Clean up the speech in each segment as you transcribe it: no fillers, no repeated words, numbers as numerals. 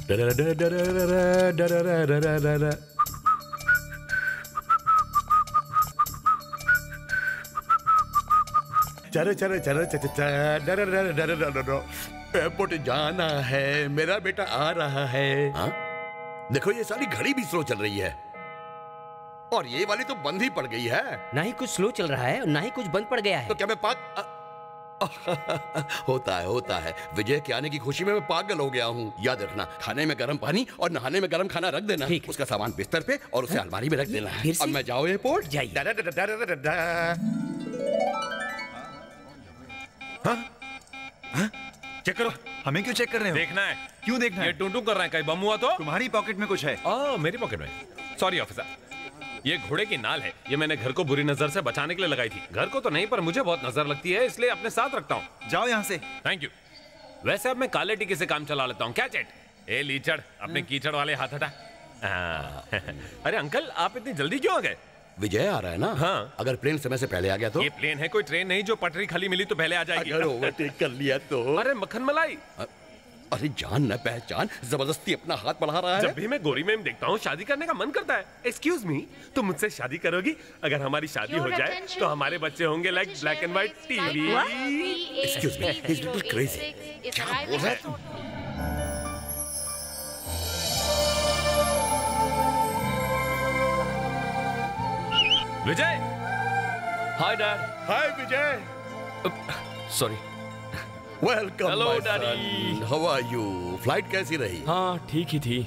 Airport जाना है, मेरा बेटा आ रहा है। हाँ? देखो ये सारी घड़ी भी स्लो चल रही है और ये वाली तो बंद ही पड़ गई है। ना ही कुछ स्लो चल रहा है और ना ही कुछ बंद पड़ गया है। तो क्या मैं होता है विजय के आने की खुशी में मैं पागल हो गया हूँ। याद रखना, खाने में गर्म पानी और नहाने में गर्म खाना रख देना। उसका सामान बिस्तर पे और उसे अलमारी में रख देना है। और मैं जाऊँ एयरपोर्ट। चेक करो। हमें क्यों चेक कर रहे हो? देखना है। क्यों देखना है? ये टूं कर रहा है, कहीं बम हुआ तो? तुम्हारी पॉकेट में कुछ है। मेरी पॉकेट में। सॉरी ऑफिसर, ये घोड़े की नाल है। ये मैंने घर को बुरी नजर से बचाने के लिए लगाई थी। घर को तो नहीं, पर मुझे बहुत नजर लगती है, इसलिए अपने साथ रखता हूँ। जाओ यहाँ से। Thank you. वैसे अब मैं काले टीके से काम चला लेता हूँ। क्या चेट? ए लीचड़, अपने कीचड़ वाले हाथ हटा। अरे अंकल, आप इतनी जल्दी क्यों आ गए? विजय आ रहा है ना? हाँ। अगर प्लेन समय से पहले आ गया तो? ये प्लेन है, कोई ट्रेन नहीं जो पटरी खाली मिली तो पहले आ जाएगी। अगर ओवरटेक कर लिया तो? अरे मक्खन मलाई। अरे जान न पहचान, जबरदस्ती अपना हाथ बढ़ा रहा है। जब भी मैं गोरी मैम देखता हूँ शादी करने का मन करता है। एक्सक्यूज मी, तुम मुझझसे शादी करोगी? अगर हमारी शादी हो जाए तो हमारे बच्चे होंगे like black and white TV. Excuse me, he is little crazy. क्या बोल रहा है तू? Vijay. Hi dad. Hi Vijay. Sorry. Welcome hello daddy. How are you? Flight कैसी रही? हाँ ठीक ही थी।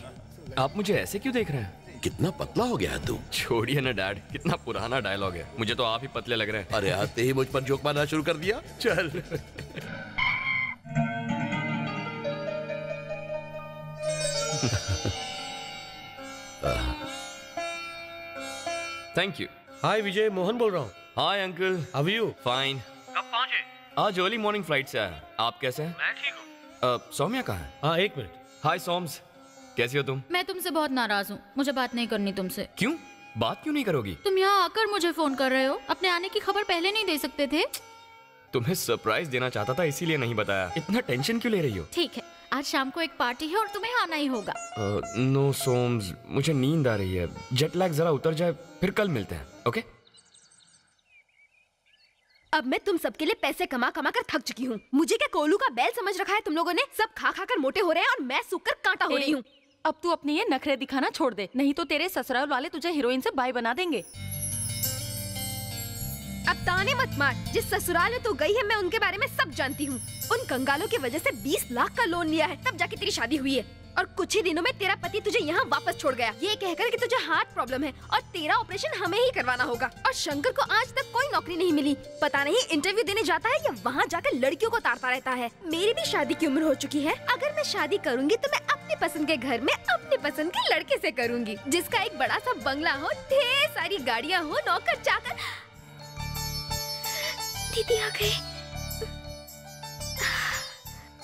आप मुझे ऐसे क्यों देख रहे हैं? कितना पतला हो गया है तू। छोड़िए ना डैड, कितना पुराना डायलॉग है। मुझे तो आप ही पतले लग रहे हैं। अरे आते ही मुझ पर जोक मारना शुरू कर दिया। चल। Thank you. Hi Vijay, Mohan बोल रहा हूँ। Hi uncle. How are you? Fine. कब पहुंचे? आज अर्ली मॉर्निंग फ्लाइट से आया। आप कैसे हैं? मैं ठीक हूँ। सौम्या कहाँ है? हाँ एक मिनट। हाय सोम्स, कैसी हो तुम? मैं तुमसे बहुत नाराज हूँ, मुझे बात नहीं करनी तुमसे। क्यों? बात क्यों नहीं करोगी? तुम यहाँ आकर मुझे फोन कर रहे हो, अपने आने की खबर पहले नहीं दे सकते थे? तुम्हें सरप्राइज देना चाहता था, इसीलिए नहीं बताया। इतना टेंशन क्यों ले रही हो? ठीक है, आज शाम को एक पार्टी है और तुम्हें आना ही होगा। नो सोम्स, मुझे नींद आ रही है। जेट लैग जरा उतर जाए, फिर कल मिलते हैं। ओके? अब मैं तुम सबके लिए पैसे कमा कमा कर थक चुकी हूँ। मुझे क्या कोलू का बैल समझ रखा है तुम लोगों ने? सब खा खा कर मोटे हो रहे हैं और मैं सूख कर कांटा हो रही हूँ। अब तू अपने ये नखरे दिखाना छोड़ दे, नहीं तो तेरे ससुराल वाले तुझे हीरोइन से बाय बना देंगे। अब ताने मत मार। जिस ससुराल में तू गई है मैं उनके बारे में सब जानती हूँ। उन कंगालों की वजह से 20 लाख का लोन लिया है, तब जाके तेरी शादी हुई है। और कुछ ही दिनों में तेरा पति तुझे यहाँ वापस छोड़ गया, ये कहकर कि तुझे हार्ट प्रॉब्लम है और तेरा ऑपरेशन हमें ही करवाना होगा। और शंकर को आज तक कोई नौकरी नहीं मिली, पता नहीं इंटरव्यू देने जाता है या वहाँ जाकर लड़कियों को तारता रहता है। मेरी भी शादी की उम्र हो चुकी है। अगर मैं शादी करूंगी तो मैं अपनी पसंद के घर में अपनी पसंद के लड़के से करूंगी, जिसका एक बड़ा सा बंगला हो, ढेर सारी गाड़ियाँ हो, नौकर चाकर। दीदी आ गई।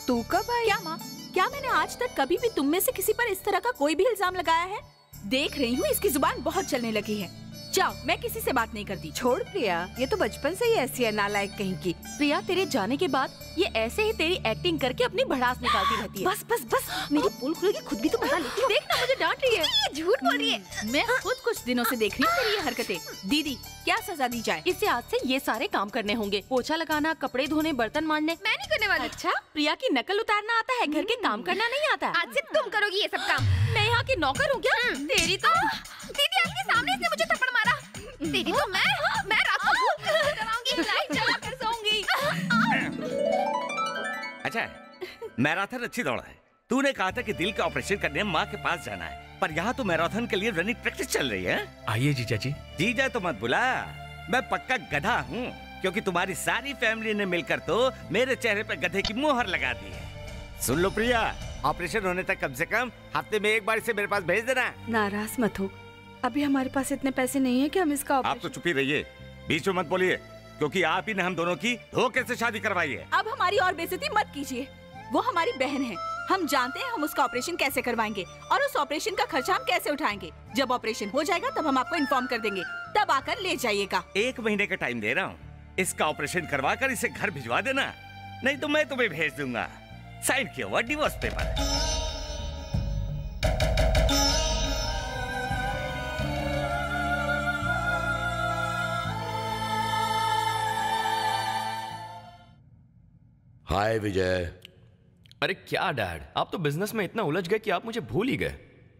तू कब आई? क्या माँ, क्या मैंने आज तक कभी भी तुम में से किसी पर इस तरह का कोई भी इल्जाम लगाया है? देख रही हूँ इसकी जुबान बहुत चलने लगी है। जाओ, मैं किसी से बात नहीं करती। छोड़ प्रिया, ये तो बचपन से ही ऐसी है, नालायक कहीं की। प्रिया, तेरे जाने के बाद ये ऐसे ही तेरी एक्टिंग करके अपनी भड़ास निकालती रहती है। बस बस बस, मेरी पोल खुलेगी, खुद भी तो मजा लेती हो। देखना, मुझे डांट रही है। ये झूठ बोल रही है। मैं खुद कुछ दिनों से देख रही हूँ तेरी ये हरकतें। दीदी, क्या सजा दी जाए? इसे आज से ये सारे काम करने होंगे। पोछा लगाना, कपड़े धोने, बर्तन मांजने। मैं नहीं करने वाली। अच्छा, प्रिया की नकल उतारना आता है, घर के काम करना नहीं आता? आज से तुम करोगी ये सब काम। मैं यहाँ की नौकर हूँ क्या? तेरी तो दीदी, आपके सामने इसने मुझे थप्पड़ मारा। दीदी तो मैं रात को कराऊंगी, लाइट जला कर सोऊंगी। अच्छा, मैराथन अच्छी दौड़ है। तूने कहा था कि दिल का ऑपरेशन करने माँ के पास जाना है, पर यहाँ तो मैराथन के लिए रनिंग प्रैक्टिस चल रही है। आइए जीजा जी। जीजा तो मत बुला, मैं पक्का गधा हूँ, क्योंकि तुम्हारी सारी फैमिली ने मिलकर तो मेरे चेहरे पर गधे की मुहर लगा दी है। सुन लो प्रिया, ऑपरेशन होने तक कम से कम हफ्ते में एक बार इसे मेरे पास भेज देना। नाराज मत हो, अभी हमारे पास इतने पैसे नहीं है कि हम इसका आप तो चुप ही रहिए, बीच में मत बोलिए, क्योंकि आप ही ने हम दोनों की धोखे से शादी करवाई है। अब हमारी और बेइज्जती मत कीजिए। वो हमारी बहन है, हम जानते हैं हम उसका ऑपरेशन कैसे करवाएंगे और उस ऑपरेशन का खर्चा हम कैसे उठाएंगे। जब ऑपरेशन हो जाएगा तब हम आपको इन्फॉर्म कर देंगे, तब आकर ले जाइएगा। 1 महीने का टाइम दे रहा हूँ, इसका ऑपरेशन करवा कर इसे घर भिजवा देना, नहीं तो मैं तुम्हें भेज दूंगा साइन किया हुआ डिवोर्स पेपर। हाय विजय। अरे क्या डैड, आप तो बिजनेस में इतना उलझ गए कि आप मुझे भूल ही गए।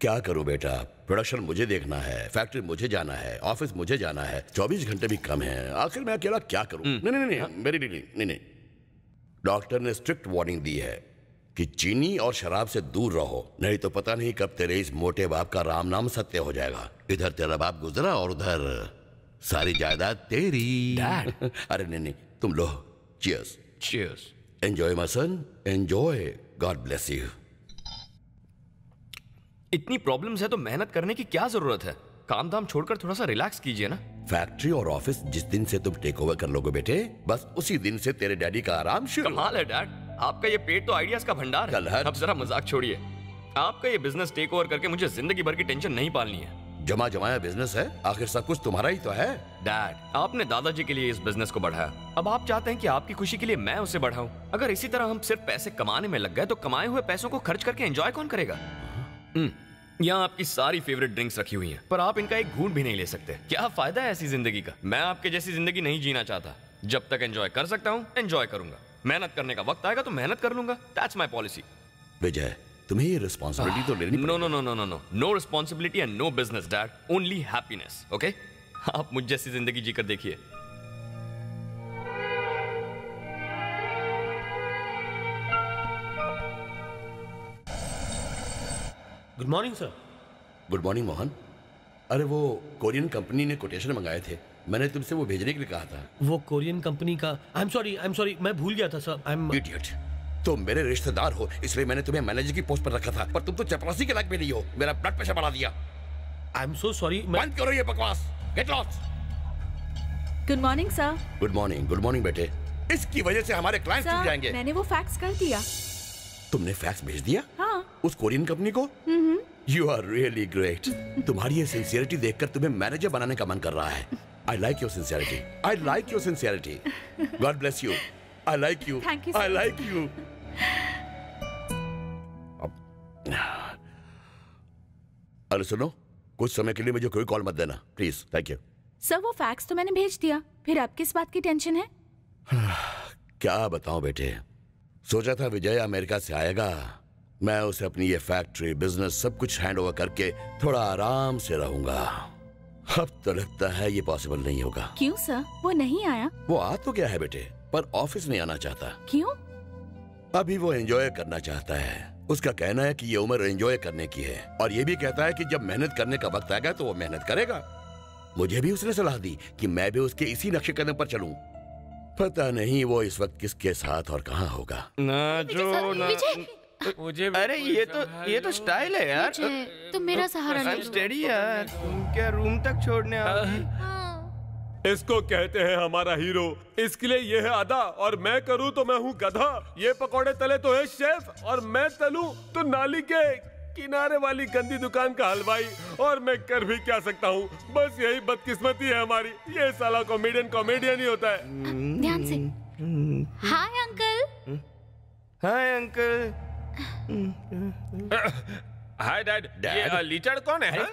क्या करूं बेटा, प्रोडक्शन मुझे देखना है, फैक्ट्री मुझे जाना है, ऑफिस मुझे जाना है, 24 घंटे भी कम है। आखिर मैं अकेला क्या करूं? नहीं, मेरी नहीं। डॉक्टर ने स्ट्रिक्ट वार्निंग दी है कि चीनी और शराब से दूर रहो, नहीं तो पता नहीं कब तेरे इस मोटे बाप का राम नाम सत्य हो जाएगा। इधर तेरा बाप गुजरा और उधर सारी जायदाद तेरी। डैड अरे नहीं, तुम लो। Cheers. Cheers. Enjoy my son, enjoy. God bless you. इतनी प्रॉब्लम्स है तो मेहनत करने की क्या जरूरत है? काम धाम छोड़कर थोड़ा सा रिलैक्स कीजिए ना। फैक्ट्री और ऑफिस जिस दिन से तुम टेक ओवर कर लोगे बेटे, बस उसी दिन से तेरे डैडी का आराम शुरू। कमाल है डैड, आपका ये पेट तो आइडियाज का भंडार है। अब जरा मजाक छोड़िए। आपका ये बिजनेस टेक ओवर करके मुझे जिंदगी भर की टेंशन नहीं पालनी है। जमा जमाया बिजनेस है, आखिर सब कुछ तुम्हारा ही तो है। डैड, आपने दादाजी के लिए इस बिजनेस को बढ़ाया, अब आप चाहते हैं कि आपकी खुशी के लिए मैं उसे बढ़ाऊं। अगर इसी तरह हम सिर्फ पैसे कमाने में लग गए तो कमाए हुए पैसों को खर्च करके एंजॉय कौन करेगा? यहाँ आपकी सारी फेवरेट ड्रिंक्स रखी हुई हैं, पर आप इनका एक घूंट भी नहीं ले सकते। क्या फायदा है ऐसी जिंदगी का? मैं आपके जैसी जिंदगी नहीं जीना चाहता। जब तक एंजॉय कर सकता हूँ एंजॉय करूंगा, मेहनत करने का वक्त आएगा तो मेहनत कर लूंगा। That's my policy. विजय, तुम्हें ये रिस्पॉन्सिबिलिटी तो लेनी no no responsibility and no business dad, only happiness. Okay, आप मुझ जैसी जिंदगी जीकर देखिए। Good morning sir. Good morning Mohan. अरे वो कोरियन कंपनी ने कोटेशन मंगाए थे, मैंने तुमसे वो भेजने के लिए कहा था। वो कोरियन कंपनी का आई एम सॉरी, मैं भूल गया था सर। I am idiot. तुम मेरे रिश्तेदार हो इसलिए मैंने तुम्हें मैनेजर की पोस्ट पर रखा था, पर तुम तो चपरासी के लायक भी नहीं हो। मेरा ब्लड प्रेशर बढ़ा दिया। I am so sorry. बंद करो ये बकवास। Get lost. Good morning sir. Good morning बेटे। इसकी वजह से हमारे क्लाइंट छूट जाएंगे। मैंने वो फैक्स कर दिया। तुमने फैक्स भेज दिया? हाँ। उस कोरियन कंपनी को? You are really great. तुम्हारी ये सिंसियरिटी देखकर तुम्हें मैनेजर बनाने का मन कर रहा है। I like your sincerity. God bless you. I like you. Thank you, I sir. Like you. अरे सुनो, कुछ समय के लिए मुझे कोई कॉल मत देना प्लीज। Thank you. सर वो फैक्स तो मैंने भेज दिया, फिर अब किस बात की टेंशन है? क्या बताऊं बेटे, सोचा था विजय अमेरिका से आएगा, मैं उसे अपनी ये फैक्ट्री बिजनेस सब कुछ हैंड ओवर करके थोड़ा आराम से रहूंगा। अब तो लगता है ये पॉसिबल नहीं होगा। क्यों सर, वो नहीं आया? वो आ तो गया है बेटे, पर ऑफिस नहीं आना चाहता। क्यों? अभी वो एंजॉय करना चाहता है। उसका कहना है कि ये उम्र एंजॉय करने की है, और ये भी कहता है कि जब मेहनत करने का वक्त आएगा तो वो मेहनत करेगा। मुझे भी उसने सलाह दी कि मैं भी उसके इसी नक्शे कदम पर चलूं। पता नहीं वो इस वक्त किसके साथ और कहाँ होगा। मुझे अरे ये तो स्टाइल है यार। तुम मेरा सहारा ले लो। स्टेडी यार, तुम क्या रूम तक छोड़ने आओगी? इसको कहते हैं हमारा हीरो। इसके लिए ये है अदा, और मैं करूं तो मैं हूं गधा। ये पकौड़े तले तो है शेफ, और मैं तलूं तो नाली के किनारे वाली गंदी दुकान का हलवाई। और मैं कर भी क्या सकता हूँ, बस यही बदकिस्मती है हमारी। ये साला कॉमेडियन ही होता है। ध्यान से। Hi uncle. Hi uncle. Hi dad. ये लीचड़ कौन है? हाँ?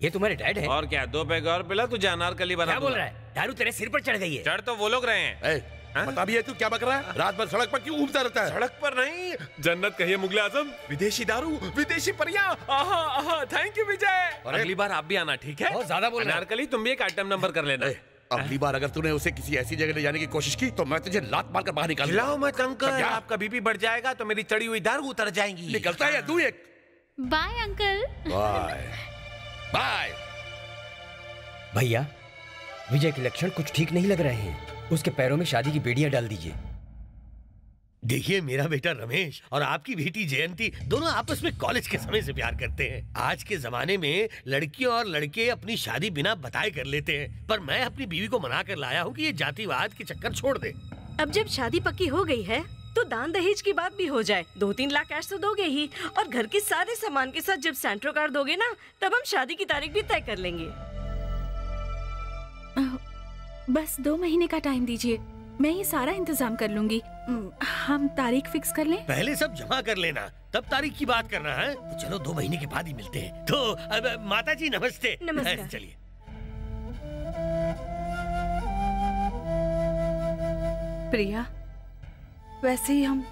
ये तुम्हारे डैड है? और क्या, 2 पैग और पिला, तुझे अनारकली बना। क्या बोल रहा है? दारू तेरे सिर पर चढ़ गई है। चढ़ तो वो लोग रहे हैं। बता भी है तू क्या बक रहा है? रात भर सड़क पर क्यों घूमता रहता है? सड़क पर नहीं, जन्नत कहिए मुगले आजम। विदेशी दारू, विदेशी परियां। आहा आहा, थैंक यू विजय। और अगली बार आप भी आना, ठीक है? बहुत ज्यादा बोल रहा है। अनारकली तुम भी एक आइटम नंबर कर लेना। अगली बार अगर तूने उसे किसी ऐसी जगह ले जाने की कोशिश की तो मैं तुझे लात मारकर बाहर निकाल दूंगा। खिलाओ मत अंकल, आपका बीपी बढ़ जाएगा तो मेरी चढ़ी हुई दारू उतर जाएंगी। निकलता है तू एक। Bye uncle. Bye bye. भैया, विजय के लक्षण कुछ ठीक नहीं लग रहे हैं। उसके पैरों में शादी की बेड़ियां डाल दीजिए। देखिए, मेरा बेटा रमेश और आपकी बेटी जयंती दोनों आपस में कॉलेज के समय से प्यार करते हैं। आज के जमाने में लड़कियां और लड़के अपनी शादी बिना बताए कर लेते हैं, पर मैं अपनी बीवी को मना कर लाया हूँ कि ये जातिवाद के चक्कर छोड़ दे। अब जब शादी पक्की हो गई है तो दान दहेज की बात भी हो जाए। 2-3 लाख कैश तो दोगे ही, और घर के सारे सामान के साथ जब सेंट्रो कार्ड दोगे ना, तब हम शादी की तारीख भी तय कर लेंगे। बस 2 महीने का टाइम दीजिए, मैं ये सारा इंतजाम कर लूंगी। हम तारीख फिक्स कर लें? पहले सब जमा कर लेना, तब तारीख की बात करना है। तो चलो 2 महीने के बाद ही मिलते हैं। तो अब माता जी नमस्ते। नमस्कार। चलिए। प्रिया, वैसे ही हम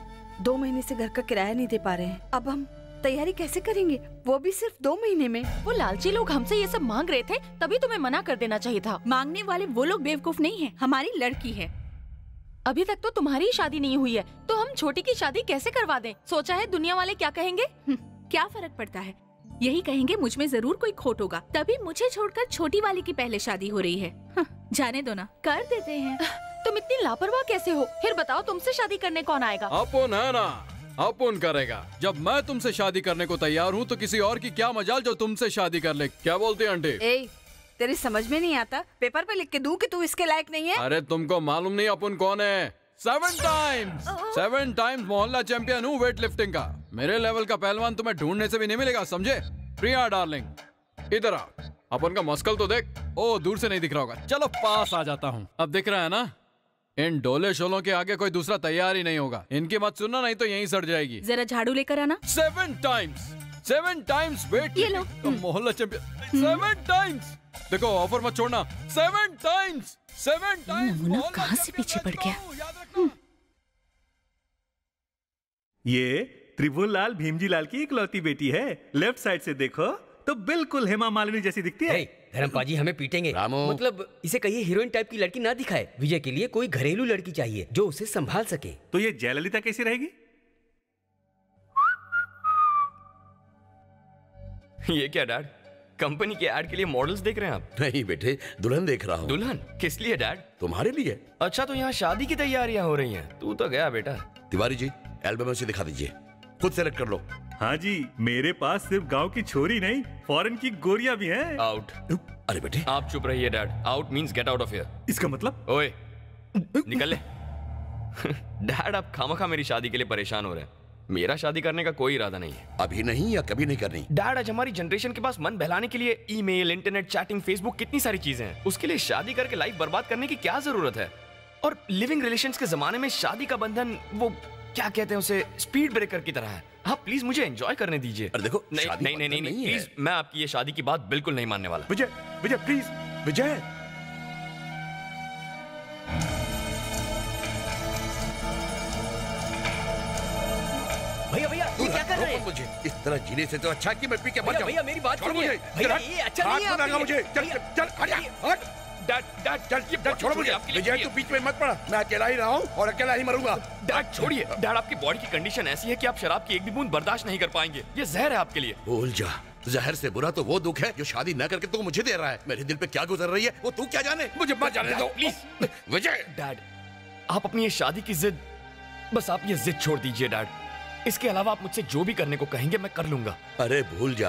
2 महीने से घर का किराया नहीं दे पा रहे हैं। अब हम तैयारी कैसे करेंगे, वो भी सिर्फ 2 महीने में। वो लालची लोग हमसे ये सब मांग रहे थे, तभी तुम्हें मना कर देना चाहिए था। मांगने वाले वो लोग बेवकूफ नहीं है, हमारी लड़की है। अभी तक तो तुम्हारी शादी नहीं हुई है, तो हम छोटी की शादी कैसे करवा दें? सोचा है दुनिया वाले क्या कहेंगे? क्या फर्क पड़ता है, यही कहेंगे मुझ में जरूर कोई खोट होगा, तभी मुझे छोड़कर छोटी वाली की पहले शादी हो रही है। जाने दो ना, कर देते हैं। तुम इतनी लापरवाह कैसे हो? फिर बताओ, तुमसे शादी करने कौन आएगा? अपुन है ना, अपुन करेगा। जब मैं तुमसे शादी करने को तैयार हूँ तो किसी और की क्या मजाल जो तुमसे शादी कर ले। क्या बोलती है आंटी? तेरी समझ में नहीं आता, पेपर पे लिख के दूं कि तू इसके लायक नहीं है? अरे तुमको मालूम नहीं अपुन कौन है? 7 टाइम्स मोहल्ला चैंपियन हूँ वेट लिफ्टिंग का। मेरे लेवल का पहलवान तुम्हें ढूंढने से भी नहीं मिलेगा, समझे? प्रिया डार्लिंग, इधर आ। अपन का मस्कल तो देख। ओ, दूर से नहीं दिख रहा होगा, चलो पास आ जाता हूँ। अब दिख रहा है ना? इन डोले शोलों के आगे कोई दूसरा तैयार ही नहीं होगा। इनकी मत सुनना, नहीं तो यहीं सड़ जाएगी। जरा झाड़ू लेकर आना। 7 टाइम्स वेट। ये लो। मोहल्ला चैंपियन 7 टाइम्स। देखो ऑफर मत छोड़ना। 7 टाइम्स। नमूना कहाँ से पीछे पड़ गया? ये त्रिभुवनलाल भीमजी लाल की इकलौती बेटी है। लेफ्ट साइड से देखो तो बिल्कुल हेमा मालिनी जैसी दिखती है। धर्मपाजी हमें पीटेंगे। मतलब इसे कहिए हीरोइन टाइप की लड़की ना दिखाए। विजय के लिए कोई घरेलू लड़की चाहिए जो उसे संभाल सके। तो ये जयललिता कैसी रहेगी? ये क्या डैड, कंपनी के ऐड के लिए मॉडल्स देख रहे हैं आप? नहीं बेटे, दुल्हन देख रहा हूँ। दुल्हन किस लिए डैड? तुम्हारे लिए। अच्छा, तो यहाँ शादी की तैयारियां हो रही हैं। तू तो गया बेटा। तिवारी जी, एल्बम से दिखा दीजिए, खुद सेलेक्ट कर लो। हाँ जी, मेरे पास सिर्फ गांव की छोरी नहीं, फॉरेन की गोरियां भी हैं। आउट। अरे बेटे, आप चुप रहिए dad. Out means get out of here. इसका मतलब? ओए निकल ले। डैड, आप खामखा मेरी शादी के लिए परेशान हो रहे हैं। मेरा शादी करने का कोई इरादा नहीं है। अभी नहीं या कभी नहीं करनी? डैड, आज हमारी जनरेशन के पास मन बहलाने के लिए ईमेल, इंटरनेट, चैटिंग, फेसबुक, कितनी सारी चीजें हैं। उसके लिए शादी करके लाइफ बर्बाद करने की क्या जरूरत है? और लिविंग रिलेशंस के जमाने में शादी का बंधन, वो क्या कहते हैं उसे, स्पीड ब्रेकर की तरह है। हाँ प्लीज मुझे एंजॉय करने दीजिए। अरे देखो, नहीं प्लीज, मैं आपकी ये शादी की बात बिल्कुल नहीं मानने वाला। विजय, विजय प्लीज, विजय। भैया भैया, ये क्या कर रहे हैं? मुझे इस तरह जीने से तो अच्छा कि मैं पी के मर जाऊं। भैया मेरी बात सुनिए। भैया ये अच्छा नहीं है आपके लिए। मुझे चल चल हट जा, हट। डैड छोड़ो मुझे। विजय तू बीच में मत पड़ा, मैं अकेला ही रहा हूँ और अकेला ही मरूंगा। डैड छोड़िए। डैड, आपकी बॉडी की कंडीशन ऐसी है कि आप शराब की एक भी बूंद बर्दाश्त नहीं कर पाएंगे। ये जहर है आपके लिए। भूल जा, जहर से बुरा तो वो दुख है जो शादी न करके तू मुझे दे रहा है। मेरे दिल पे क्या गुजर रही है वो तू क्या जाने। मुझे मत जाने दो प्लीज। विजय। डैड, आप अपनी ये शादी की जिद, बस आप ये जिद छोड़ दीजिए डैड। इसके अलावा आप मुझसे जो भी करने को कहेंगे मैं कर लूंगा। अरे भूल जा,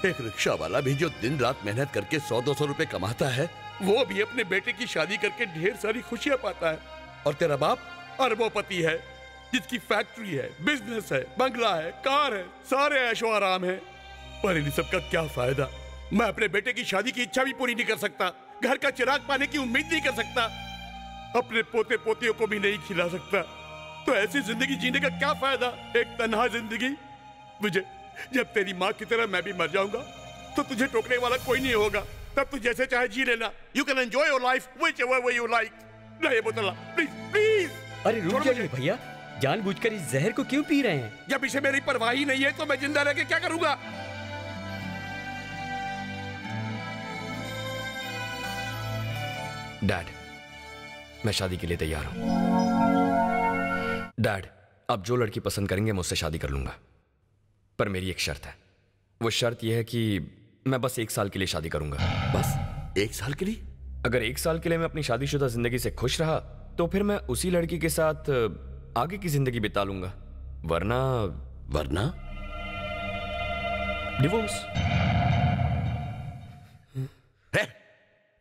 एक रिक्शा वाला भी जो दिन रात मेहनत करके 100-200 रुपए कमाता है, वो भी अपने बेटे की शादी करके ढेर सारी खुशियां पाता है। और तेरा बाप अरबोपति है, जिसकी फैक्ट्री है, बिजनेस है, बंगला है, कार है, सारे ऐशो आराम है। पर इन सब का क्या फायदा? मैं अपने बेटे की शादी की इच्छा भी पूरी नहीं कर सकता, घर का चिराग पाने की उम्मीद नहीं कर सकता, अपने पोते पोतियों को भी नहीं खिला सकता। तो ऐसी जिंदगी जीने का क्या फायदा, एक तन्हा जिंदगी। विजय, जब तेरी माँ की तरह मैं भी मर जाऊंगा तो तुझे टोकने वाला कोई नहीं होगा। तब तू जैसे चाहे जी लेना। You can enjoy your life whichever way you like। नहीं बोतला, प्लीज प्लीज। अरे रुक जाइए भैया, जानबूझकर इस जहर को क्यों पी रहे हैं? जब इसे मेरी परवाह ही नहीं है तो मैं जिंदा रह के क्या करूंगा? डैड, मैं शादी के लिए तैयार हूं। डैड, आप जो लड़की पसंद करेंगे मैं उससे शादी कर लूंगा, पर मेरी एक शर्त है। वो शर्त यह है कि मैं बस 1 साल के लिए शादी करूंगा। बस 1 साल के लिए? अगर 1 साल के लिए मैं अपनी शादीशुदा जिंदगी से खुश रहा तो फिर मैं उसी लड़की के साथ आगे की जिंदगी बिता लूंगा, वरना डिवोर्स।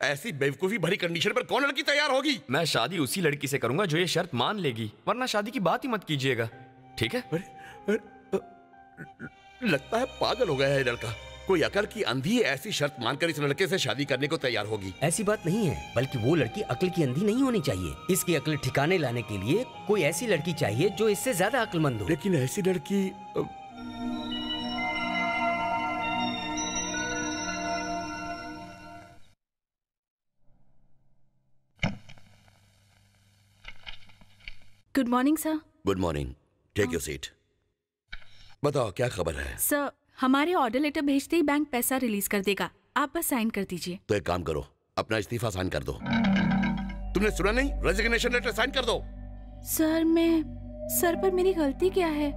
ऐसी बेवकूफी भरी कंडीशन पर कौन लड़की तैयार होगी? मैं शादी उसी लड़की से करूंगा जो ये शर्त मान लेगी, वरना शादी की बात ही मत कीजिएगा, ठीक है? लगता है पागल हो गया है लड़का। कोई अकल की अंधी ऐसी शर्त मानकर इस लड़के से शादी करने को तैयार होगी? ऐसी बात नहीं है, बल्कि वो लड़की अकल की अंधी नहीं होनी चाहिए। इसकी अकल ठिकाने लाने के लिए कोई ऐसी लड़की चाहिए जो इससे ज्यादा अक्लमंद हो। लेकिन ऐसी लड़की good morning sir. Good morning, take your seat. बताओ क्या खबर है? सर, हमारे ऑर्डर लेटर भेजते ही बैंक पैसा रिलीज कर देगा, आप बस साइन कर दीजिए। तो एक काम करो, अपना इस्तीफा साइन कर दो। तुमने सुना नहीं? रेजिग्नेशन लेटर साइन कर दो। सर पर मेरी गलती क्या है?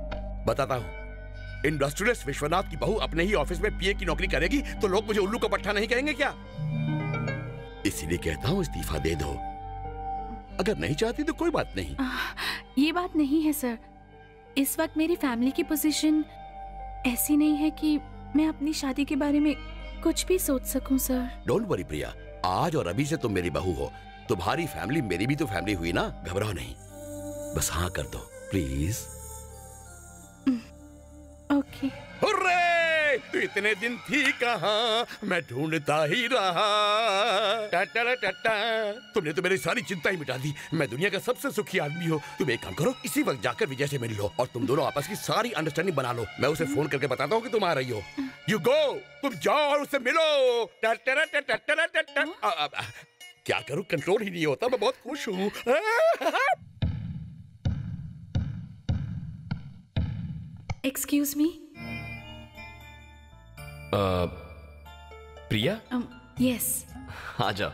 बताता हूँ। इंडस्ट्रियलिस्ट विश्वनाथ की बहू अपने ही ऑफिस में पीए की नौकरी करेगी तो लोग मुझे उल्लू का पट्टा नहीं कहेंगे क्या? इसीलिए कहता हूँ इस्तीफा दे दो। अगर नहीं चाहती तो कोई बात नहीं। ये बात नहीं है सर, इस वक्त मेरी फैमिली की पोजीशन ऐसी नहीं है कि मैं अपनी शादी के बारे में कुछ भी सोच सकूं सर। डोंट वरी प्रिया, आज और अभी से तुम मेरी बहू हो। तुम्हारी फैमिली मेरी भी तो फैमिली हुई ना, घबराओ नहीं। बस हाँ कर दो प्लीज। ओके। हुर्रे! तू इतने दिन थी कहाँ, मैं ढूंढता ही रहा। तुमने तो मेरी सारी चिंता ही मिटा दी। मैं दुनिया का सबसे सुखी आदमी हूँ। तुम एक काम करो, इसी वक्त जाकर विजय से मिल लो और तुम दोनों आपस की सारी अंडरस्टैंडिंग बना लो। मैं उसे फोन करके बताता हूँ कि तुम आ रही हो। यू गो, तुम जाओ और उससे मिलो। क्या करूँ, कंट्रोल ही नहीं होता। मैं बहुत खुश हूँ। Excuse me. प्रिया? यस। आ जाओ।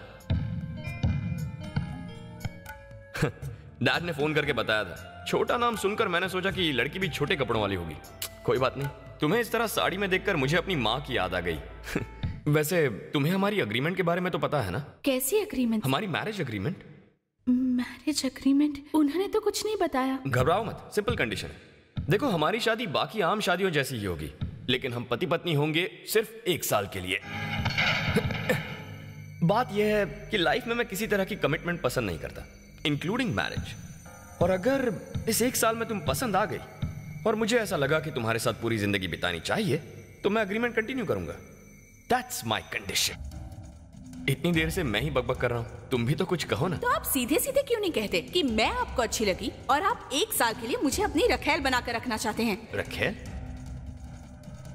डैड ने फोन करके बताया था। छोटा नाम सुनकर मैंने सोचा कि लड़की भी छोटे कपड़ों वाली होगी। कोई बात नहीं, तुम्हें इस तरह साड़ी में देखकर मुझे अपनी माँ की याद आ गई। वैसे तुम्हें हमारी अग्रीमेंट के बारे में तो पता है ना? कैसी अग्रीमेंट? हमारी मैरिज अग्रीमेंट। Marriage agreement? उन्होंने तो कुछ नहीं बताया। घबराओ मत, सिंपल कंडीशन है। देखो, हमारी शादी बाकी आम शादियों जैसी ही होगी, लेकिन हम पति पत्नी होंगे सिर्फ 1 साल के लिए। बात यह है कि लाइफ में मैं किसी तरह की कमिटमेंट पसंद नहीं करता, इंक्लूडिंग मैरिज। और अगर इस 1 साल में तुम पसंद आ गई और मुझे ऐसा लगा कि तुम्हारे साथ पूरी जिंदगी बितानी चाहिए, तो मैं अग्रीमेंट कंटिन्यू करूंगा। That's my condition. इतनी देर से मैं ही बकबक कर रहा हूँ, तुम भी तो कुछ कहो ना। तो आप सीधे सीधे क्यों नहीं कहते कि मैं आपको अच्छी लगी और आप 1 साल के लिए मुझे अपनी रखेल बनाकर रखना चाहते हैं? रखेल?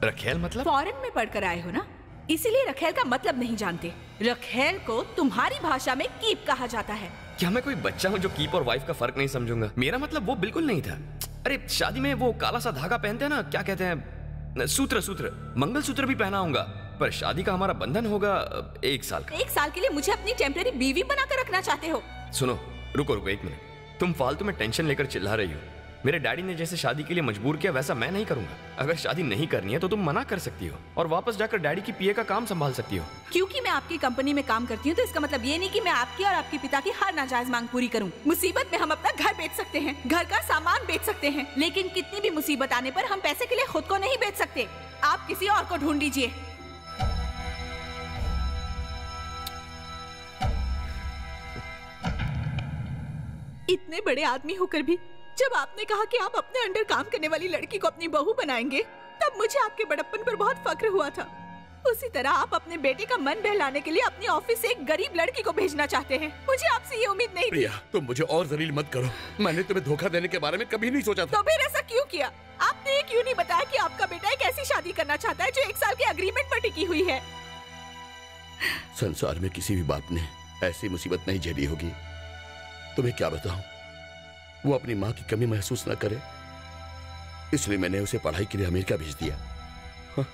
रखेल मतलब? फॉरेन में पढ़कर आए हो ना, इसीलिए रखेल का मतलब नहीं जानते। रखेल को तुम्हारी भाषा में कीप कहा जाता है। क्या मैं कोई बच्चा हूँ जो कीप और वाइफ का फर्क नहीं समझूंगा? मेरा मतलब वो बिल्कुल नहीं था। अरे शादी में वो काला सा धागा पहनते हैं ना, क्या कहते हैं? सूत्र। मंगलसूत्र भी पहना होगा, पर शादी का हमारा बंधन होगा 1 साल का। 1 साल के लिए मुझे अपनी टेम्पररी बीवी बनाकर रखना चाहते हो? सुनो, रुको 1 मिनट। तुम फालतू में टेंशन लेकर चिल्ला रही हो। मेरे डैडी ने जैसे शादी के लिए मजबूर किया वैसा मैं नहीं करूंगा। अगर शादी नहीं करनी है तो तुम मना कर सकती हो और वापस जाकर डैडी की पीए का काम संभाल सकती हो। क्योंकि मैं आपकी कंपनी में काम करती हूँ तो इसका मतलब ये नहीं कि मैं आपकी और आपके पिता की हर नाजायज मांग पूरी करूँ। मुसीबत में हम अपना घर बेच सकते हैं, घर का सामान बेच सकते हैं, लेकिन कितनी भी मुसीबत आने पर हम पैसे के लिए खुद को नहीं बेच सकते। आप किसी और को ढूंढ लीजिए। इतने बड़े आदमी होकर भी जब आपने कहा कि आप अपने अंडर काम करने वाली लड़की को अपनी बहू बनाएंगे, तब मुझे आपके बड़प्पन पर बहुत फक्र हुआ था। उसी तरह आप अपने बेटे का मन बहलाने के लिए अपनी ऑफिस से एक गरीब लड़की को भेजना चाहते हैं। मुझे आपसे ये उम्मीद नहीं थी। प्रिया, तुम मुझे और जलील मत करो। मैंने तुम्हें धोखा देने के बारे में कभी नहीं सोचा था। तो फिर ऐसा क्यों किया? आपने ये क्यों नहीं बताया कि आपका बेटा एक ऐसी शादी करना चाहता है जो 1 साल के अग्रीमेंट पर टिकी हुई है? संसार में किसी भी बाप ने ऐसी मुसीबत नहीं झेली होगी। तुम्हें क्या बताऊं, वो अपनी माँ की कमी महसूस न करे, इसलिए मैंने उसे पढ़ाई के लिए अमेरिका भेज दिया। हाँ,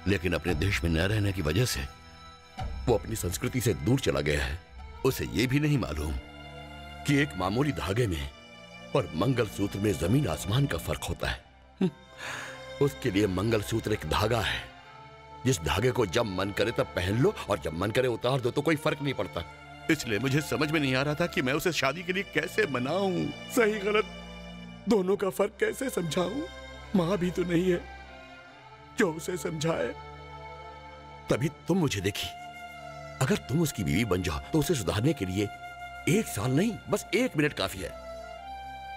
लेकिन अपने देश में न रहने की वजह से वो अपनी संस्कृति से दूर चला गया है। उसे ये भी नहीं मालूम कि एक मामूली धागे में और मंगलसूत्र में जमीन आसमान का फर्क होता है। उसके लिए मंगलसूत्र एक धागा है, जिस धागे को जब मन करे तब पहन लो और जब मन करे उतार दो, तो कोई फर्क नहीं पड़ता। इसलिए मुझे समझ में नहीं आ रहा था कि मैं उसे शादी के लिए कैसे मनाऊं, सही गलत दोनों का फर्क कैसे समझाऊं। मां भी तो नहीं है जो उसे समझाए। तभी तुम मुझे देखी। अगर तुम उसकी बीवी बन जाओ तो उसे सुधारने के लिए 1 साल नहीं, बस 1 मिनट काफी है।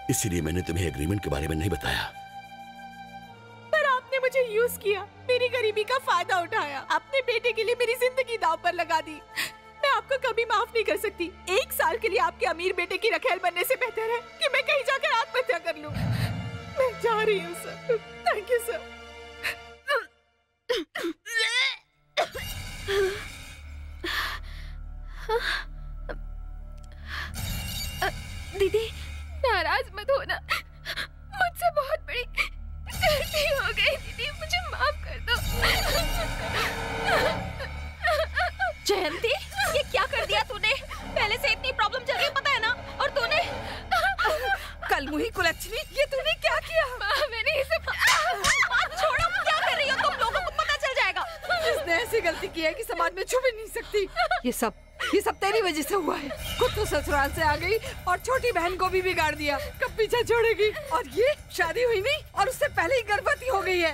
इसलिए मैंने तुम्हें एग्रीमेंट के बारे में नहीं बताया। पर आपने मुझे यूज किया, मेरी गरीबी का फायदा उठाया, अपने बेटे के लिए मेरी जिंदगी दांव पर लगा दी। मैं आपको कभी माफ नहीं कर सकती। 1 साल के लिए आपके अमीर बेटे की रखेल बनने से बेहतर है कि मैं कहीं जाकर आत्महत्या कर लूं। मैं जा रही हूँ सर। Thank you sir. दीदी, नाराज मत होना। गई दीदी, मुझे माफ कर दो। जयंती, ये क्या कर दिया तूने? पहले से इतनी प्रॉब्लम चल रही है पता है ना, और तूने कलमुही कुलच्छनी, ये तूने क्या किया? मैंने इसे छोड़ो, क्या कर रही हो तुम? लोगों को पता चल जाएगा। इसने ऐसी गलती की है कि समाज में छुप ही नहीं सकती। ये सब तेरी वजह से हुआ है। खुद तो ससुराल से आ गई और छोटी बहन को भी बिगाड़ दिया। कब पीछे छोड़ेगी? और ये शादी हुई नहीं और उससे पहले ही गर्भवती हो गई है।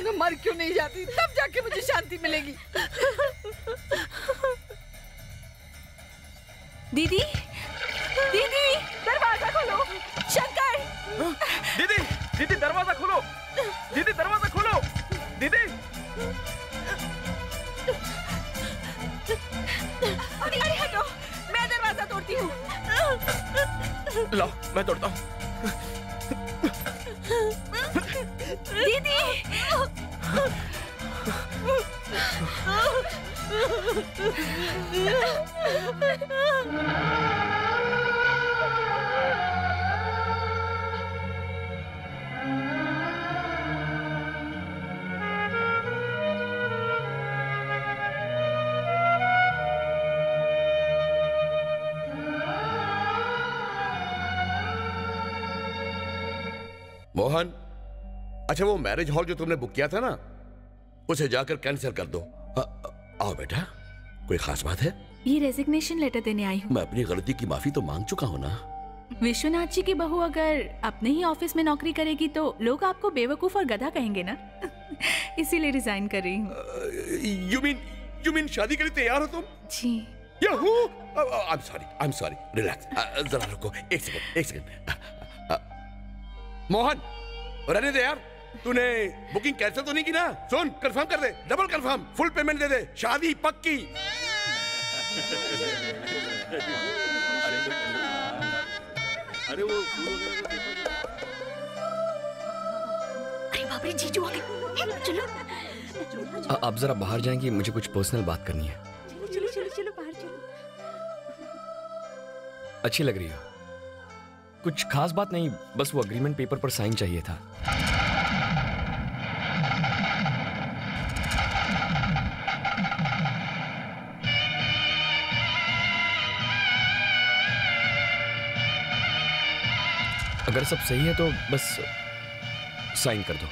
मैं मर क्यों नहीं जाती? तब जाके मुझे शांति मिलेगी। दीदी, दीदी, दरवाजा खोलो। शंकर, दीदी, दीदी दरवाजा खोलो। दीदी दरवाजा खोलो। दीदी, अरे हटो, मैं दरवाजा तोड़ती हूँ। लो, मैं तोड़ता हूँ। दीदी, मोहन, अच्छा वो मैरिज हॉल जो तुमने बुक किया था ना, उसे जाकर कैंसिल कर दो। आओ बेटा, कोई खास बात है? ये रेजिग्नेशन लेटर देने आई हूँ। मैं अपनी गलती की माफी तो मांग चुका हूँ ना। विश्वनाथ जी की बहू अगर अपने ही ऑफिस में नौकरी करेगी तो लोग आपको बेवकूफ और गधा कहेंगे ना। इसीलिए रिजाइन कर रही हूँ। यू मीन शादी के लिए तैयार हो तुम? जी। I'm sorry. रिलैक्स, जरा रुको, एक सेकंड। मोहन, रहने दे यार। तूने बुकिंग कैंसिल तो नहीं की ना? सुन, कंफर्म कर दे, डबल कंफर्म, फुल पेमेंट दे दे, शादी पक्की। अरे वो अरे बाप रे, जीजू आ गए। चलो आप जरा बाहर जाएंगे, मुझे कुछ पर्सनल बात करनी है। चलो बाहर चलो। अच्छी लग रही हो। कुछ खास बात नहीं, बस वो अग्रीमेंट पेपर पर साइन चाहिए था। अगर सब सही है तो बस साइन कर दो।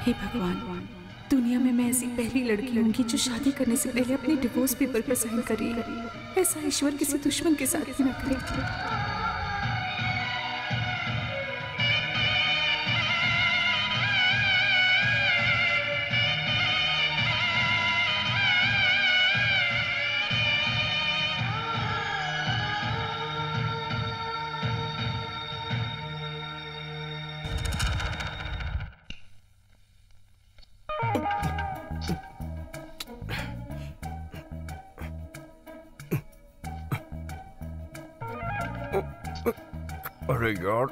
हे भगवान, दुनिया में मैं ऐसी पहली लड़की होंगी जो शादी करने से पहले अपने डिवोर्स पेपर पर साइन कर रही है। ऐसा ईश्वर किसी दुश्मन के साथ ही न करे। अरे यार,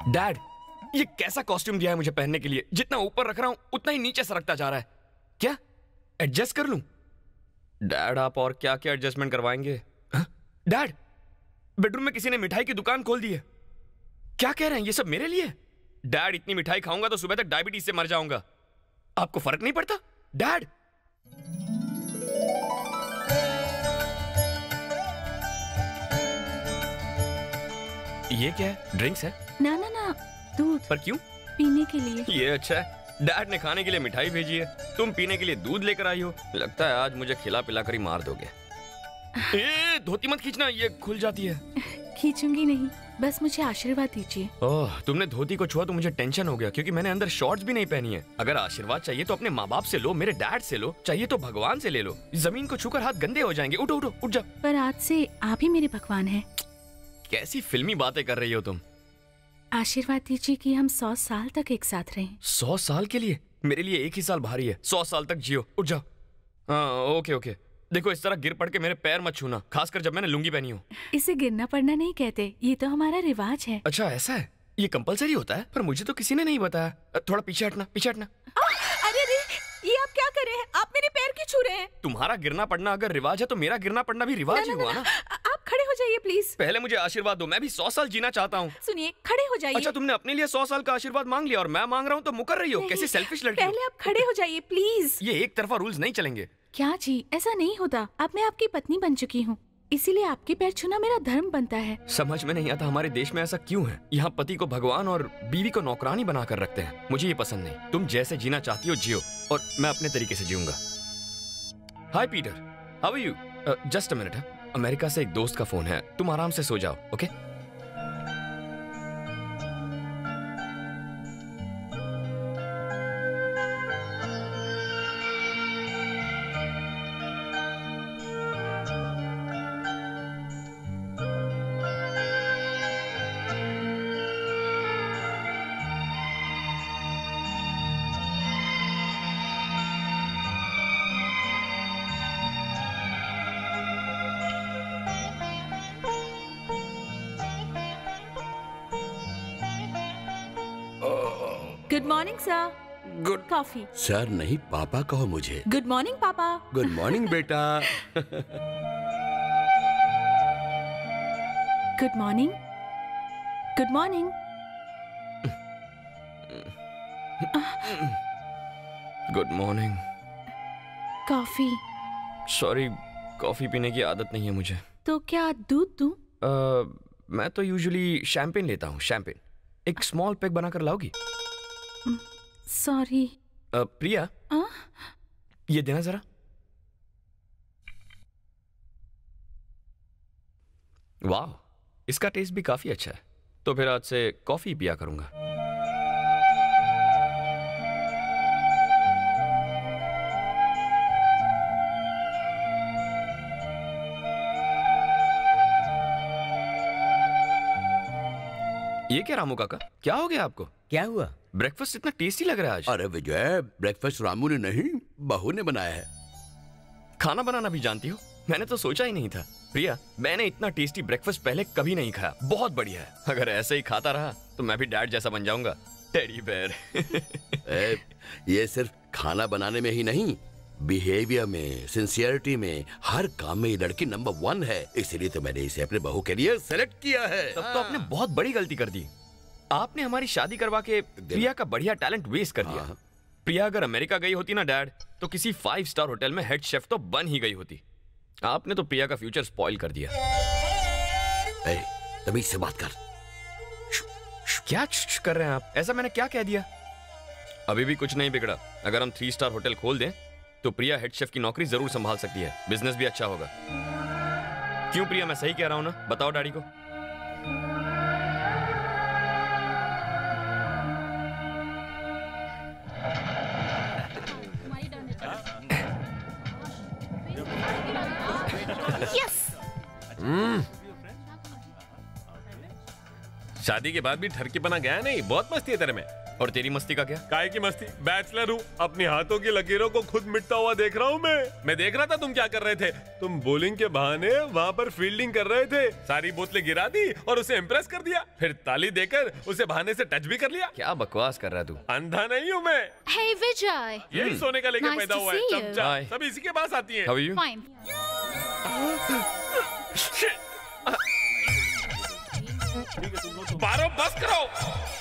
डैड, ये कैसा कॉस्ट्यूम दिया है मुझे पहनने के लिए? जितना ऊपर रख रहा हूं उतना ही नीचे सरकता जा रहा है। क्या एडजस्ट कर लूं? डैड, आप और क्या क्या एडजस्टमेंट करवाएंगे? डैड, बेडरूम में किसी ने मिठाई की दुकान खोल दी है। क्या कह रहे हैं? ये सब मेरे लिए? डैड, इतनी मिठाई खाऊंगा तो सुबह तक डायबिटीज से मर जाऊंगा। आपको फर्क नहीं पड़ता? डैड, ये क्या है? ड्रिंक्स है? ना ना ना, दूध। पर क्यों? पीने के लिए। ये अच्छा है। डैड ने खाने के लिए मिठाई भेजी है, तुम पीने के लिए दूध लेकर आई हो। लगता है आज मुझे खिला पिला कर ही मार दोगे। धोती मत खींचना, ये खुल जाती है। खींचूंगी नहीं, बस मुझे आशीर्वाद दीजिए। ओह, तुमने धोती को छुआ तो मुझे टेंशन हो गया, क्योंकि मैंने अंदर शॉर्ट्स भी नहीं पहनी है। अगर आशीर्वाद चाहिए तो अपने माँ बाप से लो, मेरे डैड से लो, चाहिए तो भगवान से ले लो। जमीन को छूकर हाथ गंदे हो जाएंगे। उठो उठो, उठ जाओ। पर आज से आप ही मेरे भगवान हैं। कैसी फिल्मी बातें कर रही हो तुम? आशीर्वाद दीजिए कि हम 100 साल तक एक साथ रहें। 100 साल के लिए? मेरे लिए एक ही साल भारी है। 100 साल तक जियो। उठ जाओ। हाँ, ओके ओके। देखो इस तरह गिर पड़ के मेरे पैर मत छूना, खासकर जब मैंने लुंगी पहनी हो। इसे गिरना पड़ना नहीं कहते, ये तो हमारा रिवाज है। अच्छा ऐसा है, ये कंपलसरी होता है? पर मुझे तो किसी ने नहीं बताया। थोड़ा पीछे हटना, पीछे हटना। अरे अरे, ये आप क्या कर रहे हैं? आप मेरे पैर क्यों छू रहे हैं? तुम्हारा गिरना पड़ना अगर रिवाज है तो मेरा गिरना पड़ना भी रिवाज ही हुआ ना। आप खड़े हो जाइए प्लीज। पहले मुझे आशीर्वाद दो, मैं भी 100 साल जीना चाहता हूँ। सुनिए, खड़े हो जाइए। अच्छा तुमने अपने लिए 100 साल का आशीर्वाद मांग लिया और मैं मांग रहा हूँ तो मुकर रही हो? कैसी सेल्फिश लड़की हो। पहले आप खड़े हो जाइए प्लीज। ये एक तरफा रूल्स नहीं चलेंगे। क्या जी, ऐसा नहीं होता। अब मैं आपकी पत्नी बन चुकी हूँ, इसीलिए आपके पैर छूना मेरा धर्म बनता है। समझ में नहीं आता हमारे देश में ऐसा क्यों है। यहाँ पति को भगवान और बीवी को नौकरानी बना कर रखते हैं। मुझे ये पसंद नहीं। तुम जैसे जीना चाहती हो जियो और मैं अपने तरीके से जीऊंगा। Hi Peter, how are you? Just a minute. America से एक दोस्त का फोन है, तुम आराम से सो जाओ, okay? Good morning sir. Good coffee. Sir नहीं, पापा कहो मुझे। गुड मॉर्निंग पापा। गुड मॉर्निंग बेटा। Good morning. Good morning. Good morning. Coffee. Sorry, coffee पीने की आदत नहीं है मुझे। तो क्या दूध दूं? मैं तो यूजुअली शैंपेन लेता हूँ। शैंपेन एक स्मॉल पैक बनाकर लाओगी? सॉरी। प्रिया, ये देना जरा। वाह, इसका टेस्ट भी काफी अच्छा है। तो फिर आज से कॉफी पिया करूंगा। ये क्या रामू काका, क्या हो गया आपको? क्या हुआ? ब्रेकफास्ट इतना टेस्टी लग रहा है आज। अरे विजय, ब्रेकफास्ट रामू ने नहीं, बहू ने बनाया है। खाना बनाना भी जानती हो? मैंने तो सोचा ही नहीं था। प्रिया, मैंने इतना टेस्टी ब्रेकफास्ट पहले कभी नहीं खाया। बहुत बढ़िया है। अगर ऐसे ही खाता रहा तो मैं भी डैड जैसा बन जाऊंगा। Teddy bear. ये सिर्फ खाना बनाने में ही नहीं, बिहेवियर में, सिंसियरिटी में, हर काम में ये लड़की नंबर 1 है। इसीलिए तो मैंने इसे अपने बहू के लिए सेलेक्ट किया है। तब तो आपने बहुत बड़ी गलती कर दी। आपने हमारी शादी करवा के प्रिया का बढ़िया टैलेंट वेस्ट कर दिया। प्रिया अगर अमेरिका गई होती ना डैड, तो किसी 5 स्टार होटल में हेड शेफ तो बन ही गई होती। आपने तो प्रिया का फ्यूचर स्पॉइल कर दिया। तमीज से बात कर। क्या कर रहे हैं आप? ऐसा मैंने क्या कह दिया? अभी भी कुछ नहीं बिगड़ा। अगर हम 3 स्टार होटल खोल दें तो प्रिया हेड शेफ की नौकरी जरूर संभाल सकती है। बिजनेस भी अच्छा होगा। क्यों प्रिया, मैं सही कह रहा हूं ना? बताओ डैडी को। यस। शादी के बाद भी ठरकी बना गया नहीं। बहुत मस्ती है तेरे में। और तेरी मस्ती का क्या? काहे की मस्ती? बैचलर हूँ, अपनी हाथों की लकीरों को खुद मिटता हुआ देख रहा हूँ मैं देख रहा था तुम क्या कर रहे थे। तुम बॉलिंग के बहाने वहाँ पर फील्डिंग कर रहे थे। सारी बोतलें गिरा दी और उसे इम्प्रेस कर दिया, फिर ताली देकर उसे बहाने से टच भी कर लिया। क्या बकवास कर रहा है तू? अंधा नहीं हूँ मैं। Hey विजय। यही सोने का लेकर Nice पैदा to हुआ है see you. चमचा। Hi. सब इसी के पास आती है। How are you? Fine. बारो बस करो,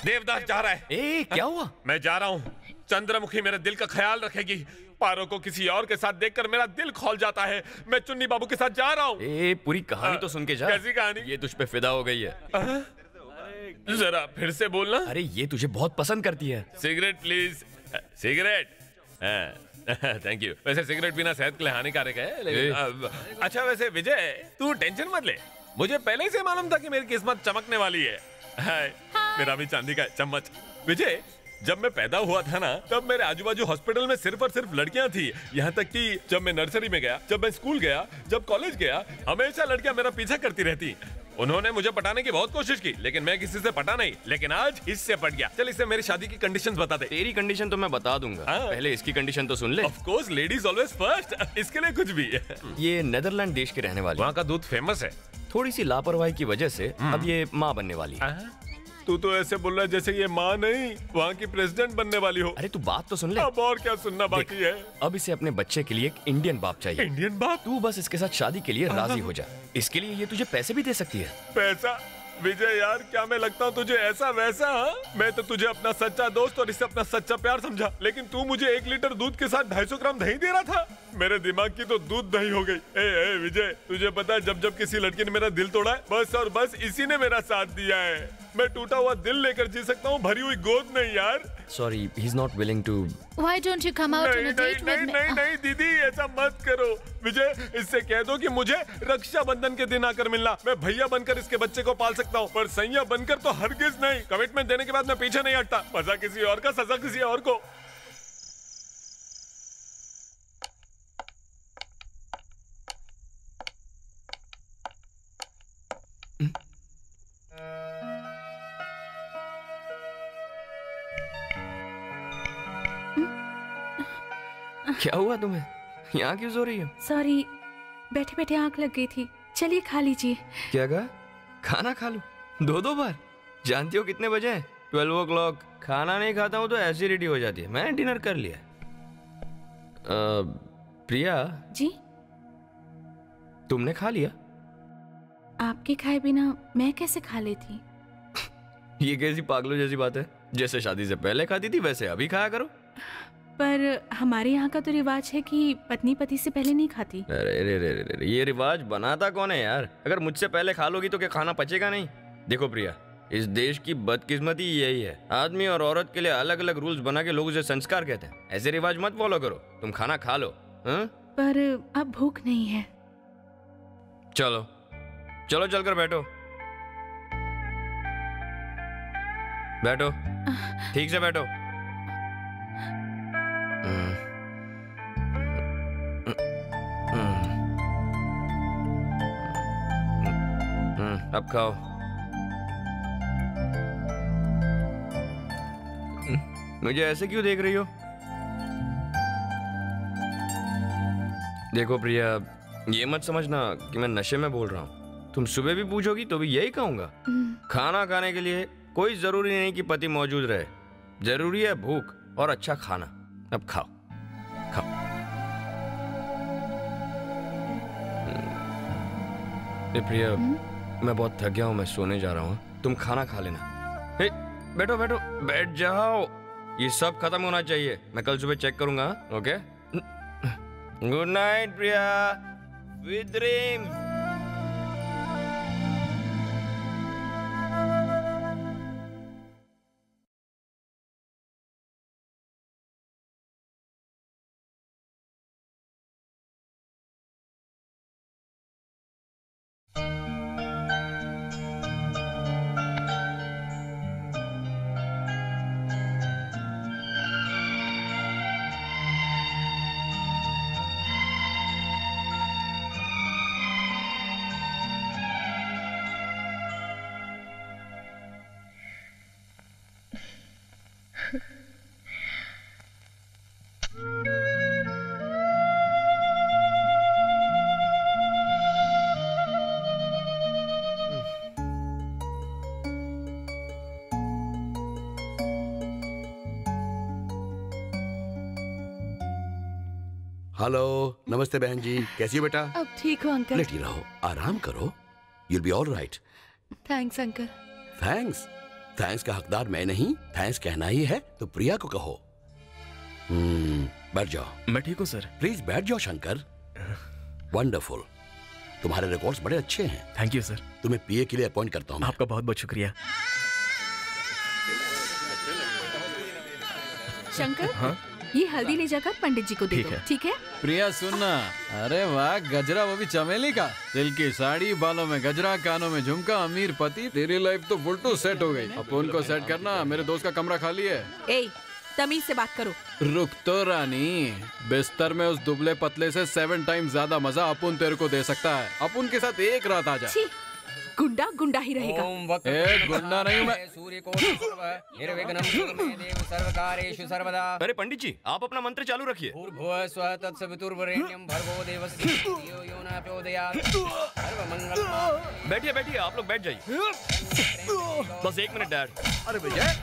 देवदास जा रहा है। ए, क्या हुआ? मैं जा रहा हूँ। चंद्रमुखी मेरे दिल का ख्याल रखेगी। पारो को किसी और के साथ देखकर मेरा दिल खौल जाता है। मैं चुन्नी बाबू के साथ जा रहा हूँ। ए, पूरी कहानी तो सुन के जा। कैसी कहानी? ये तुझ पे फिदा हो गई है। जरा फिर से बोलना। अरे ये तुझे बहुत पसंद करती है। Cigarette please. Cigarette. Thank you. वैसे सिगरेट पीना सेहत के लिए हानिकारक है, लेकिन अच्छा वैसे विजय तू टेंशन मत ले। मुझे पहले से मालूम था कि मेरी किस्मत चमकने वाली है। मेरा भी चांदी का चम्मच। विजय, जब मैं पैदा हुआ था ना, तब मेरे आजू बाजू हॉस्पिटल में सिर्फ और सिर्फ लड़कियां थी। यहाँ तक कि जब मैं नर्सरी में गया, जब मैं स्कूल गया, जब कॉलेज गया, हमेशा लड़कियां मेरा पीछा करती रहती। उन्होंने मुझे पटाने की बहुत कोशिश की, लेकिन मैं किसी से पटा नहीं, लेकिन आज इससे पट गया। चल इसे मेरी शादी की कंडीशंस बता दे। तेरी कंडीशन तो मैं बता दूंगा, पहले इसकी कंडीशन तो सुन ले। Of course, ladies always first, इसके लिए कुछ भी। ये नेदरलैंड देश के रहने वाली, वहाँ का दूध फेमस है। थोड़ी सी लापरवाही की वजह से अब ये माँ बनने वाली है। तू तो ऐसे बोल रहा है जैसे ये माँ नहीं, वहाँ की प्रेसिडेंट बनने वाली हो। अरे तू बात तो सुन ले। अब और क्या सुनना बाकी है? अब इसे अपने बच्चे के लिए एक इंडियन बाप चाहिए। इंडियन बाप? तू बस इसके साथ शादी के लिए राजी हो जा। इसके लिए ये तुझे पैसे भी दे सकती है। पैसा? विजय यार, क्या मैं लगता हूँ तुझे ऐसा वैसा? मैं तो तुझे अपना सच्चा दोस्त और इसे अपना सच्चा प्यार समझा, लेकिन तू मुझे 1 लीटर दूध के साथ 250 ग्राम दही दे रहा था। मेरे दिमाग की तो दूध दही हो गई। ए विजय, तुझे पता है जब जब किसी लड़की ने मेरा दिल तोड़ा है, बस और बस इसी ने मेरा साथ दिया है। मैं टूटा हुआ दिल लेकर जी सकता हूँ, भरी हुई गोद नहीं यार। Sorry, he's not willing to. Why don't you come out on a date with me? नहीं दीदी, ऐसा मत करो। विजय, इससे कह दो कि मुझे रक्षाबंधन के दिन आकर मिलना। मैं भैया बनकर इसके बच्चे को पाल सकता हूँ, पर सैया बनकर तो हरगिज नहीं। कमिटमेंट देने के बाद मैं पीछे नहीं हटता। मजा किसी और का, सजा किसी और को। क्या हुआ तुम्हें? यहाँ क्यों सो रही हो? सॉरी, बैठे बैठे आंख लग गई थी। चलिए खा लीजिए। क्या कहा? खाना खा लूं? 2 बार? जानती हो कितने बजे हैं? 12 o'clock। खाना नहीं खाता हूँ तो एसिडिटी हो जाती है। मैंने डिनर कर लिया। प्रिया जी, तुमने खा लिया? आपके खाए बिना मैं कैसे खा लेती? ये कैसी पागलों जैसी बात है? जैसे शादी से पहले खाती थी वैसे अभी खाया करो। पर हमारे यहाँ का तो रिवाज है कि पत्नी पति से पहले नहीं खाती। अरे ये रिवाज बनाता कौन है यार? अगर मुझसे पहले खा लोगी तो क्या खाना पचेगा नहीं? देखो प्रिया, इस देश की बदकिस्मती यही है, आदमी और औरत के लिए अलग अलग रूल्स बना के लोग उसे संस्कार कहते हैं। ऐसे रिवाज मत फॉलो करो। तुम खाना खा लो। पर अब भूख नहीं है। चलो चलो, चलकर बैठो। बैठो, ठीक से बैठो। अब खाओ। मुझे ऐसे क्यों देख रही हो? देखो प्रिया, ये मत समझना कि मैं नशे में बोल रहा हूँ। तुम सुबह भी पूछोगी तो भी यही कहूंगा। खाना खाने के लिए कोई जरूरी नहीं कि पति मौजूद रहे, जरूरी है भूख और अच्छा खाना। अब खाओ खाओ। प्रिया, मैं बहुत थक गया हूँ, मैं सोने जा रहा हूँ। तुम खाना खा लेना। बैठो बैठो, बैठ जाओ। ये सब खत्म होना चाहिए। मैं कल सुबह चेक करूंगा। ओके, गुड नाइट प्रिया, स्वीट ड्रीम्स। हेलो, नमस्ते बहन जी, कैसी हो बेटा? अब ठीक हो अंकल? लेटी रहो, आराम करो, you'll be all right। Thanks uncle. Thanks? Thanks का हकदार मैं नहीं, थैंक्स कहना ही है तो प्रिया को कहो। बैठ जाओ। मैं ठीक हूँ सर। प्लीज बैठ जाओ शंकर। वंडरफुल, तुम्हारे रिकॉर्ड्स बड़े अच्छे हैं। Thank you sir. तुम्हें पीए के लिए अपॉइंट करता हूँ। आपका बहुत बहुत शुक्रिया। शंकर, हाँ? ये हल्दी ले जाकर पंडित जी को दे दो, ठीक है? प्रिया सुनना, अरे वाह, गजरा, वो भी चमेली का। सिल्क साड़ी, बालों में गजरा, कानों में झुमका, अमीर पति। तेरी लाइफ तो फुल सेट हो गई। अब उनको सेट करना। मेरे दोस्त का कमरा खाली है। ए, तमीज से बात करो। रुक तो रानी, बिस्तर में उस दुबले पतले से 7 टाइम ज्यादा मजा अपुन तेरे को दे सकता है। अपुन के साथ एक रात आ जा। गुंडा गुंडा ही रहेगा। ए, गुंडा नहीं मैं। अरे पंडित जी, आप अपना मंत्र चालू रखिए। बैठिए बैठिए, आप लोग बैठ जाइए। बस 1 मिनट डैड। अरे विजय,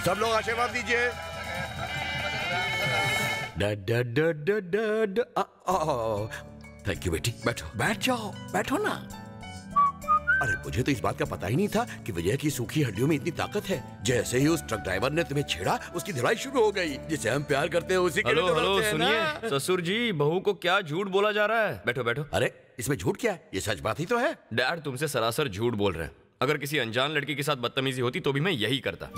सब लोग आशीर्वाद दीजिए। थैंक यू बेटी, बैठो बैठ जाओ, बैठो ना। अरे मुझे तो इस बात का पता ही नहीं था कि विजय की सूखी हड्डियों में इतनी ताकत है। जैसे ही उस ट्रक ड्राइवर ने तुम्हें छेड़ा, उसकी धुलाई शुरू हो गई। जिसे हम प्यार करते हैं उसी के लिए हेलो सुनिए ससुर जी, बहू को क्या झूठ बोला जा रहा है। बैठो बैठो। अरे इसमें झूठ क्या है, ये सच बात ही तो है। डैड तुमसे सरासर झूठ बोल रहे हैं। अगर किसी अनजान लड़की के साथ बदतमीजी होती तो भी मैं यही करता।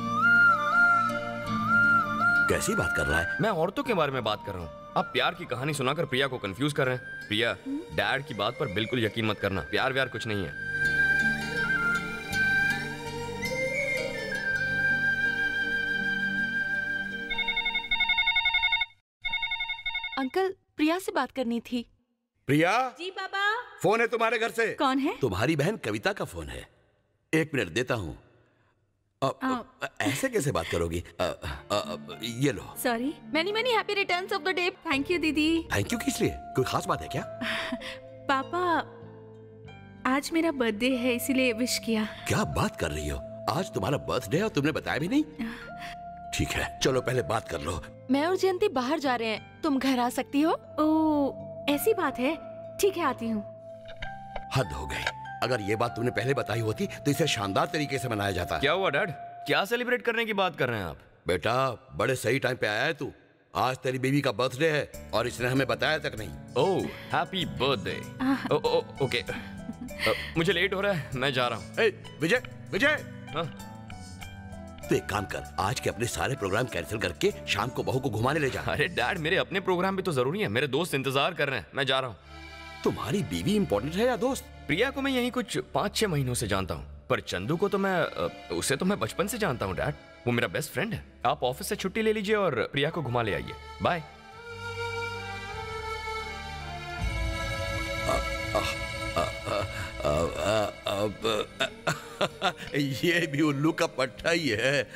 कैसी बात कर रहा है? मैं औरतों के बारे में बात कर रहा हूँ। आप प्यार की कहानी सुनाकर प्रिया को कंफ्यूज कर रहे हैं। प्रिया, डैड की बात पर बिल्कुल यकीन मत करना। प्यार व्यार कुछ नहीं है। अंकल, प्रिया से बात करनी थी। प्रिया जी पापा। फोन है तुम्हारे घर से। कौन है? तुम्हारी बहन कविता का फोन है। 1 मिनट देता हूँ। ऐसे कैसे बात करोगी? ये लो। Sorry. Many many happy returns of the day. Thank you दीदी। थैंक यू किस लिए? कोई खास बात है क्या? पापा, आज मेरा बर्थडे है इसीलिए विश किया। क्या बात कर रही हो? आज तुम्हारा बर्थडे है और तुमने बताया भी नहीं? ठीक है, चलो पहले बात कर लो। मैं और जयंती बाहर जा रहे हैं, तुम घर आ सकती हो? ओह, ऐसी बात है। ठीक है, आती हूँ। हद हो गई। अगर ये बात तुमने पहले बताई होती तो इसे शानदार तरीके से मनाया जाता। क्या हुआ डैड? क्या सेलिब्रेट करने की बात कर रहे हैं आप? बेटा, बड़े सही टाइम पे आया है तू। आज तेरी बेबी का बर्थडे है और इसने हमें बताया तक नहीं। ओह, हैप्पी बर्थडे। ओके, मुझे लेट हो रहा है, मैं जा रहा हूँ। विजय, विजय, तो एक काम कर, आज के अपने सारे प्रोग्राम कैंसिल करके शाम को बहू को घुमाने ले जा। अरे डैड, मेरे अपने प्रोग्राम भी तो जरूरी है। मेरे दोस्त इंतजार कर रहे हैं, मैं जा रहा हूँ। तुम्हारी बीवी इंपॉर्टेंट है या दोस्त? प्रिया को मैं यही कुछ 5-6 महीनों से जानता हूँ, पर चंदू को तो उसे तो मैं बचपन से जानता हूँ डैड। वो मेरा बेस्ट फ्रेंड है। आप ऑफिस से छुट्टी ले लीजिए और प्रिया को घुमा ले आइए। बाय। ये भी उल्लू का पट्टा ही है।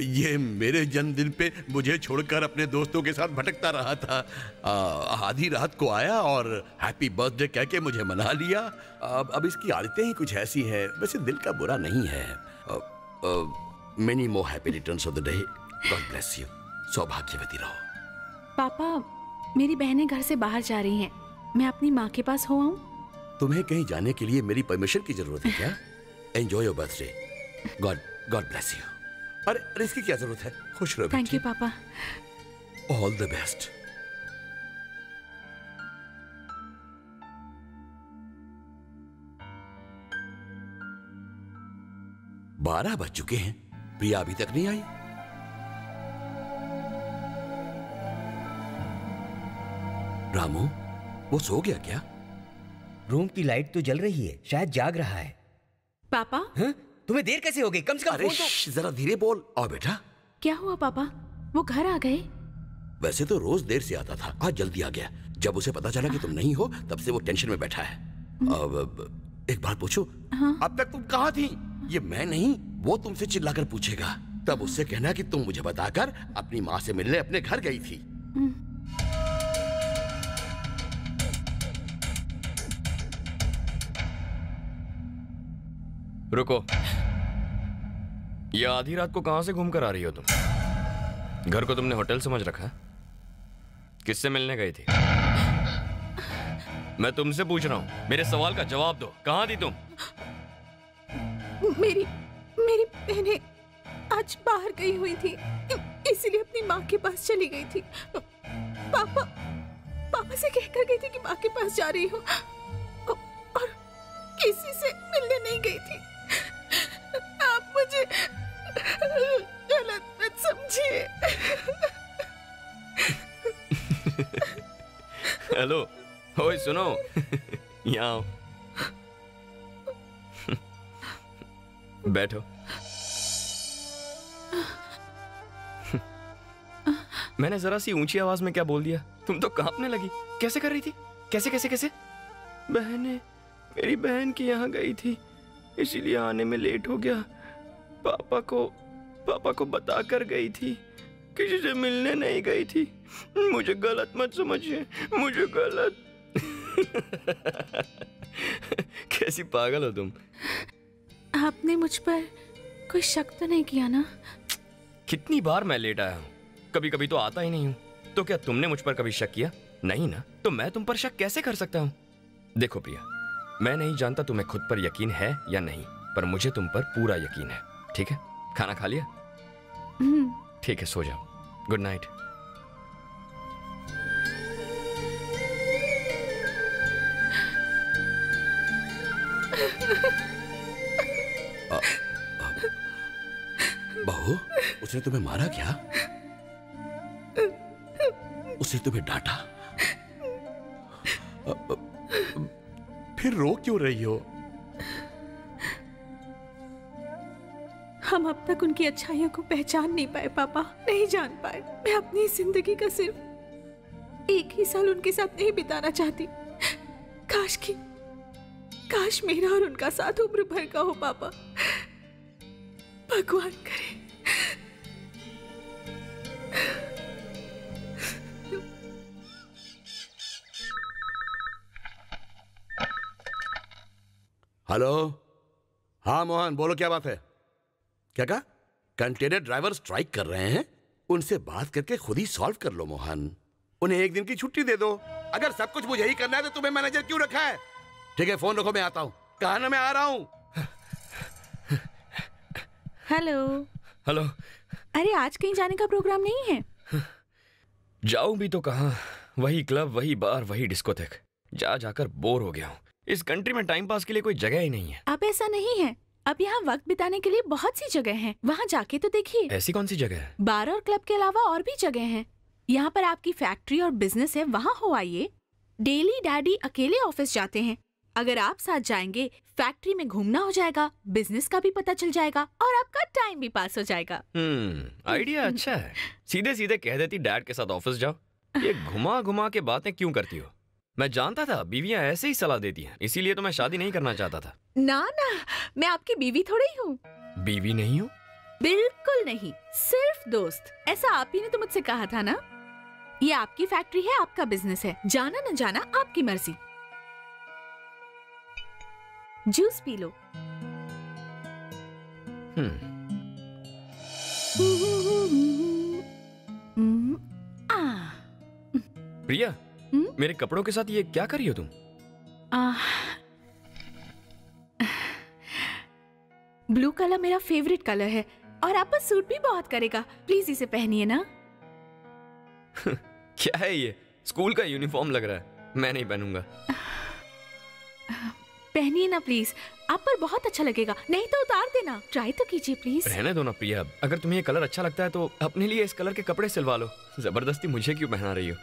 ये मेरे जन्मदिन पे मुझे छोड़कर अपने दोस्तों के साथ भटकता रहा था। आधी रात को आया और हैप्पी बर्थडे कह के मुझे मना लिया। अब इसकी आदतें ही कुछ ऐसी हैं। वैसे दिल का बुरा नहीं है। Many more happy returns of the day. God bless you. सौभाग्यवती रहो। पापा, मेरी बहनें घर से बाहर जा रही हैं। मैं अपनी माँ के पास हो आऊं? तुम्हें कहीं जाने के लिए मेरी परमिशन की जरूरत है क्या? Enjoy your birthday. God bless you. अरे इसकी क्या जरूरत है? खुश रहो। थैंक यू पापा। All the best. बारह बज चुके हैं, प्रिया अभी तक नहीं आई। रामू, वो सो गया क्या? रूम की लाइट तो जल रही है, शायद जाग रहा है। पापा, हाँ? तुम्हें देर कैसे हो गई? कम से कम अरे जरा धीरे बोल। आओ बेटा। क्या हुआ पापा? वो घर आ गए? वैसे तो रोज देर से आता था, आज जल्दी आ गया। जब उसे पता चला कि तुम नहीं हो, तब से वो टेंशन में बैठा है। अब एक बात पूछूं? हाँ? अब तक तुम कहाँ थी? ये मैं नहीं, वो तुमसे चिल्लाकर पूछेगा। तब उससे कहना कि तुम मुझे बताकर अपनी माँ से मिलने अपने घर गई थी। रुको, ये आधी रात को कहां से घूम कर आ रही हो तुम? घर को तुमने होटल समझ रखा है? किससे मिलने गई थी? मैं तुमसे पूछ रहा हूं, मेरे सवाल का जवाब दो। कहां थी तुम? मेरी बहनें आज बाहर गई हुई थी। इसीलिए अपनी माँ के पास चली गई थी। पापा से कहकर गई थी कि माँ के पास जा रही हूँ और किसी से मिलने नहीं गई थी। आप मुझे गलत मत समझिए। हेलो, ओए सुनो, यहाँ आओ। बैठो। मैंने जरा सी ऊंची आवाज में क्या बोल दिया? तुम तो कांपने लगी। कैसे कर रही थी? कैसे कैसे कैसे? मेरी बहन की यहाँ गई थी, इसीलिए आने में लेट हो गया। पापा को बता कर गई थी, किसी से मिलने नहीं गई थी। मुझे गलत मत समझिए, मुझे गलत। कैसी पागल हो तुम। आपने मुझ पर कोई शक तो नहीं किया ना? कितनी बार मैं लेट आया हूँ, कभी कभी तो आता ही नहीं हूँ। तो क्या तुमने मुझ पर कभी शक किया? नहीं ना, तो मैं तुम पर शक कैसे कर सकता हूँ? देखो प्रिया, मैं नहीं जानता तुम्हें खुद पर यकीन है या नहीं, पर मुझे तुम पर पूरा यकीन है। ठीक है, खाना खा लिया? ठीक है, सो जाओ। Good night. बहू, उसने तुम्हें मारा क्या? उसने तुम्हें डांटा? फिर रो क्यों रही हो? हम अब तक उनकी अच्छाइयों को पहचान नहीं पाए पापा, नहीं जान पाए। मैं अपनी जिंदगी का सिर्फ एक ही साल उनके साथ नहीं बिताना चाहती। काश मेरा और उनका साथ उम्र भर का हो पापा। भगवान करे। हेलो, हाँ मोहन, बोलो क्या बात है? क्या कहा? कंटेनर ड्राइवर स्ट्राइक कर रहे हैं, उनसे बात करके खुद ही सॉल्व कर लो मोहन। उन्हें एक दिन की छुट्टी दे दो। अगर सब कुछ मुझे ही करना है तो तुम्हें मैनेजर क्यों रखा है? ठीक है, फोन रखो, मैं आता हूँ। कहा ना मैं आ रहा हूँ। हेलो। हेलो। अरे आज कहीं जाने का प्रोग्राम नहीं है? जाऊं भी तो कहाँ, वही क्लब, वही बार, वही डिस्कोथेक। जाकर बोर हो गया हूँ। इस कंट्री में टाइम पास के लिए कोई जगह ही नहीं है। अब ऐसा नहीं है, अब यहाँ वक्त बिताने के लिए बहुत सी जगह हैं। वहाँ जाके तो देखिए। ऐसी कौन सी जगह है? बार और क्लब के अलावा और भी जगह हैं। यहाँ पर आपकी फैक्ट्री और बिजनेस है, वहाँ हो आइए। डेली डैडी अकेले ऑफिस जाते हैं, अगर आप साथ जाएंगे फैक्ट्री में घूमना हो जाएगा, बिजनेस का भी पता चल जाएगा और आपका टाइम भी पास हो जाएगा। आइडिया अच्छा है। सीधे सीधे कह देती डैड के साथ ऑफिस जाओ। ये घुमा घुमा के बातें क्यों करती हो? मैं जानता था बीवियां ऐसे ही सलाह देती हैं, इसीलिए तो मैं शादी नहीं करना चाहता था। ना, मैं आपकी बीवी थोड़ी हूँ। बीवी नहीं हूँ? बिल्कुल नहीं, सिर्फ दोस्त। ऐसा आप ही ने तो मुझसे कहा था ना। ये आपकी फैक्ट्री है, आपका बिजनेस है, जाना न जाना आपकी मर्जी। Juice P low. प्रिया, मेरे कपड़ों के साथ ये क्या कर रही हो तुम? ब्लू कलर मेरा फेवरेट कलर है और आप पर सूट भी बहुत करेगा। प्लीज इसे पहनिए ना। क्या है ये? स्कूल का यूनिफॉर्म लग रहा है। मैं नहीं पहनूंगा। पहनिए ना प्लीज, आप पर बहुत अच्छा लगेगा। नहीं तो उतार देना, ट्राई तो कीजिए प्लीज। रहने दो ना प्रिया, अगर तुम्हें ये कलर अच्छा लगता है तो अपने लिए इस कलर के कपड़े सिलवा लो। जबरदस्ती मुझे क्यों पहना रही हो?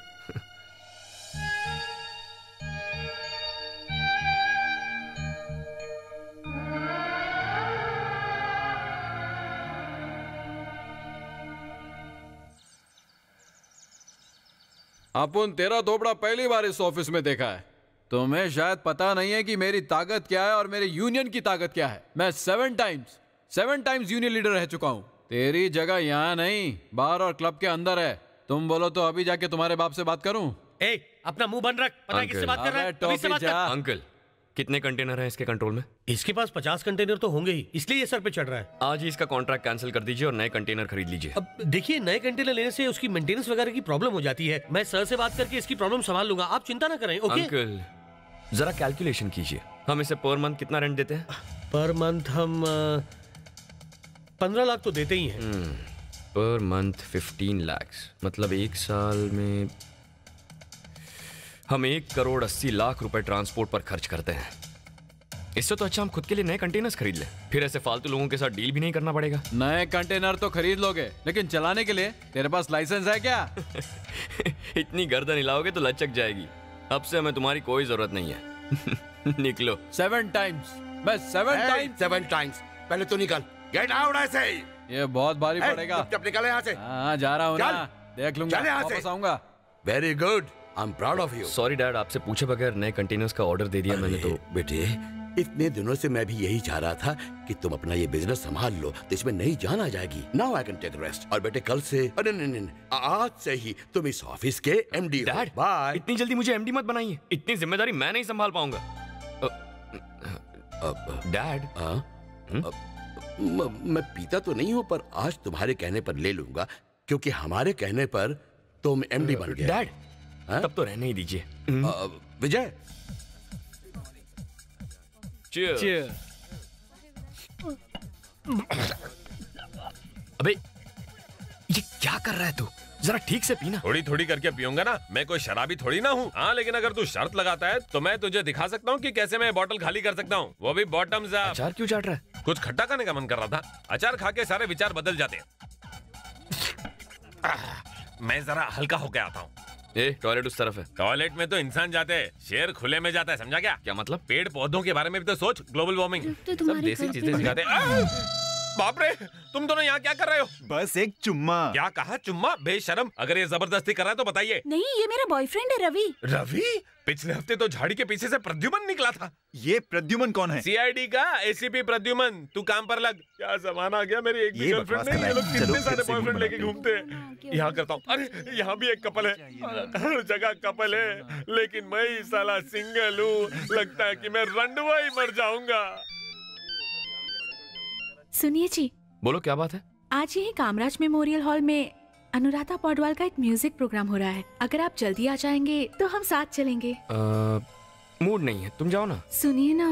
अपुन तेरा थोपड़ा पहली बार इस ऑफिस में देखा है। तुम्हें शायद पता नहीं है कि मेरी ताकत क्या है और मेरे यूनियन की ताकत क्या है। मैं 7 टाइम्स यूनियन लीडर रह चुका हूँ। तेरी जगह यहाँ नहीं, बार और क्लब के अंदर है। तुम बोलो तो अभी जाके तुम्हारे बाप से बात करूँ? अपना मुंह बंद रख। पता है किससे बात कर रहा है? अभी से बात कर। अंकल, कितने कंटेनर हैं इसके कंट्रोल में? इसके पास 50 कंटेनर तो होंगे ही, इसलिए ये सर पे चढ़ रहा है। आज ही इसका कॉन्ट्रैक्ट कैंसिल कर दीजिए और नए कंटेनर खरीद लीजिए। अब देखिए, नए कंटेनर लेने से उसकी मेंटेनेंस वगैरह की प्रॉब्लम हो जाती है। मैं सर से बात करके इसकी प्रॉब्लम संभाल लूंगा, आप चिंता ना करें। ओके अंकल, जरा कैलकुलेशन कीजिए। हम इसे पर मंथ कितना रेंट देते हैं? पर मंथ हम 15 लाख तो देते ही हैं। पर मंथ 15 लाख, मतलब एक साल में हम 1,80,00,000 रुपए ट्रांसपोर्ट पर खर्च करते हैं। इससे तो अच्छा हम खुद के लिए नए कंटेनर्स खरीद लें, फिर ऐसे फालतू लोगों के साथ डील भी नहीं करना पड़ेगा। नए कंटेनर तो खरीद लोगे, लेकिन चलाने के लिए तेरे पास लाइसेंस है क्या? इतनी गर्दन हिलाओगे तो लचक जाएगी। अब से हमें तुम्हारी कोई जरूरत नहीं है। निकलो। 7 टाइम्स। मैं 7 टाइम्स। पहले तो निकल। गेट आउट ऐसे ही। ये बहुत भारी पड़ेगा। चुपचाप निकल यहाँ से। हाँ, जा रहा हूँ ना, देख लूंगा, वापस आऊंगा। Very good, I am proud of you. Sorry dad, आपसे पूछे बगैर नए कंटेनर्स का ऑर्डर दे दिया मैंने तो। बेटे, इतने दिनों से मैं भी यही चाह रहा था कि तुम अपना ये बिजनेस संभाल लो तो इसमें नई जान आ जाएगी। Now I can take rest. और बेटे कल से, नहीं, आज से ही तुम इस ऑफिस के एमडी हो। Dad, bye. इतनी जल्दी मुझे एमडी मत बनाइए, इतनी जिम्मेदारी मैं नहीं संभाल पाऊंगा। डैड, मैं पीता तो नहीं हूँ, पर आज तुम्हारे कहने पर ले लूंगा, क्योंकि हमारे कहने पर तुम एमडी बन गए। डैड, तब तो रहने ही दीजिए। विजय, Cheers. अबे ये क्या कर रहा है तू? जरा ठीक से पीना। थोड़ी थोड़ी करके पीऊंगा ना, मैं कोई शराबी थोड़ी ना हूँ। हाँ, लेकिन अगर तू शर्त लगाता है तो मैं तुझे दिखा सकता हूँ कि कैसे मैं बोतल खाली कर सकता हूँ, वो भी बॉटम्स अप। अचार क्यों चाट रहा है? कुछ खट्टा खाने का मन कर रहा था। अचार खा के सारे विचार बदल जाते हैं। मैं जरा हल्का होके आता हूँ। टॉयलेट उस तरफ है। टॉयलेट में तो इंसान जाते हैं, शेर खुले में जाता है, समझा क्या? क्या मतलब? पेड़ पौधों के बारे में भी तो सोच, ग्लोबल वार्मिंग। सब देसी चीजें सिखाते हैं। बाप रे, तुम दोनों यहाँ क्या कर रहे हो? बस एक चुम्मा। क्या कहा? चुम्मा? बेशरम, अगर ये जबरदस्ती कर रहा है तो बताइए। नहीं, ये मेरा बॉयफ्रेंड है रवि। रवि? पिछले हफ्ते तो झाड़ी के पीछे से प्रद्युमन निकला था। ये प्रद्युमन कौन है? सीआईडी का एसीपी प्रद्युमन। तू काम पर लग। क्या जमाना आ गया, मेरी एक भी गर्लफ्रेंड नहीं, ये लोग कितने सारे बॉयफ्रेंड लेके घूमते हैं। यहाँ करता हूँ। अरे यहाँ भी एक कपल है, हर जगह कपल है, लेकिन मैं ही साला सिंगल हूँ। लगता है कि मैं रंडवा ही मर जाऊंगा। सुनिए जी। बोलो, क्या बात है? आज यही कामराज मेमोरियल हॉल में अनुराधा पौडवाल का एक म्यूजिक प्रोग्राम हो रहा है। अगर आप जल्दी आ जाएंगे तो हम साथ चलेंगे। मूड नहीं है, तुम जाओ ना। सुनिए ना,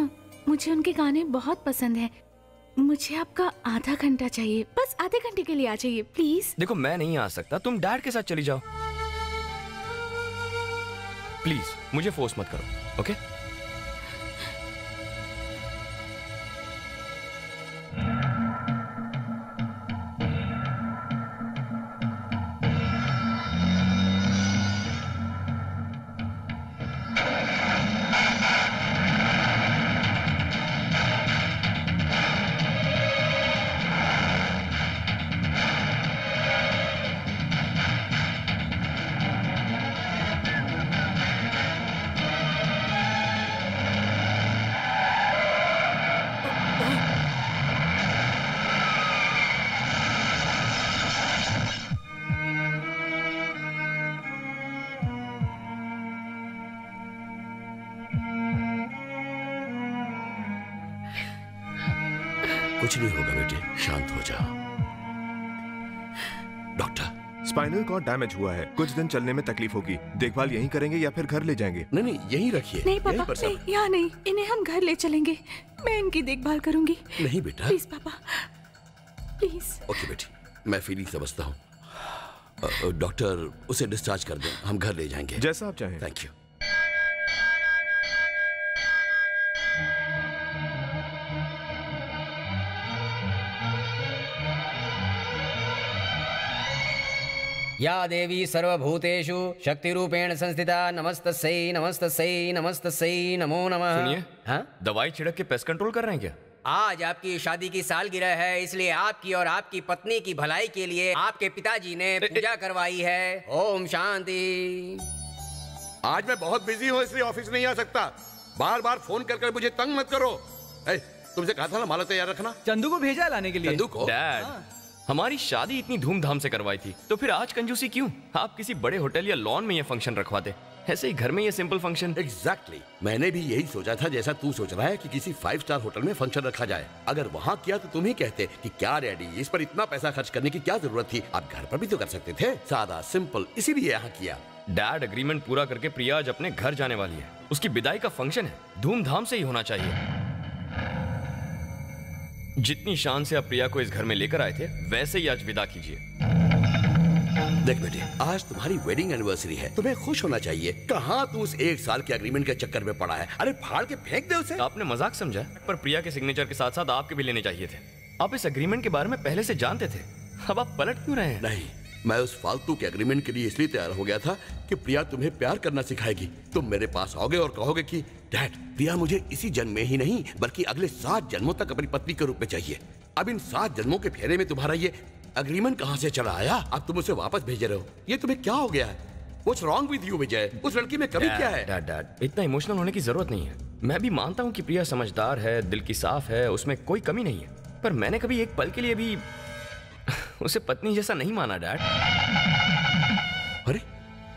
मुझे उनके गाने बहुत पसंद हैं। मुझे आपका आधा घंटा चाहिए, बस आधे घंटे के लिए आ जाइए प्लीज। देखो, मैं नहीं आ सकता, तुम डैड के साथ चली जाओ प्लीज। मुझे फोर्स मत करो, ओके? कुछ नहीं होगा बेटे, शांत हो जाओ। डॉक्टर, स्पाइनल कॉर्ड डैमेज हुआ है, कुछ दिन चलने में तकलीफ होगी। देखभाल यहीं करेंगे या फिर घर ले जाएंगे? नहीं, यहीं रखिए। नहीं पापा, नहीं, यहाँ नहीं, इन्हें हम घर ले चलेंगे। मैं इनकी देखभाल करूंगी। नहीं बेटा, प्लीज पापा, प्लीज। ओके बेटी, मैं फीलिंग समझता हूँ। डॉक्टर, उसे डिस्चार्ज कर दें, हम घर ले जाएंगे। जैसा आप चाहें। Thank you. या देवी सर्वभूतेषु शक्तिरूपेण संस्थिता नमस्तस्यै नमस्तस्यै नमस्तस्यै नमो नमः। सुनिए, हाँ? दवाई छिड़क के पेस्ट कंट्रोल कर रहे हैं क्या? आज आपकी शादी की सालगिरह है, इसलिए आपकी और आपकी पत्नी की भलाई के लिए आपके पिताजी ने पूजा करवाई है। ओम शांति। आज मैं बहुत बिजी हूँ, इसलिए ऑफिस नहीं आ सकता। बार बार फोन कर मुझे तंग मत करो। तुमसे कहा था ना माला तैयार रखना। चंदू को भेजा लाने के लिए। चंदू को? डैड, हमारी शादी इतनी धूमधाम से करवाई थी, तो फिर आज कंजूसी क्यों? आप किसी बड़े होटल या लॉन में ये फंक्शन रखवाते, ऐसे ही घर में ये सिंपल फंक्शन। एग्जैक्टली, मैंने भी यही सोचा था जैसा तू सोच रहा है कि किसी 5 स्टार होटल में फंक्शन रखा जाए। अगर वहाँ किया तो तुम ही कहते कि क्या डैडी, इस पर इतना पैसा खर्च करने की क्या जरूरत थी, आप घर पर भी तो कर सकते थे, सादा सिंपल, इसीलिए यहाँ किया। डैड, एग्रीमेंट पूरा करके प्रिया आज अपने घर जाने वाली है, उसकी विदाई का फंक्शन है, धूमधाम से ही होना चाहिए। जितनी शान से आप प्रिया को इस घर में लेकर आए थे, वैसे ही आज विदा कीजिए। देख बेटे, आज तुम्हारी वेडिंग एनिवर्सरी है, तुम्हें खुश होना चाहिए। कहाँ तू उस 1 साल के एग्रीमेंट के चक्कर में पड़ा है? अरे फाड़ के फेंक दे उसे। आपने मजाक समझा, पर प्रिया के सिग्नेचर के साथ साथ आपके भी लेने चाहिए थे। आप इस एग्रीमेंट के बारे में पहले से जानते थे, अब आप पलट क्यों रहे हैं? नहीं, मैं उस फालतू के एग्रीमेंट के लिए इसलिए तैयार हो गया था कि प्रिया तुम्हें प्यार करना सिखाएगी। तुम मेरे पास आओगे और कहोगे कि डैड, प्रिया मुझे इसी जन्म में ही नहीं बल्कि अगले 7 जन्मों तक अपनी पत्नी के रूप में चाहिए। अब इन 7 जन्मों के फेरे में तुम्हारा ये एग्रीमेंट कहाँ से चला आया? अब तुम उसे वापस भेज रहे हो, ये तुम्हें क्या हो गया है? What's wrong with you, विजय? उस लड़की में कभी क्या है? डैड, इतना इमोशनल होने की जरूरत नहीं है। मैं भी मानता हूँ कि प्रिया समझदार है, दिल की साफ है, उसमें कोई कमी नहीं है, पर मैंने कभी एक पल के लिए भी उसे पत्नी जैसा नहीं माना डैड। अरे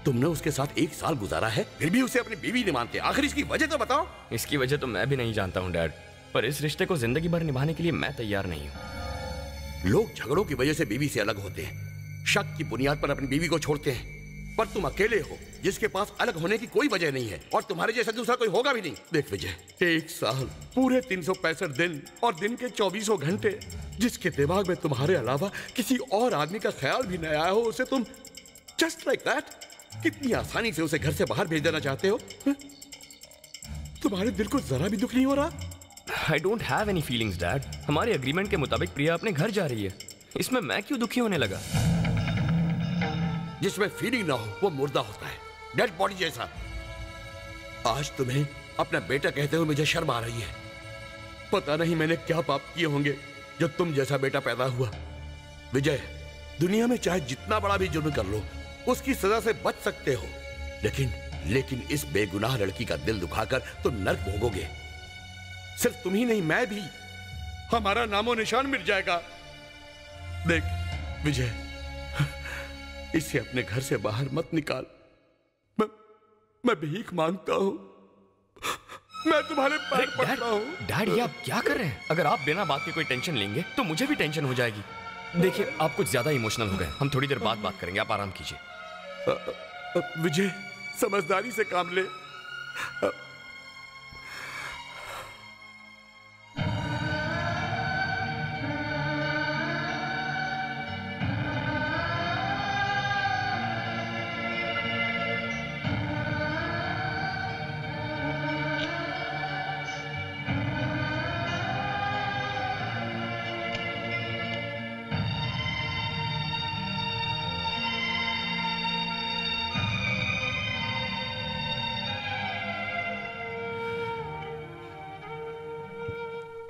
तुमने उसके साथ 1 साल गुजारा है, फिर भी उसे अपनी बीवी नहीं मानते। आखिर इसकी वजह तो बताओ। इसकी वजह तो मैं भी नहीं जानता हूँ डैड, पर इस रिश्ते को जिंदगी भर निभाने के लिए मैं तैयार नहीं हूँ। लोग झगड़ों की वजह से बीवी से अलग होते हैं, शक की बुनियाद पर अपनी बीवी को छोड़ते हैं, पर तुम अकेले हो जिसके पास अलग होने की कोई वजह नहीं है, और तुम्हारे जैसा दूसरा कोई होगा भी नहीं। देख विजय, 1 साल, पूरे 365 दिन और दिन के 24 घंटे, जिसके दिमाग में तुम्हारे अलावा किसी और आदमी का ख्याल भी न आया हो, उसे तुम जस्ट लाइक दैट कितनी आसानी से उसे घर से बाहर भेज देना चाहते हो? तुम्हारे दिल को जरा भी दुख नहीं हो रहा? I don't have any feelings, Dad. हमारे एग्रीमेंट के मुताबिक प्रिया अपने घर जा रही है, इसमें मैं क्यों दुखी होने लगा? जिसमें फीलिंग ना हो वो मुर्दा होता है, डेड बॉडी जैसा। आज तुम्हें अपना बेटा कहते हुए मुझे शर्म आ रही है। पता नहीं मैंने क्या पाप किए होंगे जो तुम जैसा बेटा पैदा हुआ। विजय, दुनिया में चाहे जितना बड़ा भी जुर्म कर लो, उसकी सजा से बच सकते हो, लेकिन इस बेगुनाह लड़की का दिल दुखाकर तुम नर्क भोगोगे। सिर्फ तुम ही नहीं, मैं भी। हमारा नामो निशान मिट जाएगा। देख विजय, इसे अपने घर से बाहर मत निकाल। मैं भीख मांगता हूं, मैं तुम्हारे पैर पड़ता हूं। डैड, ये आप क्या कर रहे हैं? अगर आप बिना बात के कोई टेंशन लेंगे तो मुझे भी टेंशन हो जाएगी। देखिए, आप कुछ ज्यादा इमोशनल हो गए, हम थोड़ी देर बाद बात करेंगे, आप आराम कीजिए। विजय, समझदारी से काम ले।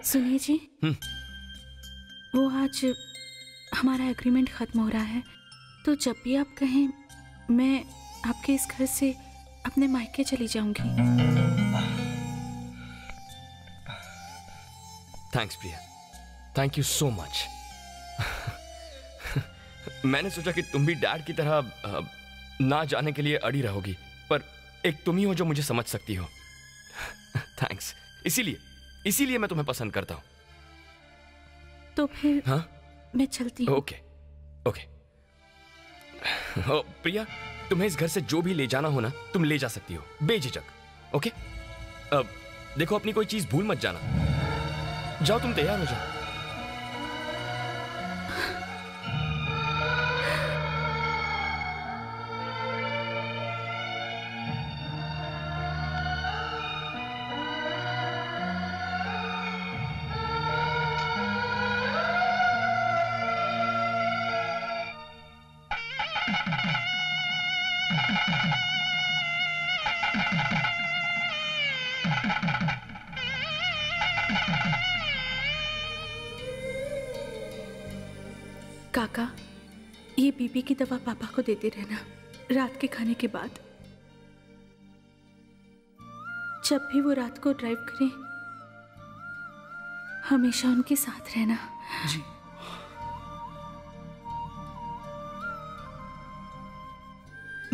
सुनिए जी, वो आज हमारा एग्रीमेंट खत्म हो रहा है, तो जब भी आप कहें मैं आपके इस घर से अपने मायके चली जाऊंगी। Thanks Priya, thank you so much. मैंने सोचा कि तुम भी डैड की तरह ना जाने के लिए अड़ी रहोगी, पर एक तुम ही हो जो मुझे समझ सकती हो। थैंक्स, इसीलिए मैं तुम्हें पसंद करता हूं। तो फिर हाँ? मैं चलती हूँ। ओके। प्रिया, तुम्हें इस घर से जो भी ले जाना हो ना, तुम ले जा सकती हो बेझिझक। ओके? अब देखो, अपनी कोई चीज भूल मत जाना। जाओ, तुम तैयार हो जाओ। काका, ये बीपी की दवा पापा को देते रहना रात के खाने के बाद। जब भी वो रात को ड्राइव करें, हमेशा उनके साथ रहना। जी।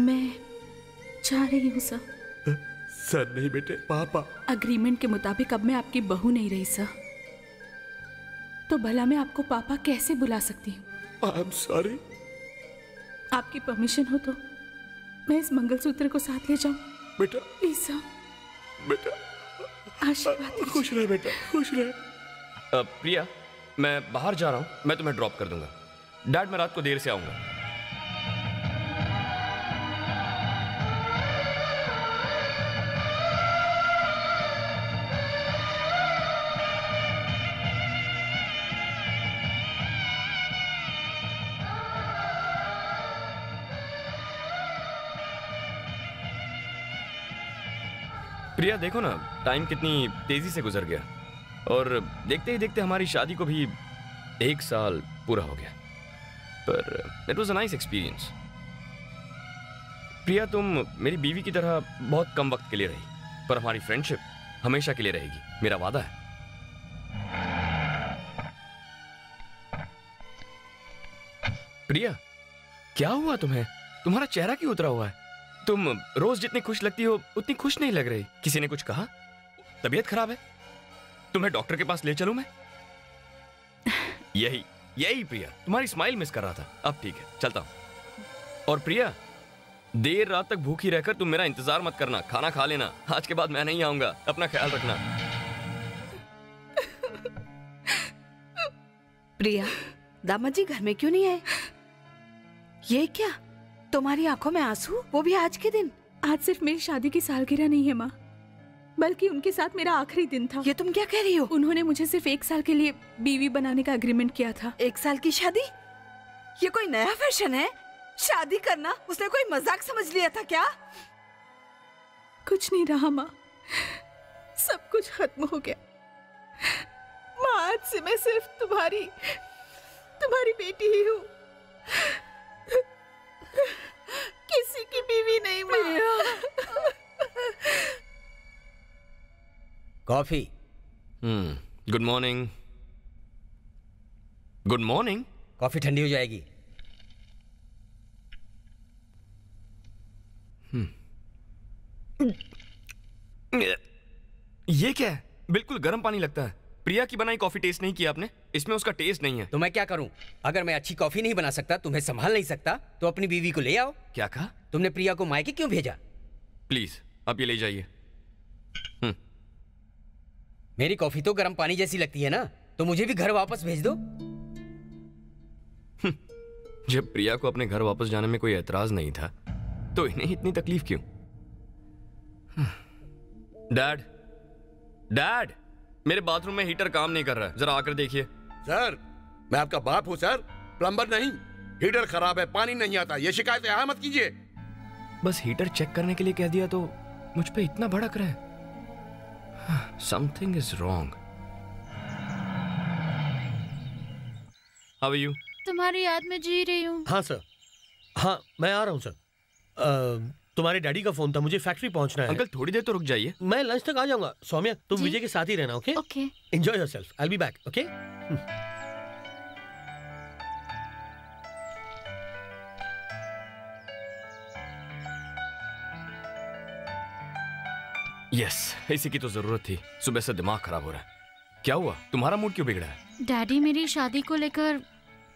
मैं जा रही हूँ सर। सर नहीं बेटे, पापा। एग्रीमेंट के मुताबिक अब मैं आपकी बहू नहीं रही सर, तो भला मैं आपको पापा कैसे बुला सकती हूँ? I am sorry. आपकी परमिशन हो तो मैं इस मंगलसूत्र को साथ ले जाऊं? बेटा प्लीज सर। बेटा आशीर्वाद। खुश रहे बेटा, खुश रहे। प्रिया, मैं बाहर जा रहा हूं, मैं तुम्हें ड्रॉप कर दूंगा। डैड, मैं रात को देर से आऊंगा। प्रिया देखो ना, टाइम कितनी तेजी से गुजर गया और देखते ही देखते हमारी शादी को भी 1 साल पूरा हो गया। पर it was a nice experience. Priya, तुम मेरी बीवी की तरह बहुत कम वक्त के लिए रही, पर हमारी फ्रेंडशिप हमेशा के लिए रहेगी, मेरा वादा है। प्रिया, क्या हुआ तुम्हें? तुम्हारा चेहरा क्यों उतरा हुआ है? तुम रोज जितनी खुश लगती हो उतनी खुश नहीं लग रही। किसी ने कुछ कहा? तबीयत खराब है? तुम्हें डॉक्टर के पास ले चलूं मैं? यही प्रिया, तुम्हारी स्माइल मिस कर रहा था। अब ठीक है, चलता हूं। और प्रिया, देर रात तक भूखी रहकर तुम मेरा इंतजार मत करना, खाना खा लेना। आज के बाद मैं नहीं आऊंगा, अपना ख्याल रखना। प्रिया, दामाद जी घर में क्यों नहीं आए? ये क्या, तुम्हारी आंखों में आंसू, वो भी आज के दिन? आज सिर्फ मेरी शादी की सालगिरह नहीं है माँ, बल्कि उनके साथ मेरा आखिरी दिन था। ये तुम क्या कह रही हो? उन्होंने मुझे सिर्फ 1 साल के लिए बीवी बनाने का एग्रीमेंट किया था। 1 साल की शादी? ये कोई नया फैशन है? शादी करना उसने कोई मजाक समझ लिया था क्या? कुछ नहीं रहा माँ, सब कुछ खत्म हो गया। माँ, आज से मैं सिर्फ तुम्हारी बेटी ही हूँ, किसी की बीवी नहीं माँ। Coffee. Good morning. Good morning. Coffee ठंडी हो जाएगी। ये क्या है? बिल्कुल गर्म पानी लगता है। प्रिया की बनाई कॉफी टेस्ट नहीं किया आपने? इसमें उसका टेस्ट नहीं है। तो मैं क्या करूं? अगर मैं अच्छी कॉफी नहीं बना सकता, तुम्हें संभाल नहीं सकता, तो अपनी बीवी को ले आओ। क्या कहा? तुमने प्रिया को मायके क्यों भेजा? प्लीज आप ये ले जाइए। मेरी कॉफी तो गर्म पानी जैसी लगती है ना, तो मुझे भी घर वापस भेज दो। जब प्रिया को अपने घर वापस जाने में कोई एतराज नहीं था, तो इन्हें इतनी तकलीफ क्यों? डैड, मेरे बाथरूम में हीटर काम नहीं कर रहा है, जरा आकर देखिए। सर, मैं आपका बाप हूं सर, प्लम्बर नहीं। हीटर खराब है, पानी नहीं आता, ये शिकायत यहाँ मत कीजिए। बस हीटर चेक करने के लिए कह दिया तो मुझ पे इतना भड़क रहा है। Something is wrong. How are you? तुम्हारी याद में जी रही हूँ। हाँ सर, हाँ मैं आ रहा हूँ सर। तुम्हारे डैडी का फोन था, मुझे फैक्ट्री पहुंचना है। अंकल थोड़ी देर तो रुक जाइए। मैं लंच तक आ जाऊंगा। सौम्या, तुम विजय के साथ ही रहना, okay? Okay. Enjoy yourself, I will be back, okay? Yes, इसी की तो जरूरत थी। सुबह से दिमाग खराब हो रहा है। क्या हुआ? तुम्हारा मूड क्यों बिगड़ा है? डैडी मेरी शादी को लेकर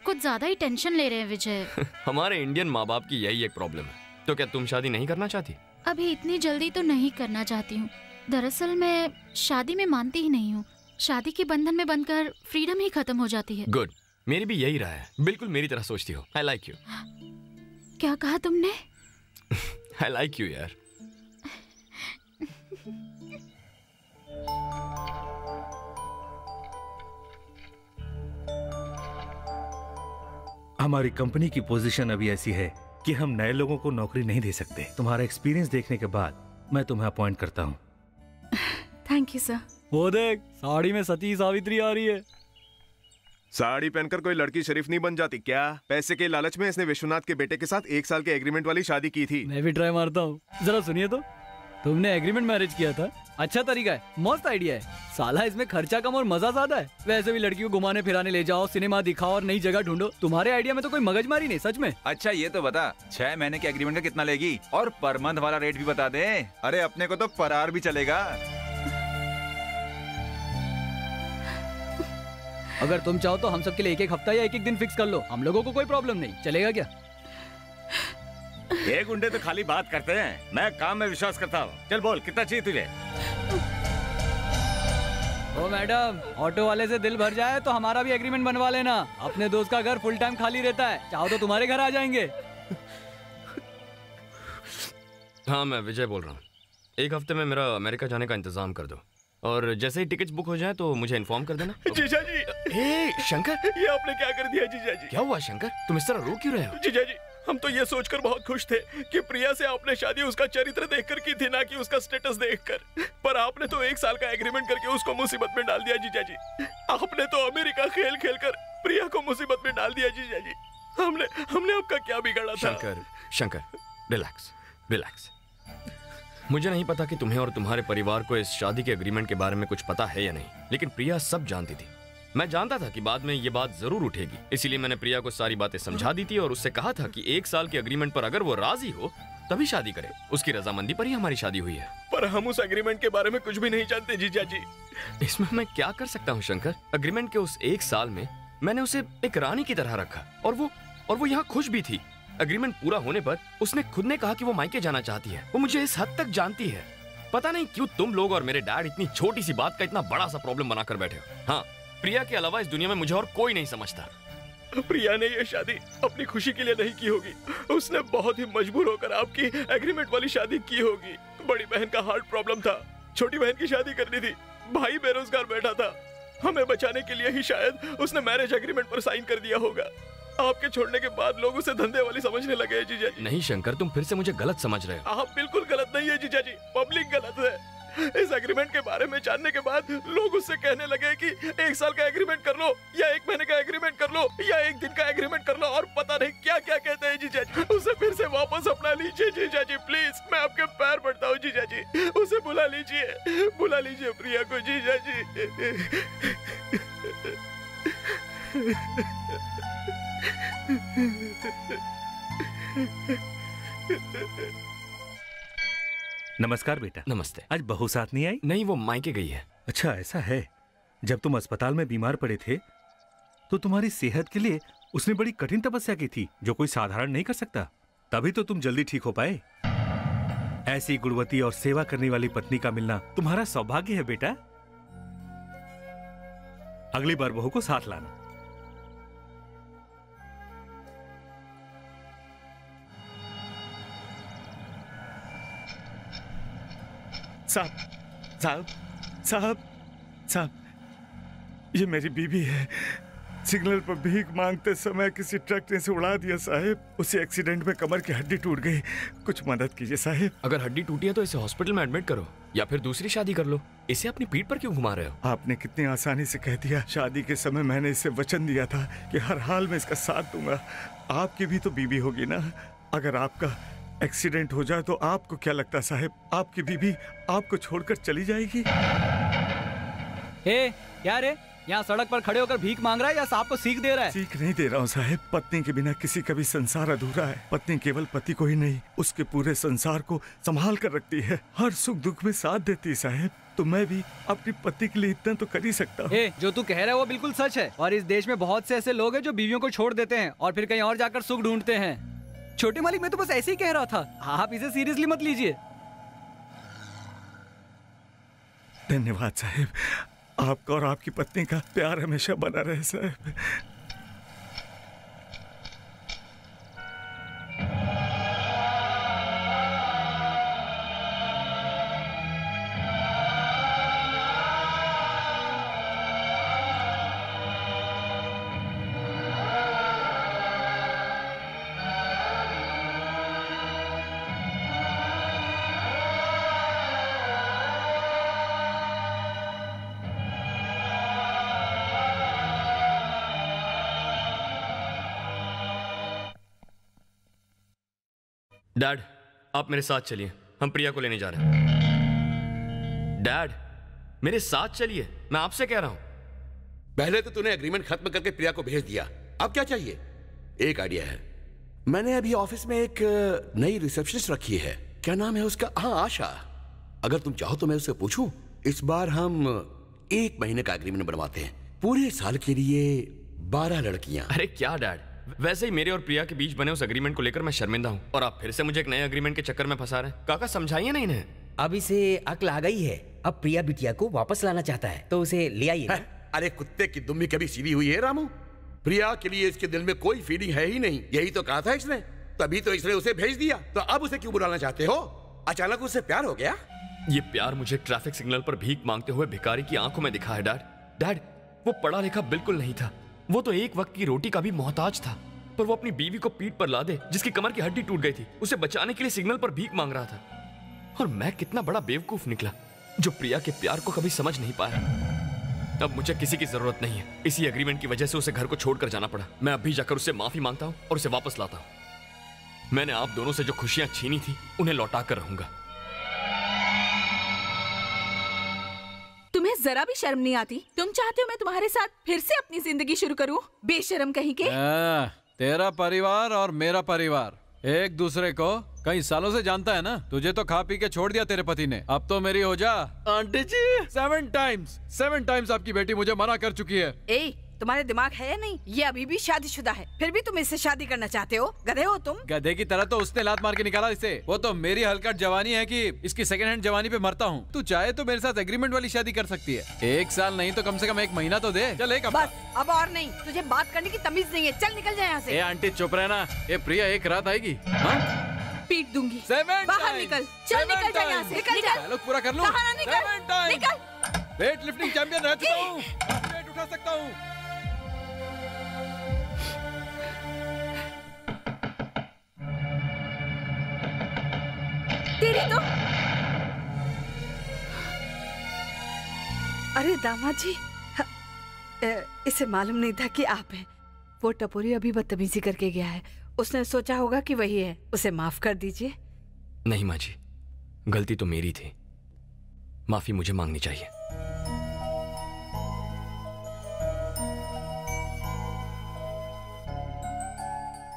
कुछ ज्यादा ही टेंशन ले रहे हैं विजय। हमारे इंडियन माँ बाप की यही एक प्रॉब्लम है। तो क्या तुम शादी नहीं करना चाहती? अभी इतनी जल्दी तो नहीं करना चाहती हूँ। दरअसल मैं शादी में मानती ही नहीं हूँ। शादी के बंधन में बंधकर फ्रीडम ही खत्म हो जाती है। गुड, मेरी भी यही राय है। बिल्कुल मेरी तरह सोचती हो। I like you. क्या कहा तुमने? आई लाइक यू यार। हमारी कंपनी की पोजीशन अभी ऐसी है कि हम नए लोगों को नौकरी नहीं दे सकते। तुम्हारा एक्सपीरियंस देखने के बाद मैं तुम्हें अपॉइंट करता हूँ। Thank you sir. वो देख, साड़ी में सती सावित्री आ रही है। साड़ी पहनकर कोई लड़की शरीफ नहीं बन जाती क्या? पैसे के लालच में इसने विश्वनाथ के बेटे के साथ 1 साल के एग्रीमेंट वाली शादी की थी। मैं भी ट्राई मारता हूँ। जरा सुनिए तो, तुमने एग्रीमेंट मैरिज किया था, अच्छा तरीका है, मस्त आइडिया है। साला इसमें खर्चा कम और मजा ज्यादा है। वैसे भी लड़की को घुमाने फिराने ले जाओ, सिनेमा दिखाओ और नई जगह ढूंढो। तुम्हारे आइडिया में तो कोई मगजमारी नहीं, सच में। अच्छा ये तो बता, 6 महीने के एग्रीमेंट का कितना लेगी? और पर मंथ वाला रेट भी बता दे। अरे अपने को तो परार भी चलेगा। अगर तुम चाहो तो हम सब के लिए 1-1 हफ्ता या 1-1 दिन फिक्स कर लो। हम लोगों को कोई प्रॉब्लम नहीं, चलेगा क्या? ये गुंडे तो खाली बात करते हैं, मैं काम में विश्वास करता हूँ। चल बोल, कितना चाहिए तुझे? ओ मैडम, ऑटो वाले से दिल भर जाए तो हमारा भी एग्रीमेंट बनवा लेना। अपने दोस्त का घर फुल टाइम खाली रहता है, चाहो तो तुम्हारे घर आ जाएंगे। हाँ मैं विजय बोल रहा हूँ। 1 हफ्ते में मेरा अमेरिका जाने का इंतजाम कर दो, और जैसे ही टिकट्स बुक हो जाए तो मुझे इन्फॉर्म कर देना। जीजा जी। हे शंकर, ये आपने क्या कर दिया जीजा जी? क्या हुआ शंकर, तुम इस तरह रो क्यों रहे हो? जीजा जी, हम तो ये सोचकर बहुत खुश थे कि प्रिया से आपने शादी उसका चरित्र देखकर की थी, ना कि उसका स्टेटस देखकर। पर आपने तो 1 साल का एग्रीमेंट करके उसको मुसीबत में डाल दिया जीजा जी। आपने तो अमेरिका खेल खेलकर प्रिया को मुसीबत में डाल दिया जीजा जी। हमने आपका क्या बिगाड़ा था? Shankar, relax relax. मुझे नहीं पता कि तुम्हें और तुम्हारे परिवार को इस शादी के एग्रीमेंट के बारे में कुछ पता है या नहीं, लेकिन प्रिया सब जानती थी। मैं जानता था कि बाद में ये बात जरूर उठेगी, इसीलिए मैंने प्रिया को सारी बातें समझा दी थी और उससे कहा था कि 1 साल के एग्रीमेंट पर अगर वो राजी हो तभी शादी करे। उसकी रजामंदी पर ही हमारी शादी हुई है। पर हम उस एग्रीमेंट के बारे में कुछ भी नहीं जानते जीजा जी। इसमें मैं क्या कर सकता हूँ शंकर? एग्रीमेंट के उस 1 साल में मैंने उसे एक रानी की तरह रखा और वो यहाँ खुश भी थी। एग्रीमेंट पूरा होने पर उसने खुद ने कहा कि वो मायके जाना चाहती है। वो मुझे इस हद तक जानती है। पता नहीं क्यों तुम लोग और मेरे डैड इतनी छोटी सी बात का इतना बड़ा सा प्रॉब्लम बनाकर बैठे हो। हाँ, प्रिया के अलावा इस दुनिया में मुझे और कोई नहीं समझता। प्रिया ने ये शादी अपनी खुशी के लिए नहीं की होगी। उसने बहुत ही मजबूर होकर आपकी एग्रीमेंट वाली शादी की होगी। बड़ी बहन का हार्ट प्रॉब्लम था, छोटी बहन की शादी करनी थी, भाई बेरोजगार बैठा था। हमें बचाने के लिए ही शायद उसने मैरिज एग्रीमेंट पर साइन कर दिया होगा। आपके छोड़ने के बाद लोग उसे धंधे वाली समझने लगे हैं जीजा जी। नहीं शंकर, तुम फिर से मुझे गलत समझ रहे हो। आप बिल्कुल गलत नहीं है जीजा जी, पब्लिक गलत है। इस एग्रीमेंट के बारे में जानने के बाद लोग उससे कहने लगे कि 1 साल का एग्रीमेंट कर लो या 1 महीने का एग्रीमेंट कर लो या 1 दिन का एग्रीमेंट कर लो और पता नहीं क्या क्या कहते हैं जीजा जी। उसे फिर से वापस अपना लीजिए जीजा जी, प्लीज। मैं आपके पैर पड़ता हूँ जीजा जी, उसे बुला लीजिए प्रिया को जीजा जी। नमस्कार बेटा। नमस्ते। आज बहू साथ नहीं आई? नहीं, वो मायके गई है। अच्छा, ऐसा है। जब तुम अस्पताल में बीमार पड़े थे तो तुम्हारी सेहत के लिए उसने बड़ी कठिन तपस्या की थी, जो कोई साधारण नहीं कर सकता। तभी तो तुम जल्दी ठीक हो पाए। ऐसी गुणवती और सेवा करने वाली पत्नी का मिलना तुम्हारा सौभाग्य है बेटा। अगली बार बहू को साथ लाना। साहब, ये मेरी बीबी है। सिग्नल पर भीख मांगते समय किसी ट्रक ने इसे उड़ा दिया साहब। उसी एक्सीडेंट में कमर की हड्डी टूट गई। कुछ मदद कीजिए साहब। अगर हड्डी टूटी है तो इसे हॉस्पिटल में एडमिट करो या फिर दूसरी शादी कर लो। इसे अपनी पीठ पर क्यों घुमा रहे हो? आपने कितनी आसानी से कह दिया। शादी के समय मैंने इसे वचन दिया था कि हर हाल में इसका साथ दूंगा। आपकी भी तो बीबी होगी ना। अगर आपका एक्सीडेंट हो जाए तो आपको क्या लगता साहब, आपकी बीबी आपको छोड़कर चली जाएगी? क्या रे, यहाँ सड़क पर खड़े होकर भीख मांग रहा है या सांप को सीख दे रहा है? सीख नहीं दे रहा हूँ साहब। पत्नी के बिना किसी का भी संसार अधूरा है। पत्नी केवल पति को ही नहीं, उसके पूरे संसार को संभाल कर रखती है, हर सुख दुख में साथ देती है साहब। तो मैं भी अपनी पति के लिए इतना तो कर ही सकता हूँ। जो तू कह रहा है वो बिल्कुल सच है और इस देश में बहुत से ऐसे लोग हैं जो बीवियों को छोड़ देते हैं और फिर कहीं और जाकर सुख ढूंढते हैं। छोटे मालिक, मैं तो बस ऐसे ही कह रहा था, आप इसे सीरियसली मत लीजिए। धन्यवाद साहब। आपका और आपकी पत्नी का प्यार हमेशा बना रहे साहब। डैड, आप मेरे साथ चलिए, हम प्रिया को लेने जा रहे हैं। डैड, मेरे साथ चलिए, मैं आपसे कह रहा हूं। पहले तो तूने एग्रीमेंट खत्म करके प्रिया को भेज दिया, अब क्या चाहिए? एक आइडिया है। मैंने अभी ऑफिस में एक नई रिसेप्शनिस्ट रखी है। क्या नाम है उसका? हाँ, आशा। अगर तुम चाहो तो मैं उससे पूछूं। इस बार हम 1 महीने का एग्रीमेंट बनवाते हैं, पूरे साल के लिए 12 लड़कियां। अरे क्या डैड, वैसे ही मेरे और प्रिया के बीच बने उस एग्रीमेंट को लेकर मैं शर्मिंदा हूँ और आप फिर से मुझे एक नए एग्रीमेंट के चक्कर में फंसा रहे हैं। काका, समझाइए ना इन्हें। अब इसे अक्ल आ गई है। अब प्रिया बिटिया को वापस लाना चाहता है तो उसे ले आइए। अरे कुत्ते की दुम्मी कभी सीधी हुई है रामू? प्रिया के लिए इसके दिल में कोई फीलिंग है ही नहीं, यही तो कहा था इसने। तभी तो इसने उसे भेज दिया। तो अब उसे क्यों बुलाना चाहते हो? अचानक उससे प्यार हो गया? ये प्यार मुझे ट्रैफिक सिग्नल पर भीख मांगते हुए भिखारी की आंखों में दिखा है डैड। डैड, वो पढ़ा लिखा बिल्कुल नहीं था, वो तो एक वक्त की रोटी का भी मोहताज था। पर वो अपनी बीवी को पीठ पर ला दे जिसकी कमर की हड्डी टूट गई थी, उसे बचाने के लिए सिग्नल पर भीख मांग रहा था। और मैं कितना बड़ा बेवकूफ निकला जो प्रिया के प्यार को कभी समझ नहीं पाया। अब मुझे किसी की जरूरत नहीं है। इसी एग्रीमेंट की वजह से उसे घर को छोड़कर जाना पड़ा। मैं अभी जाकर उससे माफी मांगता हूँ और उसे वापस लाता हूँ। मैंने आप दोनों से जो खुशियां छीनी थी उन्हें लौटा कर रहूंगा। तुम्हें जरा भी शर्म नहीं आती? तुम चाहते हो मैं तुम्हारे साथ फिर से अपनी जिंदगी शुरू करूं? बेशर्म कहीं के। तेरा परिवार और मेरा परिवार एक दूसरे को कई सालों से जानता है ना। तुझे तो खा पी के छोड़ दिया तेरे पति ने, अब तो मेरी हो जा। आंटी जी 7 टाइम्स आपकी बेटी मुझे मना कर चुकी है। तुम्हारे दिमाग है या नहीं? ये अभी भी शादीशुदा है, फिर भी तुम इससे शादी करना चाहते हो? गधे हो तुम। गधे की तरह तो उसने लात मार के निकाला इसे। वो तो मेरी हलकट जवानी है कि इसकी सेकंड हैंड जवानी पे मरता हूँ। तू चाहे तो मेरे साथ एग्रीमेंट वाली शादी कर सकती है। 1 साल नहीं तो कम से कम 1 महीना तो दे। चल एक बस, अब और नहीं। तुझे बात करने की तमीज नहीं है। चल निकल जाए यहाँ से। आंटी चुप रहना। ये प्रिया एक रात आएगी, पीट दूंगी। 7 बाहर निकल। चल निकल जा यहाँ से। निकल। पूरा कर लूं। निकल। वेट लिफ्टिंग चैंपियन रह चुका हूँ, वेट उठा सकता हूँ। तेरी तो। अरे दामाद जी, इसे मालूम नहीं था कि आप हैं। वो टपोरी अभी बदतमीजी करके गया है। उसने सोचा होगा कि वही है। उसे माफ कर दीजिए। नहीं माँ जी, गलती तो मेरी थी। माफी मुझे मांगनी चाहिए।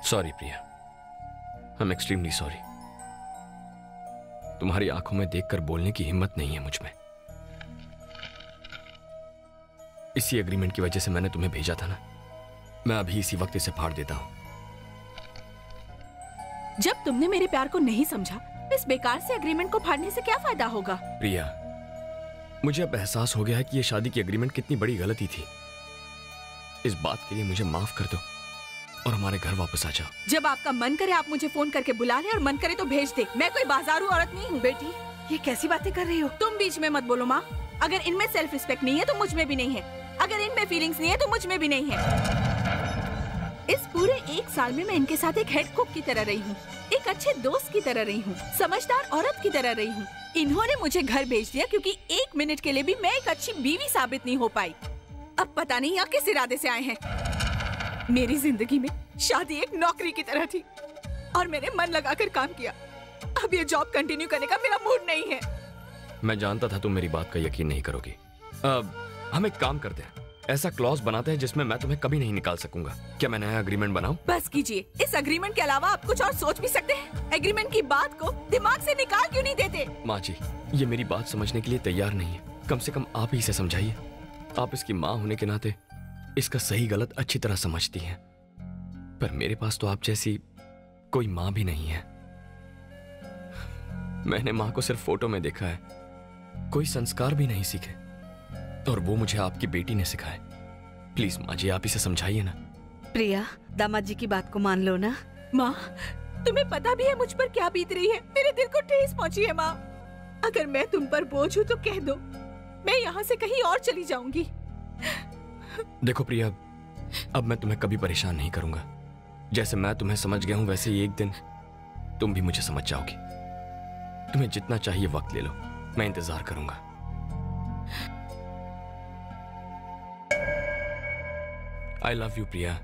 Sorry Priya, I am extremely sorry. तुम्हारी आंखों में देखकर बोलने की हिम्मत नहीं है मुझ में। इसी एग्रीमेंट की वजह से मैंने तुम्हें भेजा था ना। मैं अभी इसी वक्त इसे फाड़ देता हूं। जब तुमने मेरे प्यार को नहीं समझा, इस बेकार से एग्रीमेंट को फाड़ने से क्या फायदा होगा? प्रिया, मुझे अब एहसास हो गया है कि यह शादी की एग्रीमेंट कितनी बड़ी गलती थी। इस बात के लिए मुझे माफ कर दो और हमारे घर वापस आ जाओ। जब आपका मन करे आप मुझे फोन करके बुला ले और मन करे तो भेज दे। मैं कोई बाजारू औरत नहीं हूँ। बेटी, ये कैसी बातें कर रही हो? तुम बीच में मत बोलो माँ। अगर इनमें सेल्फ रिस्पेक्ट नहीं है तो मुझ में भी नहीं है। अगर इनमें फीलिंग्स नहीं है तो मुझ में भी नहीं है। इस पूरे 1 साल में मैं इनके साथ एक हेड कुक की तरह रही हूँ, एक अच्छे दोस्त की तरह रही हूँ, समझदार औरत की तरह रही हूँ। इन्होंने मुझे घर भेज दिया क्योंकि 1 मिनट के लिए भी मैं एक अच्छी बीवी साबित नहीं हो पाई। अब पता नहीं यहाँ किस इरादे से आए हैं। मेरी जिंदगी में शादी एक नौकरी की तरह थी और मैंने मन लगाकर काम किया। अब ये जॉब कंटिन्यू करने का मेरा मूड नहीं है। मैं जानता था तुम मेरी बात का यकीन नहीं करोगी। अब हम एक काम करते हैं, ऐसा क्लॉज बनाते हैं जिसमें मैं तुम्हें कभी नहीं निकाल सकूंगा। क्या मैं नया एग्रीमेंट बनाऊं? बस कीजिए। इस एग्रीमेंट के अलावा आप कुछ और सोच भी सकते हैं। एग्रीमेंट की बात को दिमाग से निकाल क्यों नहीं देते? माँ जी, ये मेरी बात समझने के लिए तैयार नहीं है। कम से कम आप ही इसे समझाइए। आप इसकी माँ होने के नाते इसका सही गलत अच्छी तरह समझती हैं, पर मेरे पास तो आप जैसी कोई माँ भी नहीं है। मैंने माँ को सिर्फ फोटो में देखा है, कोई संस्कार भी नहीं सीखे, और वो मुझे आपकी बेटी ने सिखाए। प्लीज माँ जी, आप इसे समझाइए ना। प्रिया, दामाद जी की बात को मान लो ना। माँ, तुम्हें पता भी है मुझ पर क्या बीत रही है। मेरे दिल को ठेस पहुंची है माँ। अगर मैं तुम पर बोझ हूँ तो कह दो, मैं यहाँ से कहीं और चली जाऊंगी। देखो प्रिया, अब मैं तुम्हें कभी परेशान नहीं करूंगा। जैसे मैं तुम्हें समझ गया हूं, वैसे ही एक दिन तुम भी मुझे समझ जाओगी। तुम्हें जितना चाहिए वक्त ले लो, मैं इंतजार करूंगा। I love you Priya.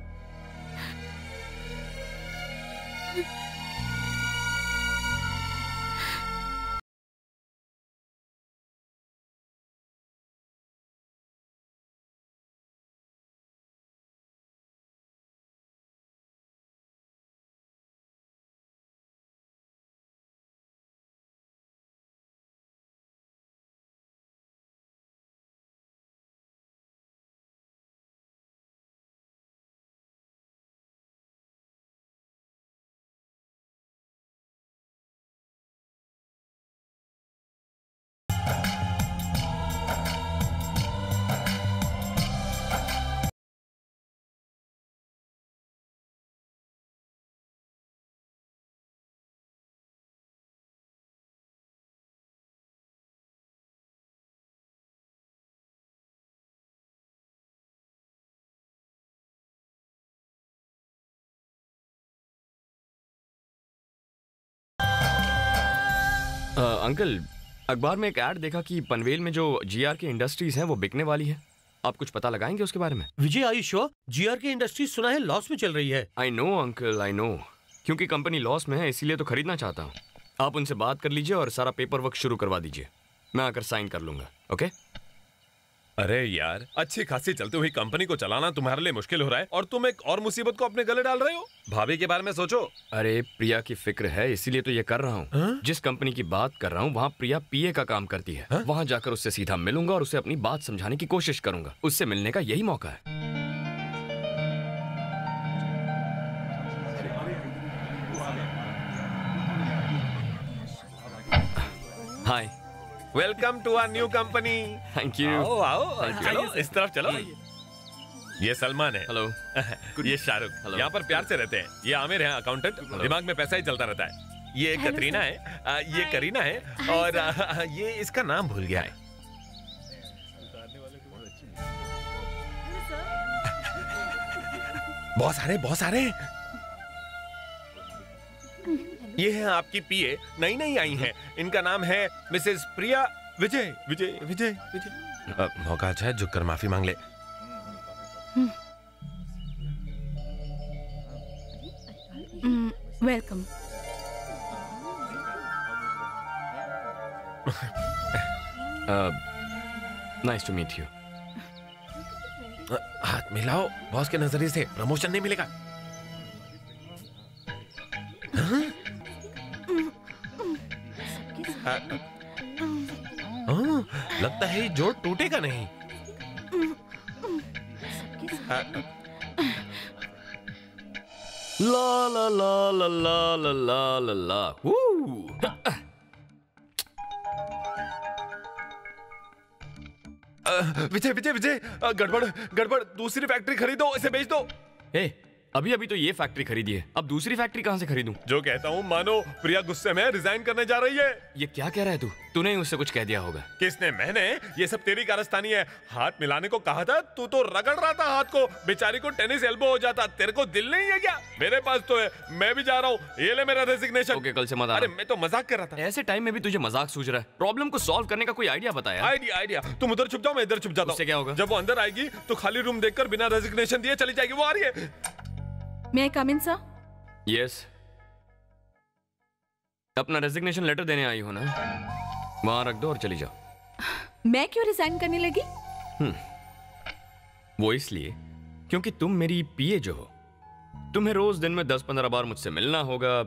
Uncle, अखबार में एक ऐड देखा कि पनवेल में जो जीआर की इंडस्ट्रीज हैं वो बिकने वाली है। आप कुछ पता लगाएंगे उसके बारे में? विजय, आर यू श्योर? जीआर की इंडस्ट्रीज सुना है लॉस में चल रही है। I know uncle, I know. क्योंकि कंपनी लॉस में है इसीलिए तो खरीदना चाहता हूँ। आप उनसे बात कर लीजिए और सारा पेपर वर्क शुरू करवा दीजिए। मैं आकर साइन कर लूंगा। ओके? अरे यार, अच्छी खासी चलती हुई कंपनी को चलाना तुम्हारे लिए मुश्किल हो रहा है और तुम एक और मुसीबत को अपने गले डाल रहे हो। भाभी के बारे में सोचो। अरे प्रिया की फिक्र है इसीलिए तो ये कर रहा हूँ। जिस कंपनी की बात कर रहा हूँ वहाँ प्रिया पीए का काम करती है। वहाँ जाकर उससे सीधा मिलूंगा और उसे अपनी बात समझाने की कोशिश करूंगा। उससे मिलने का यही मौका है। Hi, welcome to our new company. Thank you. आओ आओ, Thank you. चलो इस तरफ चलो। ये सलमान है। हेलो। ये शाहरुख। Hello. यहाँ पर प्यार से रहते हैं। ये आमिर है, अकाउंटेंट। दिमाग में पैसा ही चलता रहता है। ये Hello, कतरीना sir. है, ये करीना है और ये इसका नाम भूल गया है। बहुत सारे। ये है आपकी पीए, नई आई हैं। इनका नाम है मिसेस प्रिया। विजय विजय विजय विजय। मौका अच्छा है, झुककर माफी मांग ले। Welcome. Nice to meet you. हाथ मिलाओ। बॉस के नजरिए से प्रमोशन नहीं मिलेगा। लगता है ये जोड़ टूटेगा नहीं। ला ला ला ला ला ला ला ला ला। विजय विजय विजय, गड़बड़ गड़बड़। दूसरी फैक्ट्री खरीदो, इसे बेच दो। अभी तो ये फैक्ट्री खरीदी है, अब दूसरी फैक्ट्री कहाँ से खरीदूं? जो कहता हूँ मानो। प्रिया गुस्से में रिजाइन करने जा रही है। ये क्या कह रहा है तू? तूने ही उससे कुछ कह दिया होगा। किसने? मैंने। ये सब तेरी कारस्तानी है। हाथ मिलाने को कहा था, तू तो रगड़ रहा था हाथ को। बेचारी को टेनिस एल्बो हो जाता। तेरे को दिल नहीं है क्या? मेरे पास तो है, मैं भी जा रहा हूँ। ये ले मेरा रेजिग्नेशन। ओके, कल से मत आना। अरे मैं तो मजाक कर रहा था। ऐसे टाइम में भी तुझे मजाक सूझ रहा है? प्रॉब्लम को सॉल्व करने का कोई आइडिया बताया। आइडिया। तुम उधर छुप जाओ, मैं इधर छुप जाता हूँ। उससे क्या होगा? जब वो अंदर आएगी तो खाली रूम देखकर बिना रेजिग्नेशन दिए चली जाएगी। वो आ रही है। May I come in, sir? Yes. अपना रेजिग्नेशन लेटर देने आई हो ना? वहां रख दो और चली जाओ। मैं क्यों रिजाइन करने लगी? वो इसलिए क्योंकि तुम मेरी पीए जो हो, तुम्हें रोज दिन में 10-15 बार मुझसे मिलना होगा,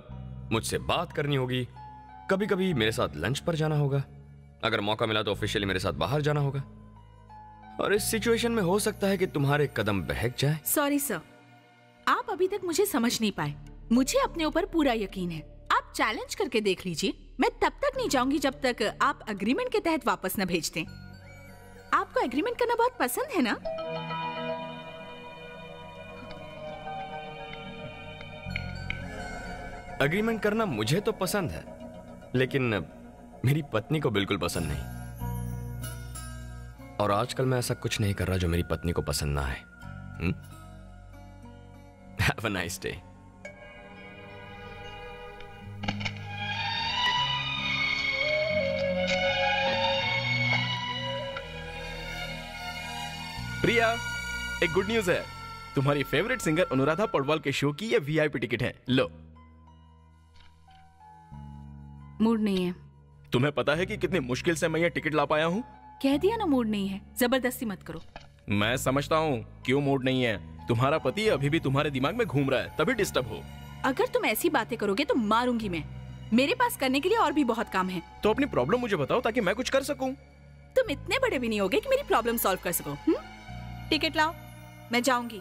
मुझसे बात करनी होगी, कभी कभी मेरे साथ लंच पर जाना होगा, अगर मौका मिला तो ऑफिशियली मेरे साथ बाहर जाना होगा। और इस सिचुएशन में हो सकता है कि तुम्हारे कदम बहक जाए। सॉरी सर, आप अभी तक मुझे समझ नहीं पाए। मुझे अपने ऊपर पूरा यकीन है। आप चैलेंज करके देख लीजिए। मैं तब तक नहीं जाऊंगी जब तक आप एग्रीमेंट के तहत वापस न भेज दें। आपको एग्रीमेंट करना बहुत पसंद है ना? एग्रीमेंट करना मुझे तो पसंद है, लेकिन मेरी पत्नी को बिल्कुल पसंद नहीं। और आजकल मैं ऐसा कुछ नहीं कर रहा जो मेरी पत्नी को पसंद ना आए। Have a nice day. प्रिया, एक गुड न्यूज है। तुम्हारी फेवरेट सिंगर अनुराधा पौडवाल के शो की ये वीआईपी टिकट है। लो। मूड नहीं है। तुम्हें पता है कि कितनी मुश्किल से मैं ये टिकट ला पाया हूँ? कह दिया ना मूड नहीं है, जबरदस्ती मत करो। मैं समझता हूँ क्यों मूड नहीं है। तुम्हारा पति अभी भी तुम्हारे दिमाग में घूम रहा है, तभी डिस्टर्ब हो। अगर तुम ऐसी बातें करोगे तो मारूंगी मैं। मेरे पास करने के लिए और भी बहुत काम है। तो अपनी प्रॉब्लम मुझे बताओ ताकि मैं कुछ कर सकूं। तुम इतने बड़े भी नहीं होगे कि मेरी प्रॉब्लम सॉल्व कर सको। टिकट लाओ, मैं जाऊंगी।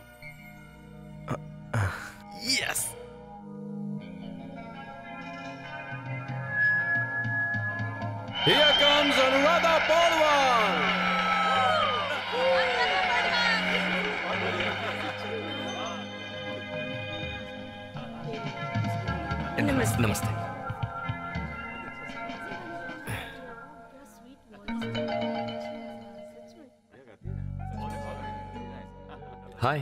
Yes. Here comes Anuradha Paulwal. नमस्ते। हाय।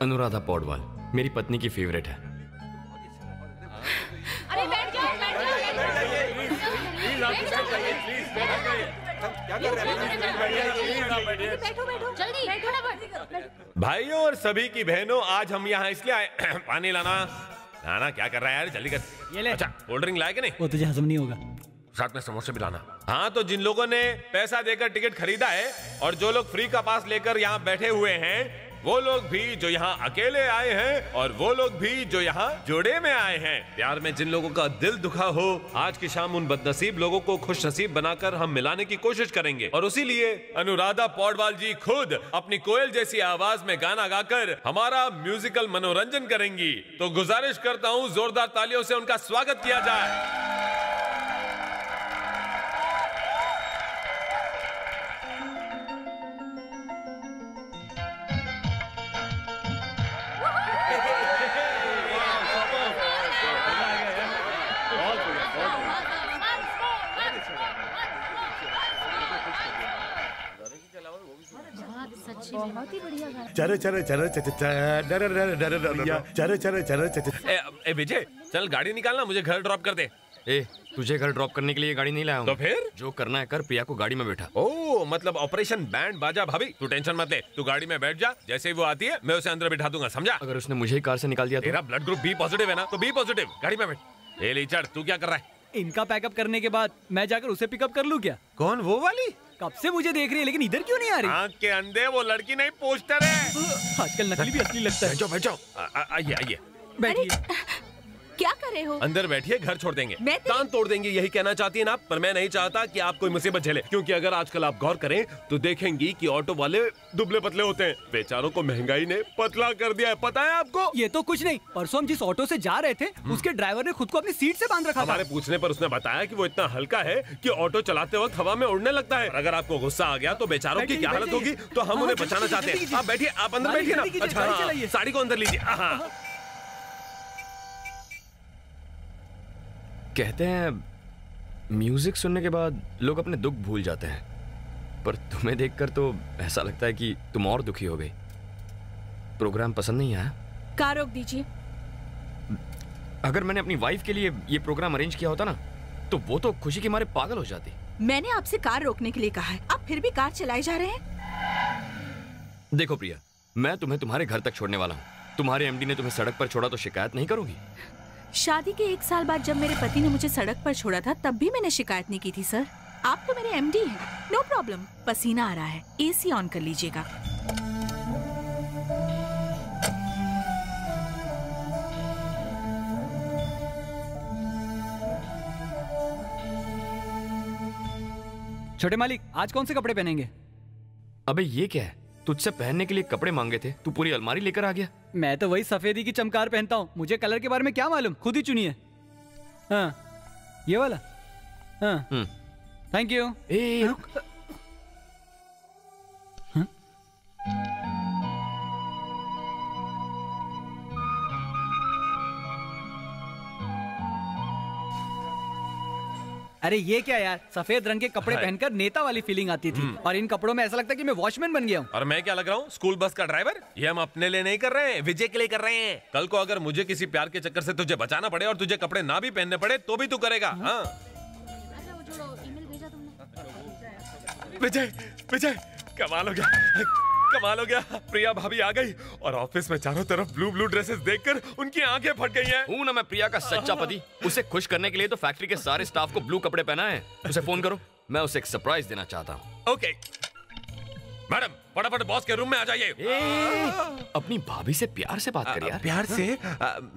अनुराधा पौडवाल मेरी पत्नी की फेवरेट है। बैठो बैठो जल्दी फटाफट। भाइयों और सभी की बहनों, आज हम यहाँ इसलिए आए पानी लाना। नाना क्या कर रहा है यार, जल्दी कर। ये ले। अच्छा कोल्ड ड्रिंक लाए कि नहीं? वो तुझे हजम नहीं होगा। साथ में समोसे भी लाना। हाँ, तो जिन लोगों ने पैसा देकर टिकट खरीदा है और जो लोग फ्री का पास लेकर यहाँ बैठे हुए हैं, वो लोग भी जो यहाँ अकेले आए हैं और वो लोग भी जो यहाँ जोड़े में आए हैं, प्यार में जिन लोगों का दिल दुखा हो, आज की शाम उन बदनसीब लोगों को खुश नसीब बनाकर हम मिलाने की कोशिश करेंगे। और उसी लिए अनुराधा पौडवाल जी खुद अपनी कोयल जैसी आवाज में गाना गाकर हमारा म्यूजिकल मनोरंजन करेंगी। तो गुजारिश करता हूँ जोरदार तालियों से उनका स्वागत किया जाए। बहुत ही बढ़िया गाना। चरे चरे चरे चरे चरे चरे चरे। ए विजय, चल गाड़ी निकालना, मुझे घर ड्रॉप कर दे। ए, तुझे घर ड्रॉप करने के लिए गाड़ी नहीं लाया हूं। तो फिर जो करना है कर, प्रिया को गाड़ी में बैठा। ओ, मतलब ऑपरेशन बैंड बाजा। भाभी तू टेंशन मत ले, तू गाड़ी में बैठ जा, जैसे ही वो आती है मैं उसे अंदर बिठा दूंगा, समझा? अगर उसने मुझे ही कार से निकाल दिया तो? तेरा ब्लड ग्रुप बी पॉजिटिव है ना, तो बी पॉजिटिव, गाड़ी में बैठ। ए लीचड़, तू क्या कर रहा है? इनका पैकअप करने के बाद मैं जाकर उसे पिकअप कर लूं क्या? कौन, वो वाली? कब से मुझे देख रही है लेकिन इधर क्यों नहीं आ रही? आँख के अंधे, वो लड़की नहीं पोस्टर है। आजकल नकली भी असली लगता है। बैठ जाओ, आइए आइए। बैठिए। क्या कर रहे हो? अंदर बैठिए, घर छोड़ देंगे, मैं कान तोड़ देंगे, यही कहना चाहती हैं आप? पर मैं नहीं चाहता कि आप कोई मुसीबत झेले, क्योंकि अगर आजकल आप गौर करें तो देखेंगी कि ऑटो वाले दुबले पतले होते हैं। बेचारों को महंगाई ने पतला कर दिया है, पता है आपको? ये तो कुछ नहीं, परसों हम जिस ऑटो से जा रहे थे उसके ड्राइवर ने खुद को अपनी सीट से बांध रखा था। हमारे पूछने पर उसने बताया कि वो इतना हल्का है कि ऑटो चलाते वक्त हवा में उड़ने लगता है। अगर आपको गुस्सा आ गया तो बेचारों की क्या हालत होगी, तो हम उन्हें बचाना चाहते हैं। आप बैठिए, आप अंदर बैठिए ना। अच्छा, साड़ी को अंदर लीजिए। कहते हैं म्यूजिक सुनने के बाद लोग अपने दुख भूल जाते हैं, पर तुम्हें देखकर तो ऐसा लगता है कि तुम और दुखी हो गई। प्रोग्राम पसंद नहीं आया? कार रोक दीजिए। अगर मैंने अपनी वाइफ के लिए ये प्रोग्राम अरेंज किया होता ना, तो वो तो खुशी के मारे पागल हो जाती। मैंने आपसे कार रोकने के लिए कहा है, आप फिर भी कार चलाए जा रहे हैं। देखो प्रिया, मैं तुम्हें तुम्हारे घर तक छोड़ने वाला हूँ। तुम्हारे एमडी ने तुम्हें सड़क पर छोड़ा तो शिकायत नहीं करोगी? शादी के 1 साल बाद जब मेरे पति ने मुझे सड़क पर छोड़ा था, तब भी मैंने शिकायत नहीं की थी सर। आप तो मेरे एमडी हैं। No problem. पसीना आ रहा है, एसी ऑन कर लीजिएगा। छोटे मालिक, आज कौन से कपड़े पहनेंगे? अबे ये क्या है? तुझसे पहनने के लिए कपड़े मांगे थे, तू पूरी अलमारी लेकर आ गया। मैं तो वही सफेदी की चमकार पहनता हूँ, मुझे कलर के बारे में क्या मालूम, खुद ही चुनिए। हाँ, ये वाला। हाँ, थैंक यू। अरे ये क्या यार, सफेद रंग के कपड़े पहनकर नेता वाली फीलिंग आती थी, और इन कपड़ों में ऐसा लगता है कि मैं वॉचमैन बन गया हूँ। और मैं क्या लग रहा हूँ, स्कूल बस का ड्राइवर? ये हम अपने लिए नहीं कर रहे हैं, विजय के लिए कर रहे हैं। कल को अगर मुझे किसी प्यार के चक्कर से तुझे बचाना पड़े और तुझे कपड़े ना भी पहनने पड़े तो भी तू करेगा। हाँ विजय, विजय कमाल हो गया, कमाल हो गया। प्रिया भाभी आ गई और ऑफिस में चारों तरफ ब्लू ब्लू ड्रेसेस देखकर उनकी आंखें फट गई हैं। हूं ना मैं प्रिया का सच्चा पति। उसे खुश करने के लिए तो फैक्ट्री के सारे स्टाफ को ब्लू कपड़े पहना है। उसे फोन करो, मैं उसे एक सरप्राइज देना चाहता हूँ। ओके मैडम, फटाफट बॉस के रूम में आ जाइए। अपनी भाभी से प्यार से बात कर यार। प्यार से?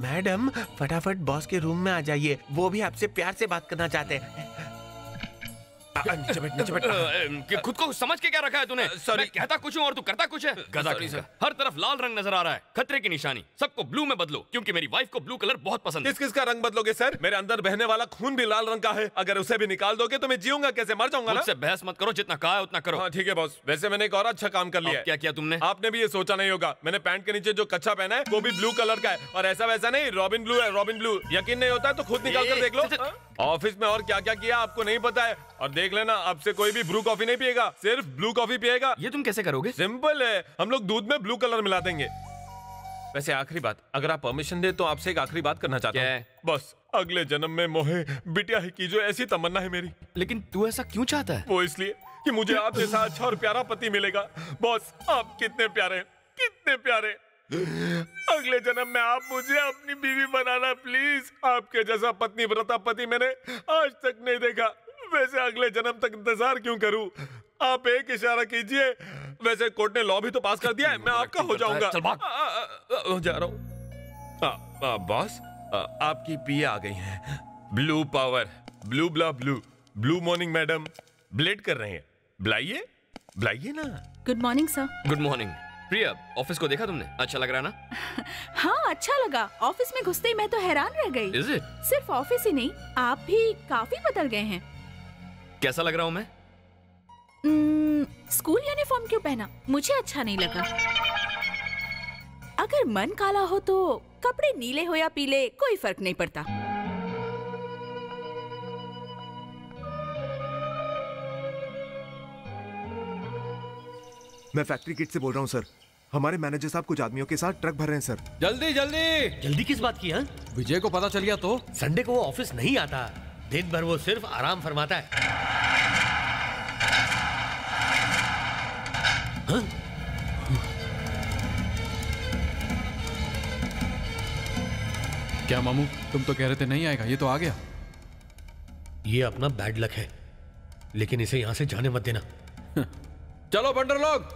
मैडम फटाफट बॉस के रूम में आ जाइए, वो भी आपसे प्यार से बात करना चाहते हैं। नीचे बैठ, नीचे बैठ। खुद को समझ के क्या रखा है तूने? मैं कहता कुछ हूँ और तू करता कुछ है। गधा किसका? हर तरफ लाल रंग नजर आ रहा है, खतरे की निशानी। सबको ब्लू में बदलो, क्योंकि मेरी वाइफ को ब्लू कलर बहुत पसंद है। किस किसका रंग बदलोगे सर? मेरे अंदर बहने वाला खून भी लाल रंग का है। अगर उसे भी निकाल दोगे तो मैं जीऊंगा कैसे? मर जाऊंगा ना। मुझसे बहस मत करो, जितना कहा है उतना करो। हाँ ठीक है बॉस। वैसे मैंने एक और अच्छा काम कर लिया है। क्या किया तुमने? आपने भी ये सोचा नहीं होगा, मैंने पैंट के नीचे जो कच्चा पहना है वो भी ब्लू कलर का है, और ऐसा वैसा नहीं, रॉबिन ब्लू है, रॉबिन ब्लू। यकीन नहीं होता है तो खुद निकाल कर देख लो। ऑफिस में और क्या क्या किया आपको नहीं पता है। और देख लेना, अब से कोई भी ब्रू कॉफी नहीं पिएगा, सिर्फ ब्लू कॉफी पिएगा। ये तुम कैसे करोगे? सिंपल है, हम लोग दूध में ब्लू कलर मिला देंगे। वैसे आखिरी बात, अगर आप परमिशन दे तो आपसे एक आखिरी बात करना चाहता हूँ। बस अगले जन्म में मोहे बिटिया ही की जो ऐसी तमन्ना है मेरी। लेकिन तू ऐसा क्यों चाहता है? वो इसलिए कि मुझे आप जैसा अच्छा और प्यारा पति मिलेगा। बॉस आप कितने प्यारे, कितने प्यारे। अगले जन्म में आप मुझे अपनी बीवी बनाना प्लीज। आपके जैसा पत्नी व्रता पति मैंने आज तक नहीं देखा। वैसे अगले जन्म तक इंतजार क्यों करूं? आप एक इशारा कीजिए। वैसे कोर्ट ने लॉ भी तो पास कर दिया है, मैं आपका हो जाऊंगा। चल भाग। जा रहा हूँ। बॉस आपकी पीए आ गई हैं। Blue power, blue blah blue, blue morning madam blade कर रहे हैं। बुलाइए बुलाइए ना। Good morning sir. Good morning. Priya, office को देखा तुमने? अच्छा लग रहा ना? हाँ अच्छा लगा। ऑफिस में घुसते ही मैं तो हैरान रह गई। Is it? सिर्फ ऑफिस ही नहीं, आप भी काफी बदल गए हैं। कैसा लग रहा हूँ मैं? स्कूल यूनिफॉर्म क्यों पहना? मुझे अच्छा नहीं लगा। अगर मन काला हो तो कपड़े नीले हो या पीले कोई फर्क नहीं पड़ता। मैं फैक्ट्री किट से बोल रहा हूँ सर। हमारे मैनेजर साहब कुछ आदमियों के साथ ट्रक भर रहे हैं सर। जल्दी जल्दी। जल्दी किस बात की? विजय को पता चल गया तो? संडे को वो ऑफिस नहीं आता, दिन भर वो सिर्फ आराम फरमाता है। हाँ? क्या मामू, तुम तो कह रहे थे नहीं आएगा, ये तो आ गया। ये अपना बैड लक है, लेकिन इसे यहां से जाने मत देना। चलो बंडर लोग।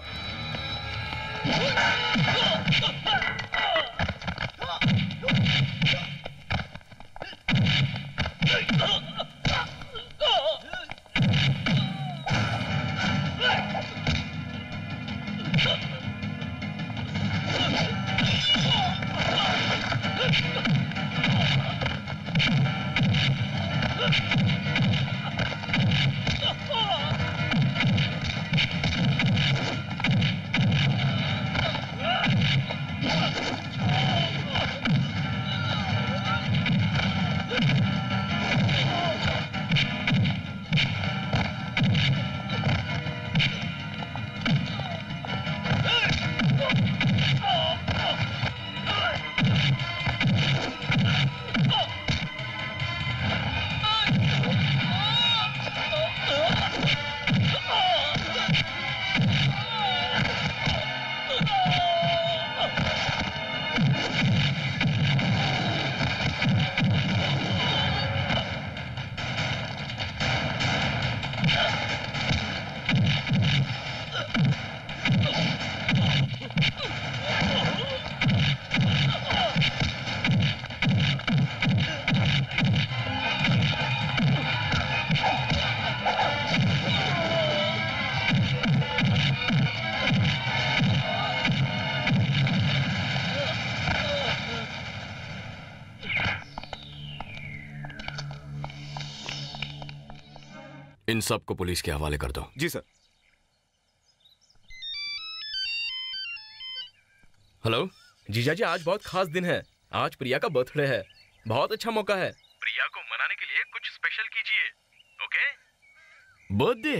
इन सब को पुलिस के हवाले कर दो। जी सर। हेलो जीजा जी, आज बहुत खास दिन है। आज प्रिया का बर्थडे है, बहुत अच्छा मौका है। प्रिया को मनाने के लिए कुछ स्पेशल कीजिए, okay? Birthday?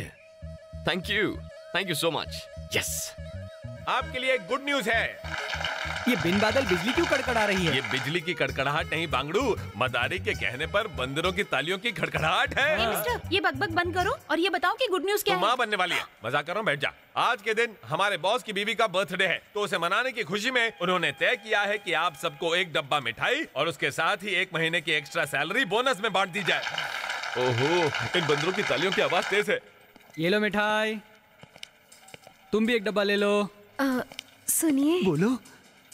Thank you so much. Yes. आपके लिए एक गुड न्यूज है। ये बिन बादल बिजली क्यों कड़कड़ा रही है? ये बिजली की कड़कड़ाहट नहीं बांगड़ू, मदारी के कहने पर बंदरों की तालियों की खड़खड़ाहट है। मिस्टर, ये बकबक बंद करो और ये बताओ कि गुड न्यूज क्या है? माँ बनने वाली है, मजाक कर रहा हूँ, बैठ जा। आज के दिन हमारे बॉस की बीवी का बर्थडे है, तो उसे मनाने की खुशी में उन्होंने तय किया है कि आप सबको एक डब्बा मिठाई और उसके साथ ही 1 महीने की एक्स्ट्रा सैलरी बोनस में बांट दी जाए। ओहो, इन बंदरों की तालियों की आवाज तेज है। ये लो मिठाई, तुम भी एक डब्बा ले लो। सुनिए। बोलो।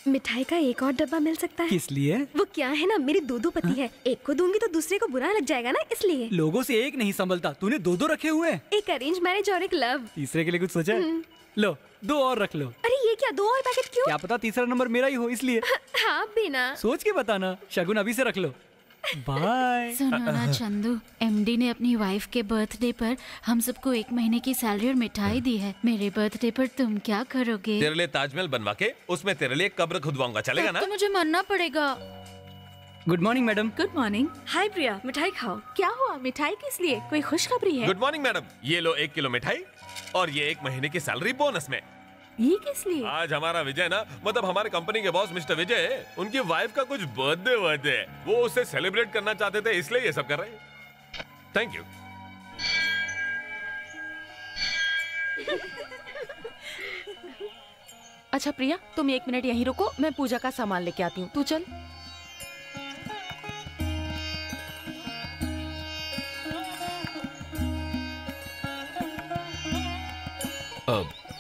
मिठाई का एक और डब्बा मिल सकता है? किस लिए? वो क्या है ना, मेरी 2 पति है, एक को दूंगी तो दूसरे को बुरा लग जाएगा ना, इसलिए। लोगों से एक नहीं संभलता, तूने 2 रखे हुए हैं। एक अरेंज मैरिज और एक लव। तीसरे के लिए कुछ सोचा है? लो 2 और रख लो। अरे ये क्या, 2 और पैकेट क्यों? क्या पता तीसरा नंबर मेरा ही हो, इसलिए। हाँ बिना सोच के बताना, शगुन अभी से रख लो। बाय। सुनो ना चंदू, एमडी ने अपनी वाइफ के बर्थडे पर हम सबको 1 महीने की सैलरी और मिठाई दी है। मेरे बर्थडे पर तुम क्या करोगे? तेरे लिए ताजमहल बनवा के उसमें तेरे लिए कब्र खुदवाऊंगा, चलेगा ना? तो मुझे मरना पड़ेगा। Good morning madam. Good morning. Hi Priya, मिठाई खाओ। क्या हुआ? मिठाई किस लिए? कोई खुशखबरी है? गुड मॉर्निंग मैडम, ये लो 1 किलो मिठाई और ये 1 महीने की सैलरी बोनस में। ये किस लिए? आज हमारा विजय ना, मतलब हमारे कंपनी के बॉस मिस्टर विजय, उनकी वाइफ का कुछ बर्थडे है, वो उसे सेलिब्रेट करना चाहते थे, इसलिए ये सब कर रहे हैं। Thank you. अच्छा प्रिया, तुम 1 मिनट यहीं रुको, मैं पूजा का सामान लेके आती हूँ, तू चल।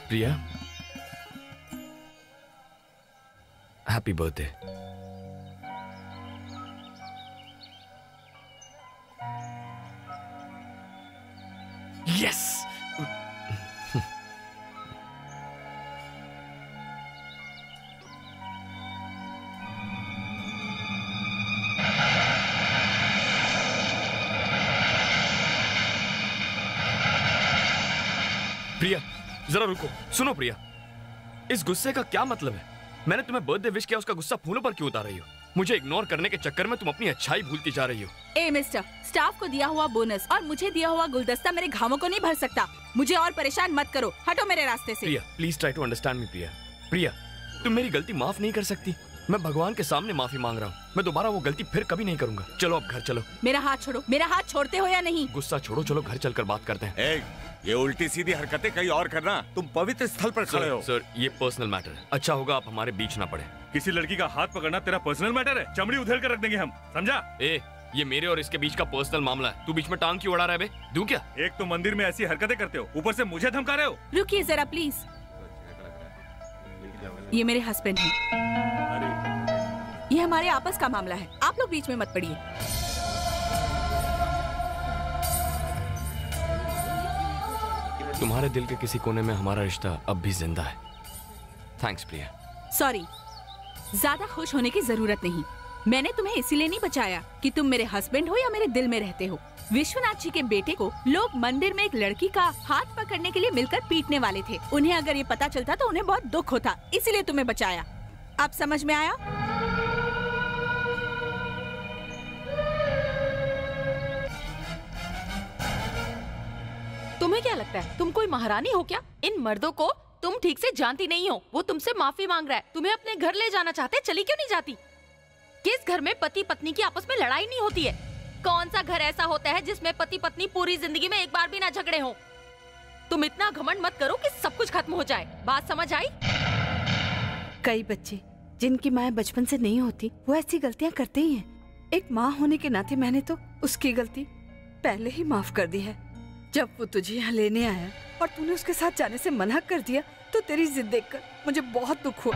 प्रिया, हैप्पी बर्थडे। यस। प्रिया जरा रुको, सुनो प्रिया, इस गुस्से का क्या मतलब है? मैंने तुम्हें बर्थडे विश किया, उसका गुस्सा फूलों पर क्यों उतार रही हो? मुझे इग्नोर करने के चक्कर में तुम अपनी अच्छाई भूलती जा रही हो। ए मिस्टर, स्टाफ को दिया हुआ बोनस और मुझे दिया हुआ गुलदस्ता मेरे घावों को नहीं भर सकता। मुझे और परेशान मत करो, हटो मेरे रास्ते से। Priya please try to understand me. Priya, Priya तुम मेरी गलती माफ नहीं कर सकती? मैं भगवान के सामने माफी मांग रहा हूँ, मैं दोबारा वो गलती फिर कभी नहीं करूंगा। चलो अब घर चलो। मेरा हाथ छोड़ो, मेरा हाथ छोड़ते हो या नहीं? गुस्सा छोड़ो, चलो घर चलकर बात करते हैं। ये उल्टी सीधी हरकतें कहीं और करना, तुम पवित्र स्थल पर खड़े हो। सर ये पर्सनल मैटर है, अच्छा होगा आप हमारे बीच ना पड़े। किसी लड़की का हाथ पकड़ना तेरा पर्सनल मैटर है? चमड़ी उधेड़ कर रख देंगे हम, समझा? ये मेरे और इसके बीच का पर्सनल मामला है, तू बीच में टांग क्यों अड़ा रहा है बे? दूं क्या? एक तो मंदिर में ऐसी हरकतें करते हो, ऊपर से मुझे धमका रहे हो। रुकिए जरा प्लीज, ये मेरे हस्बैंड हैं। ये हमारे आपस का मामला है, आप लोग बीच में मत पड़िए। तुम्हारे दिल के किसी कोने में हमारा रिश्ता अब भी जिंदा है। थैंक्स प्रिया। सॉरी, ज्यादा खुश होने की जरूरत नहीं। मैंने तुम्हें इसीलिए नहीं बचाया कि तुम मेरे हस्बैंड हो या मेरे दिल में रहते हो। विश्वनाथ जी के बेटे को लोग मंदिर में एक लड़की का हाथ पकड़ने के लिए मिलकर पीटने वाले थे। उन्हें अगर ये पता चलता तो उन्हें बहुत दुख होता, इसीलिए तुम्हें बचाया। अब समझ में आया? तुम्हें क्या लगता है तुम कोई महारानी हो क्या? इन मर्दों को तुम ठीक से जानती नहीं हो। वो तुमसे माफी मांग रहा है, तुम्हें अपने घर ले जाना चाहते, चली क्यों नहीं जाती? किस घर में पति पत्नी की आपस में लड़ाई नहीं होती है? कौन सा घर ऐसा होता है जिसमें पति पत्नी पूरी जिंदगी में एक बार भी ना झगड़े हो? तुम इतना घमंड मत करो कि सब कुछ खत्म हो जाए। बात समझ आई? कई बच्चे जिनकी माँ बचपन से नहीं होती वो ऐसी गलतियाँ करते ही हैं। एक माँ होने के नाते मैंने तो उसकी गलती पहले ही माफ कर दी है। जब वो तुझे यहाँ लेने आया और तूने उसके साथ जाने से मना कर दिया तो तेरी जिद देखकर मुझे बहुत दुख हुआ।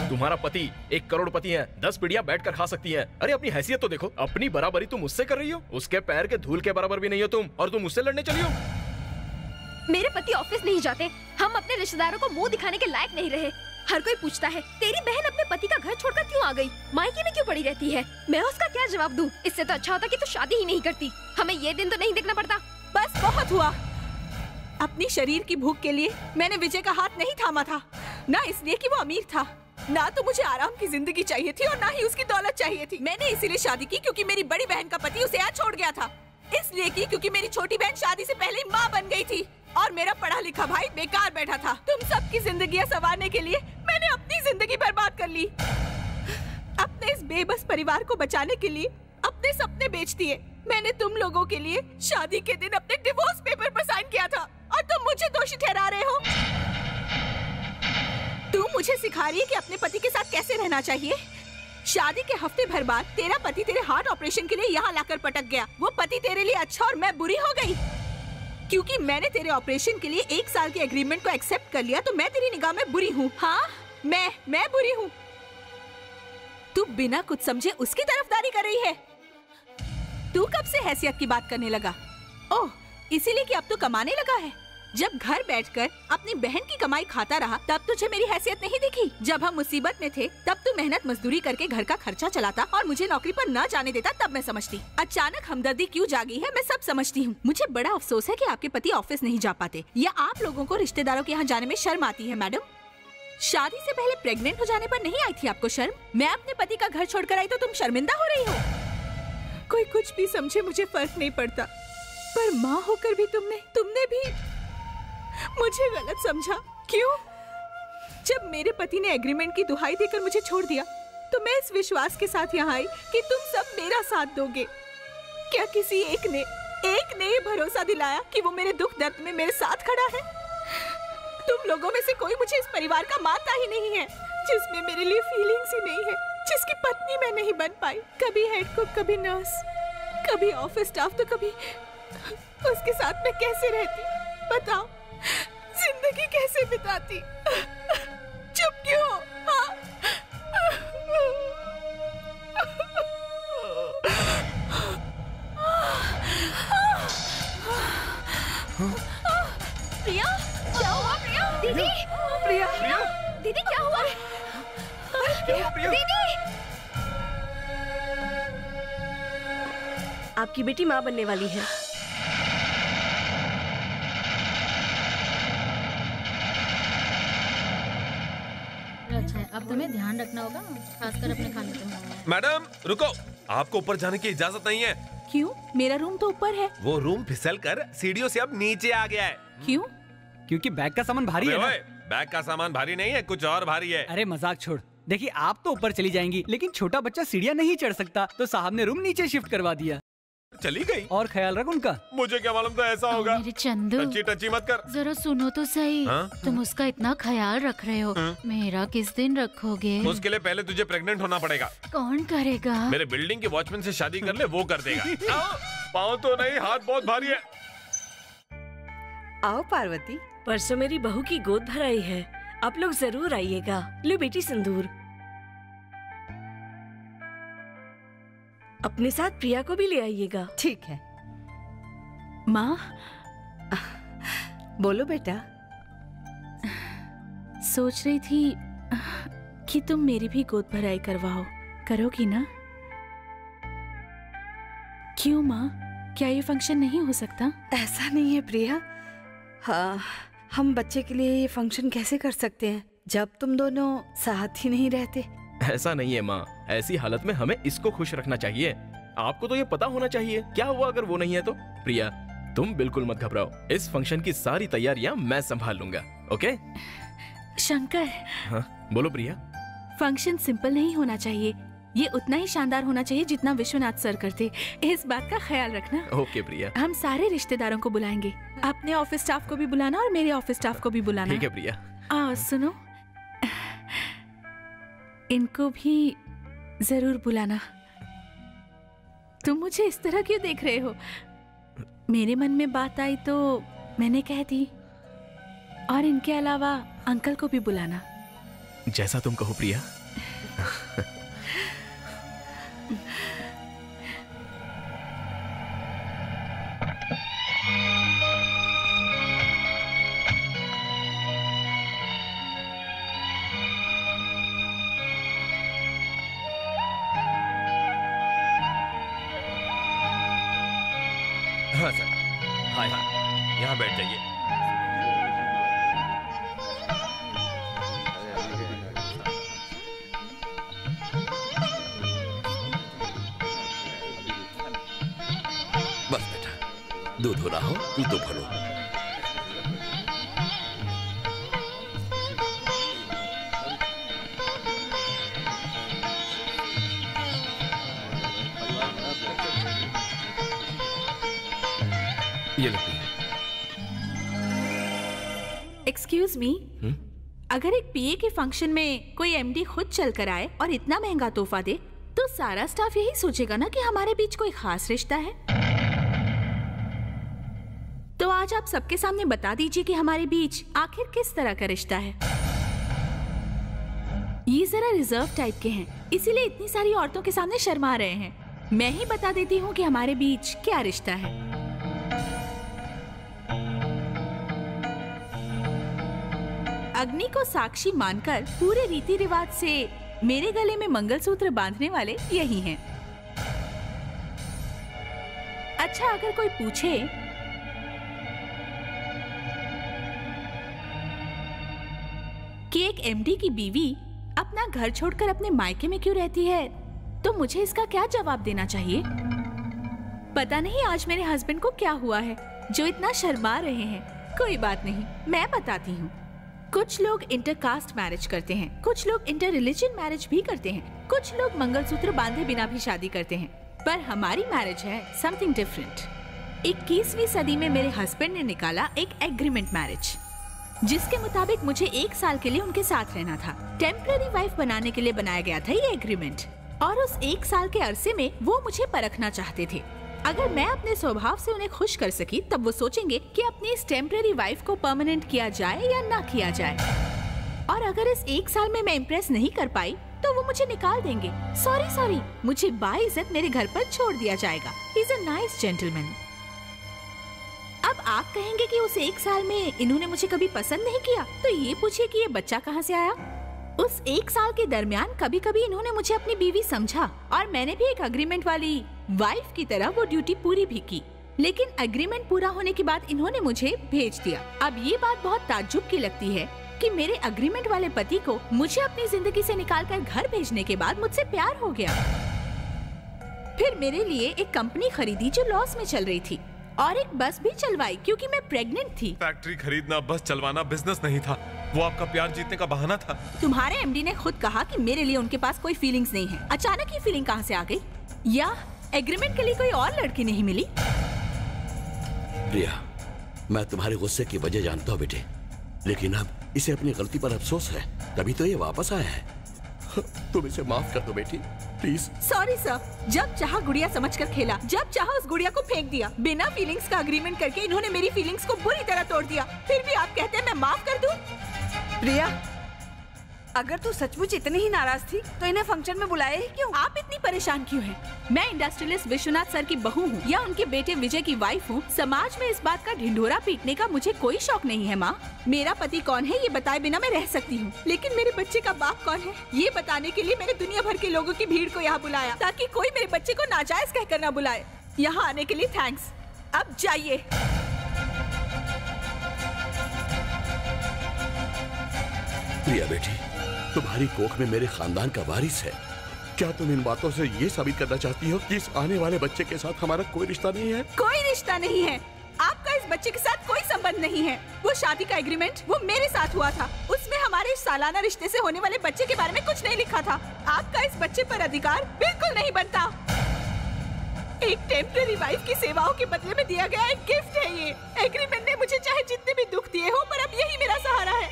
तुम्हारा पति 1 करोड़पति है, 10 पीढ़ियां बैठकर खा सकती हैं। अरे अपनी हैसियत तो देखो, अपनी बराबरी तुम उससे कर रही हो, उसके पैर के धूल के बराबर भी नहीं हो तुम, और तुम उससे लड़ने चली हो। मेरे पति ऑफिस नहीं जाते, हम अपने रिश्तेदारों को मुंह दिखाने के लायक नहीं रहे। हर कोई पूछता है तेरी बहन अपने पति का घर छोड़कर क्यों आ गई, मायके में क्यों पड़ी रहती है? मैं उसका क्या जवाब दूं? इससे तो अच्छा होता कि तू शादी ही नहीं करती, हमें ये दिन तो नहीं देखना पड़ता। बस बहुत हुआ। अपनी शरीर की भूख के लिए मैंने विजय का हाथ नहीं थामा था, ना इसलिए कि वो अमीर था, ना तो मुझे आराम की जिंदगी चाहिए थी और ना ही उसकी दौलत चाहिए थी। मैंने इसीलिए शादी की क्योंकि मेरी बड़ी बहन का पति उसे यहाँ छोड़ गया था। इसलिए की क्योंकि मेरी छोटी बहन शादी से पहले ही माँ बन गई थी और मेरा पढ़ा लिखा भाई बेकार बैठा था। तुम सबकी जिंदगियाँ संवारने के लिए मैंने अपनी जिंदगी बर्बाद कर ली। अपने इस बेबस परिवार को बचाने के लिए अपने सपने बेच दिए। मैंने तुम लोगों के लिए शादी के दिन अपने डिवोर्स पेपर पर साइन किया था और तुम मुझे दोषी ठहरा रहे हो। तुम मुझे सिखा रही है कि अपने पति के साथ कैसे रहना चाहिए। शादी के हफ्ते भर बाद तेरा पति तेरे हार्ट ऑपरेशन के लिए यहाँ लाकर पटक गया। वो पति तेरे लिए अच्छा और मैं बुरी हो गई क्योंकि मैंने तेरे ऑपरेशन के लिए 1 साल के एग्रीमेंट को एक्सेप्ट कर लिया, तो मैं तेरी निगाह में बुरी हूँ। हाँ, मैं बुरी हूँ। तू बिना कुछ समझे उसकी तरफदारी कर रही है। तू कब से हैसियत की बात करने लगा? ओह, इसीलिए कि अब तू कमाने लगा है। जब घर बैठकर अपनी बहन की कमाई खाता रहा तब तुझे मेरी हैसियत नहीं दिखी। जब हम मुसीबत में थे तब तू मेहनत मजदूरी करके घर का खर्चा चलाता और मुझे नौकरी पर न जाने देता, तब मैं समझती। अचानक हमदर्दी क्यों जागी है मैं सब समझती हूँ। मुझे बड़ा अफसोस है कि आपके पति ऑफिस नहीं जा पाते या आप लोगों को रिश्तेदारों के यहाँ जाने में शर्म आती है। मैडम, शादी से पहले प्रेग्नेंट हो जाने पर नहीं आई थी आपको शर्म? मैं अपने पति का घर छोड़कर आई तो तुम शर्मिंदा हो रही हो? कोई कुछ भी समझे, मुझे फर्क नहीं पड़ता, पर माँ होकर भी तुमने भी मुझे गलत समझा। क्यों? जब मेरे पति ने एग्रीमेंट की दुहाई देकर मुझे छोड़ दिया तो मैं इस विश्वास के साथ यहाँ आई कि तुम सब मेरा साथ दोगे। क्या किसी एक ने ये भरोसा दिलाया कि वो मेरे दुख दर्द में मेरे साथ खड़ा है? तुम लोगों में से कोई मुझे इस परिवार का मानता ही नहीं है, जिसमें मेरे लिए फीलिंग्स ही नहीं है, जिसकी पत्नी मैं नहीं बन पाई। कभी हेड कुक, कभी नर्स, कभी ऑफिस स्टाफ, तो कभी उसके साथ मैं कैसे रहती? बताओ, जिंदगी कैसे बिताती? चुप क्यों? हाँ? प्रिया, क्या हुआ प्रिया? दीदी, प्रिया, दीदी क्या हुआ? दीदी, आपकी बेटी माँ बनने वाली है। अच्छा है, अब तुम्हें ध्यान रखना होगा, खासकर अपने खाने पे। मैडम रुको, आपको ऊपर जाने की इजाजत नहीं है। क्यों? मेरा रूम तो ऊपर है। वो रूम फिसल कर सीढ़ियों से अब नीचे आ गया है। क्यों? क्योंकि बैग का सामान भारी है ना। बैग का सामान भारी नहीं है, कुछ और भारी है। अरे मजाक छोड़, देखिए आप तो ऊपर चली जाएंगी, लेकिन छोटा बच्चा सीढ़ियाँ नहीं चढ़ सकता, तो साहब ने रूम नीचे शिफ्ट करवा दिया। चली गई। और ख्याल रख उनका। मुझे क्या मालूम था ऐसा होगा। मेरे चंदू, टची टची मत कर। जरा सुनो तो सही। हाँ? तुम उसका इतना ख्याल रख रहे हो, मेरा किस दिन रखोगे? उसके लिए पहले तुझे प्रेग्नेंट होना पड़ेगा। कौन करेगा? मेरे बिल्डिंग के वॉचमैन से शादी कर ले, वो कर देगा। पाँव तो नहीं, हाथ बहुत भारी है। आओ पार्वती, परसों मेरी बहू की गोद भराई है, आप लोग जरूर आइएगा। लो बेटी सिंदूर, अपने साथ प्रिया को भी ले आइएगा। ठीक है। माँ, बोलो बेटा। सोच रही थी कि तुम मेरी भी गोद भराई करवाओ, करोगी ना? क्यों माँ, क्या ये फंक्शन नहीं हो सकता? ऐसा नहीं है प्रिया, हाँ, हम बच्चे के लिए ये फंक्शन कैसे कर सकते हैं जब तुम दोनों साथ ही नहीं रहते? ऐसा नहीं है माँ, ऐसी हालत में हमें इसको खुश रखना चाहिए। आपको तो ये पता होना चाहिए क्या हुआ अगर वो नहीं है तो। प्रिया, तुम बिल्कुल मत घबराओ, इस फंक्शन की सारी तैयारियां मैं संभाल लूंगा। ओके? शंकर, हाँ बोलो प्रिया। फंक्शन सिंपल नहीं होना चाहिए, ये उतना ही शानदार होना चाहिए जितना विश्वनाथ सर करते। इस बात का ख्याल रखना। ओके प्रिया। हम सारे रिश्तेदारों को बुलाएंगे, अपने ऑफिस स्टाफ को भी बुलाना और मेरे ऑफिस स्टाफ को भी बुलाना। ठीक है प्रिया। सुनो, इनको भी जरूर बुलाना। तुम मुझे इस तरह क्यों देख रहे हो? मेरे मन में बात आई तो मैंने कह दी। और इनके अलावा अंकल को भी बुलाना। जैसा तुम कहो प्रिया। हाँ सर, हाँ हाँ, यहाँ बैठ जाइए। बस बेटा, दूध हो रहा हो तो भरो। ये लो प्रिया। एक्सक्यूज मी, अगर एक पीए के फंक्शन में कोई एमडी खुद चल कर आए और इतना महंगा तोहफा दे, तो सारा स्टाफ यही सोचेगा ना कि हमारे बीच कोई खास रिश्ता है। तो आज आप सबके सामने बता दीजिए कि हमारे बीच आखिर किस तरह का रिश्ता है। ये जरा रिजर्व टाइप के हैं, इसीलिए इतनी सारी औरतों के सामने शर्मा रहे हैं। मैं ही बता देती हूँ कि हमारे बीच क्या रिश्ता है। अग्नि को साक्षी मानकर पूरे रीति रिवाज से मेरे गले में मंगलसूत्र बांधने वाले यही हैं। अच्छा, अगर कोई पूछे कि एक एमडी की बीवी अपना घर छोड़कर अपने मायके में क्यों रहती है, तो मुझे इसका क्या जवाब देना चाहिए? पता नहीं आज मेरे हस्बैंड को क्या हुआ है जो इतना शर्मा रहे हैं। कोई बात नहीं, मैं बताती हूँ। कुछ लोग इंटरकास्ट मैरिज करते हैं, कुछ लोग इंटर रिलीजन मैरिज भी करते हैं, कुछ लोग मंगलसूत्र बांधे बिना भी शादी करते हैं, पर हमारी मैरिज है समथिंग डिफरेंट। 21वीं सदी में मेरे हस्बैंड ने निकाला एक एग्रीमेंट मैरिज, जिसके मुताबिक मुझे 1 साल के लिए उनके साथ रहना था। टेम्पररी वाइफ बनाने के लिए बनाया गया था ये एग्रीमेंट, और उस 1 साल के अरसे में वो मुझे परखना चाहते थे। अगर मैं अपने स्वभाव से उन्हें खुश कर सकी तब वो सोचेंगे कि अपनी इस टेम्पररी वाइफ को परमानेंट किया जाए या ना किया जाए, और अगर इस 1 साल में मैं इम्प्रेस नहीं कर पाई तो वो मुझे निकाल देंगे। सॉरी, मुझे बाइज्जत मेरे घर पर छोड़ दिया जाएगा। He is a nice gentleman. अब आप कहेंगे कि उस 1 साल में इन्होंने मुझे कभी पसंद नहीं किया, तो ये पूछिए कि ये बच्चा कहाँ से आया। उस 1 साल के दरमियान कभी कभी इन्होंने मुझे अपनी बीवी समझा, और मैंने भी एक एग्रीमेंट वाली वाइफ की तरह वो ड्यूटी पूरी भी की। लेकिन एग्रीमेंट पूरा होने के बाद इन्होंने मुझे भेज दिया। अब ये बात बहुत ताज्जुब की लगती है कि मेरे एग्रीमेंट वाले पति को मुझे अपनी जिंदगी से निकालकर घर भेजने के बाद मुझसे प्यार हो गया। फिर मेरे लिए एक कंपनी खरीदी जो लॉस में चल रही थी, और एक बस भी चलवाई क्योंकि मैं प्रेग्नेंट थी। फैक्ट्री खरीदना, बस चलवाना बिजनेस नहीं था, वो आपका प्यार जीतने का बहाना था। तुम्हारे एमडी ने खुद कहा कि मेरे लिए उनके पास कोई फीलिंग्स नहीं है। अचानक ये फीलिंग कहाँ से आ गई? या एग्रीमेंट के लिए कोई और लड़की नहीं मिली? प्रिया, मैं तुम्हारे गुस्से की वजह जानता हूँ बेटे, लेकिन अब इसे अपनी गलती पर अफसोस है, तभी तो ये वापस आया है। तुम इसे माफ कर दो बेटी, प्लीज। सॉरी सर, जब चाहा गुड़िया समझकर खेला, जब चाहा उस गुड़िया को फेंक दिया। बिना फीलिंग्स का एग्रीमेंट करके इन्होंने मेरी फीलिंग्स को बुरी तरह तोड़ दिया। फिर भी आप कहते हैं मैं माफ कर दूं? प्रिया, अगर तू सचमुच इतनी ही नाराज थी तो इन्हें फंक्शन में बुलाया ही क्यों? आप इतनी परेशान क्यों हैं? मैं इंडस्ट्रियलिस्ट विश्वनाथ सर की बहू हूँ या उनके बेटे विजय की वाइफ हूँ। समाज में इस बात का ढिंढोरा पीटने का मुझे कोई शौक नहीं है। माँ, मेरा पति कौन है ये बताए बिना मैं रह सकती हूँ, लेकिन मेरे बच्चे का बाप कौन है ये बताने के लिए मैंने दुनिया भर के लोगों की भीड़ को यहाँ बुलाया, ताकि कोई मेरे बच्चे को नाजायज कहकर ना बुलाए। यहाँ आने के लिए थैंक्स। अब जाइए। प्रिया बेटी, तुम्हारी कोख में मेरे खानदान का वारिस है। क्या तुम इन बातों से ये साबित करना चाहती हो कि इस आने वाले बच्चे के साथ हमारा कोई रिश्ता नहीं है? कोई रिश्ता नहीं है। आपका इस बच्चे के साथ कोई संबंध नहीं है। वो शादी का एग्रीमेंट वो मेरे साथ हुआ था, उसमें हमारे सालाना रिश्ते से होने वाले बच्चे के बारे में कुछ नहीं लिखा था। आपका इस बच्चे पर अधिकार बिल्कुल नहीं बनता। एक टेम्पररी वाइफ की सेवाओं के बदले में दिया गया एक गिफ्ट है ये एग्रीमेंट। ने मुझे चाहे जितने भी दुख दिए हो, पर अब यही मेरा सहारा है।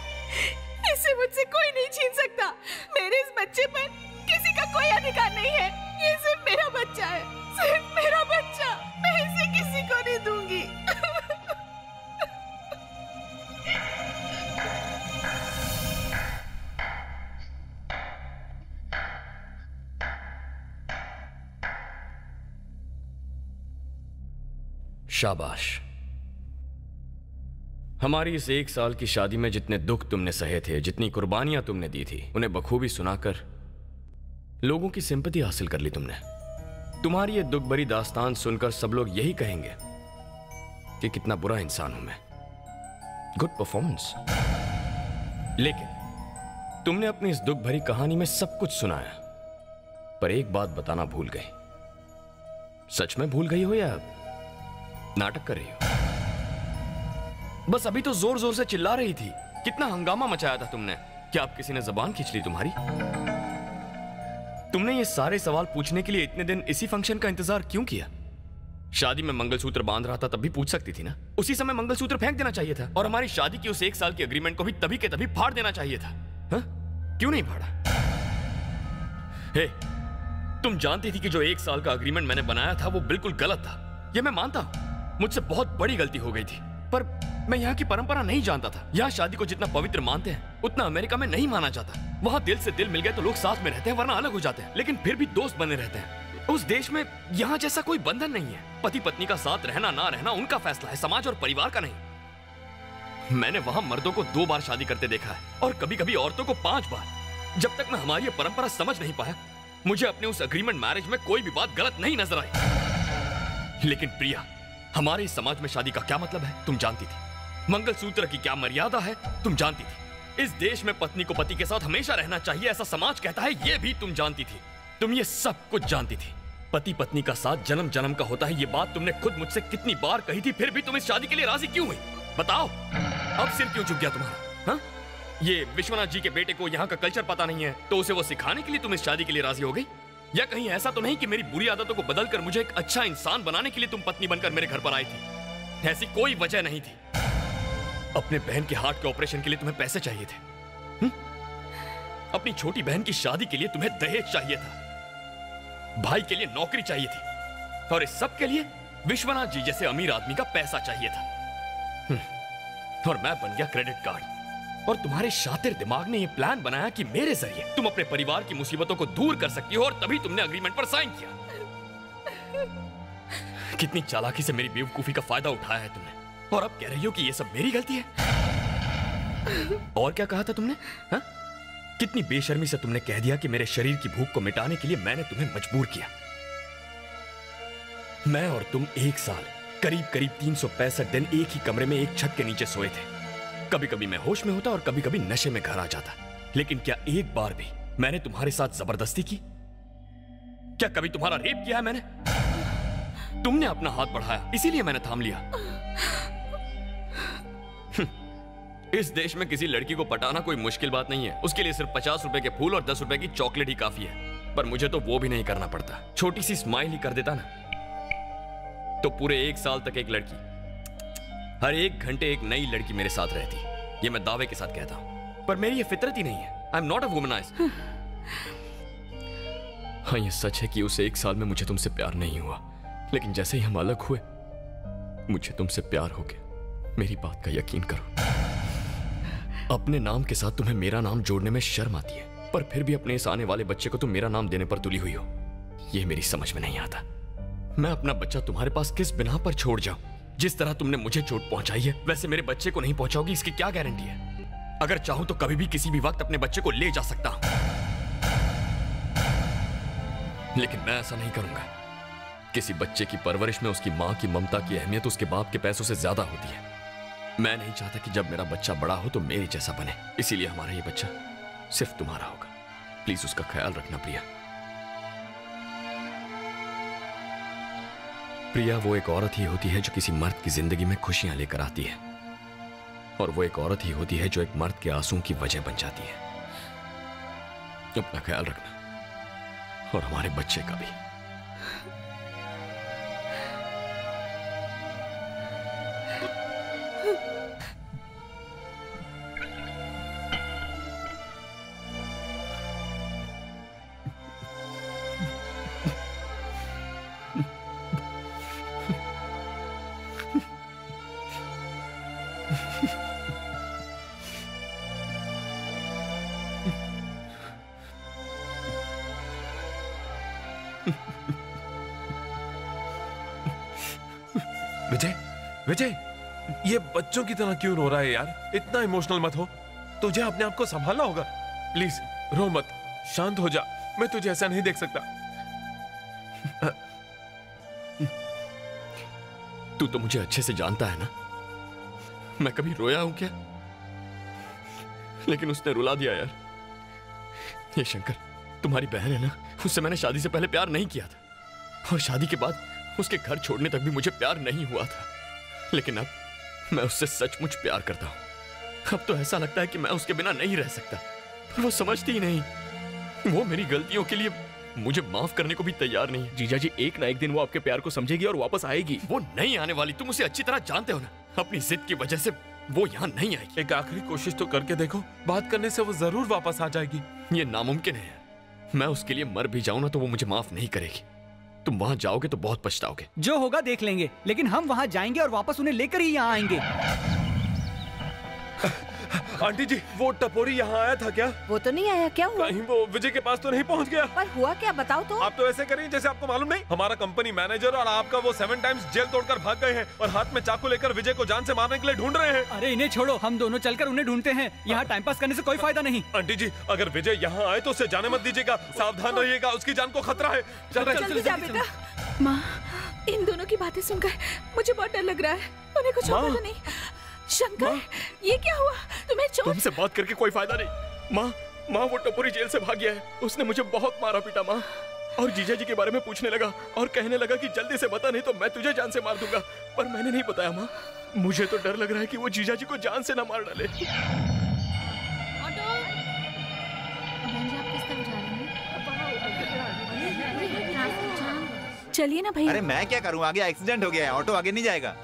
इसे मुझसे कोई नहीं छीन सकता। मेरे इस बच्चे पर किसी का कोई अधिकार नहीं है। ये सिर्फ मेरा बच्चा है, सिर्फ मेरा बच्चा। मैं इसे किसी को नहीं दूंगी। शाबाश। हमारी इस 1 साल की शादी में जितने दुख तुमने सहे थे, जितनी कुर्बानियां तुमने दी थी, उन्हें बखूबी सुनाकर लोगों की सिंपैथी हासिल कर ली तुमने। तुम्हारी ये दुख भरी दास्तान सुनकर सब लोग यही कहेंगे कि कितना बुरा इंसान हूं मैं। Good performance. लेकिन तुमने अपनी इस दुख भरी कहानी में सब कुछ सुनाया, पर एक बात बताना भूल गई। सच में भूल गई हो या नाटक कर रही हो? बस अभी तो जोर जोर से चिल्ला रही थी, कितना हंगामा मचाया था तुमने। क्या अब किसी ने जबान खींच ली तुम्हारी? तुमने ये सारे सवाल पूछने के लिए इतने दिन इसी फंक्शन का इंतजार क्यों किया? शादी में मंगलसूत्र बांध रहा था तब भी पूछ सकती थी ना। उसी समय मंगलसूत्र फेंक देना चाहिए था, और हमारी शादी की उस 1 साल के एग्रीमेंट को भी तभी के तभी फाड़ देना चाहिए था। हा? क्यों नहीं फाड़ा? हे, तुम जानती थी कि जो 1 साल का एग्रीमेंट मैंने बनाया था वो बिल्कुल गलत था। ये मैं मानता हूं, मुझसे बहुत बड़ी गलती हो गई थी, पर मैं यहाँ की परंपरा नहीं जानता था। यहाँ शादी को जितना पवित्र मानते हैं उतना अमेरिका में नहीं माना जाता। वहाँ दिल से दिल मिल गए तो लोग साथ में रहते हैं, वरना अलग हो जाते हैं, लेकिन फिर भी दोस्त बने रहते हैं। उस देश में यहाँ जैसा कोई बंधन नहीं है। पति पत्नी का साथ रहना ना रहना उनका फैसला है, समाज और परिवार का नहीं। मैंने वहाँ मर्दों को 2 बार शादी करते देखा है, और कभी कभी औरतों को 5 बार। जब तक मैं हमारी ये परंपरा समझ नहीं पाया, मुझे अपने उस एग्रीमेंट मैरिज में कोई भी बात गलत नहीं नजर आई। लेकिन प्रिया, हमारे इस समाज में शादी का क्या मतलब है तुम जानती थी। मंगलसूत्र की क्या मर्यादा है तुम जानती थी। इस देश में पत्नी को पति के साथ हमेशा रहना चाहिए ऐसा समाज कहता है, ये भी तुम जानती थी। तुम ये सब कुछ जानती थी। पति पत्नी का साथ जन्म जन्म का होता है, ये बात तुमने खुद मुझसे कितनी बार कही थी, फिर भी तुम इस शादी के लिए राजी क्यों हुई? बताओ, अब सिर क्यों झुक गया तुम्हारा? हाँ? ये विश्वनाथ जी के बेटे को यहाँ का कल्चर पता नहीं है, तो उसे वो सिखाने के लिए तुम इस शादी के लिए राजी हो गई? या कहीं ऐसा तो नहीं कि मेरी बुरी आदतों को बदलकर मुझे एक अच्छा इंसान बनाने के लिए तुम पत्नी बनकर मेरे घर पर आई थी? ऐसी कोई वजह नहीं थी। अपने बहन के हार्ट के ऑपरेशन के लिए तुम्हें पैसे चाहिए थे। अपनी छोटी बहन की शादी के लिए तुम्हें दहेज चाहिए था। भाई के लिए नौकरी चाहिए थी। और इस सब के लिए विश्वनाथ जी जैसे अमीर आदमी का पैसा चाहिए था। और मैं बन गया क्रेडिट कार्ड। और तुम्हारे शातिर दिमाग ने यह प्लान बनाया कि मेरे जरिए तुम अपने परिवार की मुसीबतों को दूर कर सकती हो, और तभी तुमने अग्रीमेंट पर साइन किया। कितनी चालाकी से मेरी बेवकूफी का फायदा उठाया है तुमने, और अब कह रही हो कि यह सब मेरी गलती है। और क्या कहा था तुमने? हा? कितनी बेशर्मी से तुमने कह दिया कि मेरे शरीर की भूख को मिटाने के लिए मैंने तुम्हें मजबूर किया। मैं और तुम एक साल करीब करीब 365 दिन एक ही कमरे में एक छत के नीचे सोए थे। कभी कभी मैं होश में होता और कभी कभी नशे में घर आ जाता, लेकिन क्या एक बार भी मैंने तुम्हारे साथ जबरदस्ती की? क्या कभी तुम्हारा रेप किया है मैंने? तुमने अपना हाथ बढ़ाया, इसीलिए मैंने थाम लिया। इस देश में किसी लड़की को पटाना कोई मुश्किल बात नहीं है। उसके लिए सिर्फ 50 रुपए के फूल और 10 रुपए की चॉकलेट ही काफी है। पर मुझे तो वो भी नहीं करना पड़ता। छोटी सी स्माइल ही कर देता ना, तो पूरे 1 साल तक एक लड़की हर 1 घंटे एक नई लड़की मेरे साथ रहती। ये मैं दावे के साथ कहता हूं, पर मेरी ये फितरत ही नहीं है। I am not a womanized. हाँ, ये सच है कि उस 1 साल में मुझे तुमसे प्यार नहीं हुआ, लेकिन जैसे ही हम अलग हुए मुझे तुमसे प्यार हो गया। मेरी बात का यकीन करो। अपने नाम के साथ तुम्हें मेरा नाम जोड़ने में शर्म आती है, पर फिर भी अपने इस आने वाले बच्चे को तुम मेरा नाम देने पर तुली हुई हो। यह मेरी समझ में नहीं आता। मैं अपना बच्चा तुम्हारे पास किस बिना पर छोड़ जाऊं? जिस तरह तुमने मुझे चोट पहुंचाई है, वैसे मेरे बच्चे को नहीं पहुंचाओगी, इसकी क्या गारंटी है? अगर चाहूं तो कभी भी किसी भी वक्त अपने बच्चे को ले जा सकता हूं, लेकिन मैं ऐसा नहीं करूंगा। किसी बच्चे की परवरिश में उसकी मां की ममता की अहमियत उसके बाप के पैसों से ज्यादा होती है। मैं नहीं चाहता कि जब मेरा बच्चा बड़ा हो तो मेरे जैसा बने। इसीलिए हमारा ये बच्चा सिर्फ तुम्हारा होगा। प्लीज उसका ख्याल रखना प्रिया। प्रिया वो एक औरत ही होती है जो किसी मर्द की जिंदगी में खुशियां लेकर आती है, और वो एक औरत ही होती है जो एक मर्द के आंसुओं की वजह बन जाती है। अपना ख्याल रखना, और हमारे बच्चे का भी। विजय, विजय, ये बच्चों की तरह क्यों रो रहा है यार? इतना इमोशनल मत हो। तुझे अपने आप को संभालना होगा। प्लीज रो मत, शांत हो जा। मैं तुझे ऐसा नहीं देख सकता। तू तो मुझे अच्छे से जानता है ना, मैं कभी रोया हूं क्या? लेकिन उसने रुला दिया यार। ये शंकर तुम्हारी बहन है ना, उससे मैंने शादी से पहले प्यार नहीं किया था, और शादी के बाद उसके घर छोड़ने तक भी मुझे प्यार नहीं हुआ था। लेकिन अब मैं उससे सचमुच प्यार करता हूं। अब तो ऐसा लगता है कि मैं उसके बिना नहीं रह सकता, पर वो समझती ही नहीं। वो मेरी गलतियों के लिए मुझे माफ करने को भी तैयार नहीं है। जीजा जी, एक ना एक दिन वो आपके प्यार को समझेगी और वापस आएगी। वो नहीं आने वाली, तुम उसे अच्छी तरह जानते हो ना। अपनी जिद की वजह से वो यहाँ नहीं आएगी। एक आखिरी कोशिश तो करके देखो, बात करने से वो जरूर वापस आ जाएगी। ये नामुमकिन है। मैं उसके लिए मर भी जाऊं ना तो वो मुझे माफ नहीं करेगी। तुम वहां जाओगे तो बहुत पछताओगे। जो होगा देख लेंगे, लेकिन हम वहां जाएंगे और वापस उन्हें लेकर ही यहाँ आएंगे। आंटी जी, वो टपोरी यहाँ आया था क्या? वो तो नहीं आया। क्या हुआ? कहीं वो विजय के पास तो नहीं पहुँच गया? पर हुआ क्या, बताओ तो। आप तो ऐसे करिए जैसे आपको मालूम नहीं। हमारा कंपनी मैनेजर और आपका वो 7 टाइम्स जेल तोड़कर भाग गए हैं, और हाथ में चाकू लेकर विजय को जान से मारने के लिए ढूंढ रहे हैं। अरे इन्हें छोड़ो, हम दोनों चलकर उन्हें ढूंढते हैं। यहाँ टाइम पास करने से कोई फायदा नहीं। आंटी जी, अगर विजय यहाँ आए तो उसे जाने मत दीजिएगा। सावधान रहिएगा, उसकी जान को खतरा है। जल्दी जा बेटा। माँ, इन दोनों की बातें सुनकर मुझे बहुत डर लग रहा है। उन्हें कुछ होगा तो नहीं? शंकर, ये क्या हुआ? तुम्हें चोट? तुमसे बात करके कोई फायदा नहीं। माँ, वो टपोरी जेल से भाग गया है। उसने मुझे बहुत मारा पीटा माँ, और जीजा जी के बारे में पूछने लगा और कहने लगा कि जल्दी से बता, नहीं तो मैं तुझे जान से मार दूंगा। पर मैंने नहीं बताया माँ। मुझे तो डर लग रहा है कि वो जीजा जी को जान से ना मार डाले। चलिए ना भैया। अरे मैं क्या करूँ, आगे एक्सीडेंट हो गया है, ऑटो आगे नहीं जाएगा।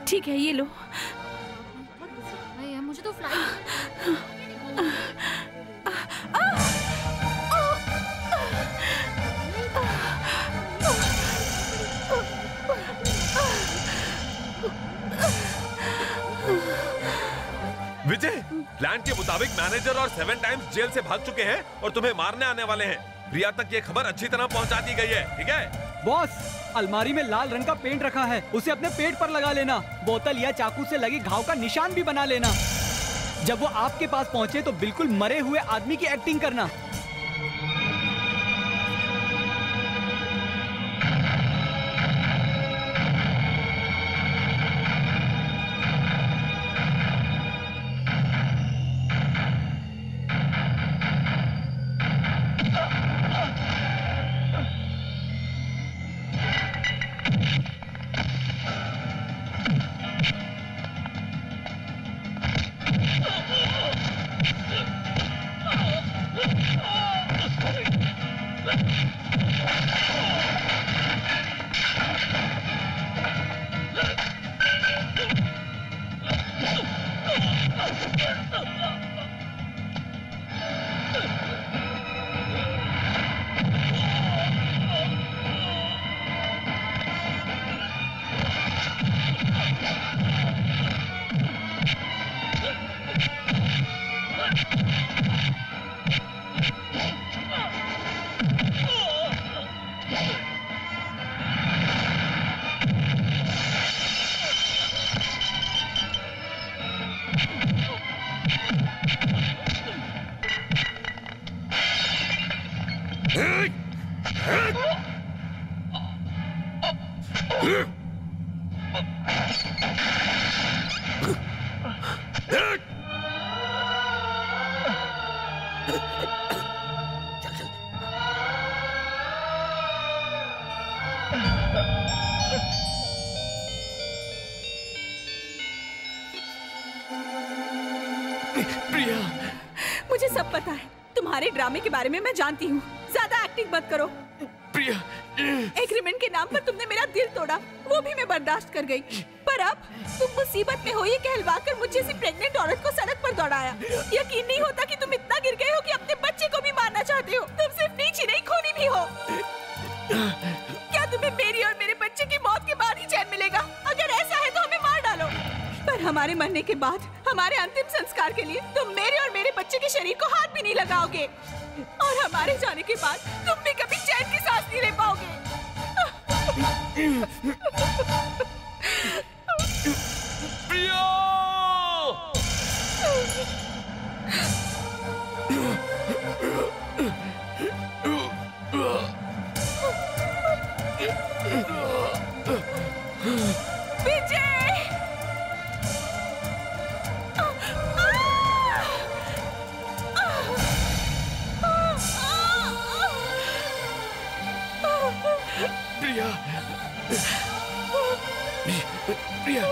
ठीक है, ये लो। भैया मुझे तो फ्लाइट विजय, प्लान के मुताबिक मैनेजर और 7 टाइम्स जेल से भाग चुके हैं और तुम्हें मारने आने वाले हैं। प्रिया तक ये खबर अच्छी तरह पहुंचा दी गई है, ठीक है? बॉस, अलमारी में लाल रंग का पेंट रखा है, उसे अपने पेट पर लगा लेना। बोतल या चाकू से लगी घाव का निशान भी बना लेना। जब वो आपके पास पहुंचे तो बिल्कुल मरे हुए आदमी की एक्टिंग करना। प्रिया, मुझे सब पता है। तुम्हारे ड्रामे के बारे में मैं जानती हूँ। ज्यादा एक्टिंग मत करो। प्रिया, एग्रीमेंट के नाम पर तुमने मेरा दिल तोड़ा, वो भी मैं बर्दाश्त कर गई। पर अब तुम मुसीबत में हो ये कहलवा कर मुझ जैसी प्रेग्नेंट औरत को सड़क पर दौड़ाया। यकीन नहीं होता कि तुम इतना गिर गए हो कि अपने बच्चे को भी मारना चाहते हो। तुम सिर्फ नीची नहीं, खूनी भी हो। क्या तुम्हें मेरी और मेरे बच्चे की मौत के बाद ही चैन मिलेगा? अगर ऐसा है तो हमें मार डालो। पर हमारे मरने के बाद हमारे अंतिम संस्कार के लिए तुम मेरे और मेरे बच्चे के शरीर को हाथ भी नहीं लगाओगे, और हमारे जाने के बाद तुम भी कभी चैन की सांस नहीं ले पाओगे। प्रिया! प्रिया, प्रिया,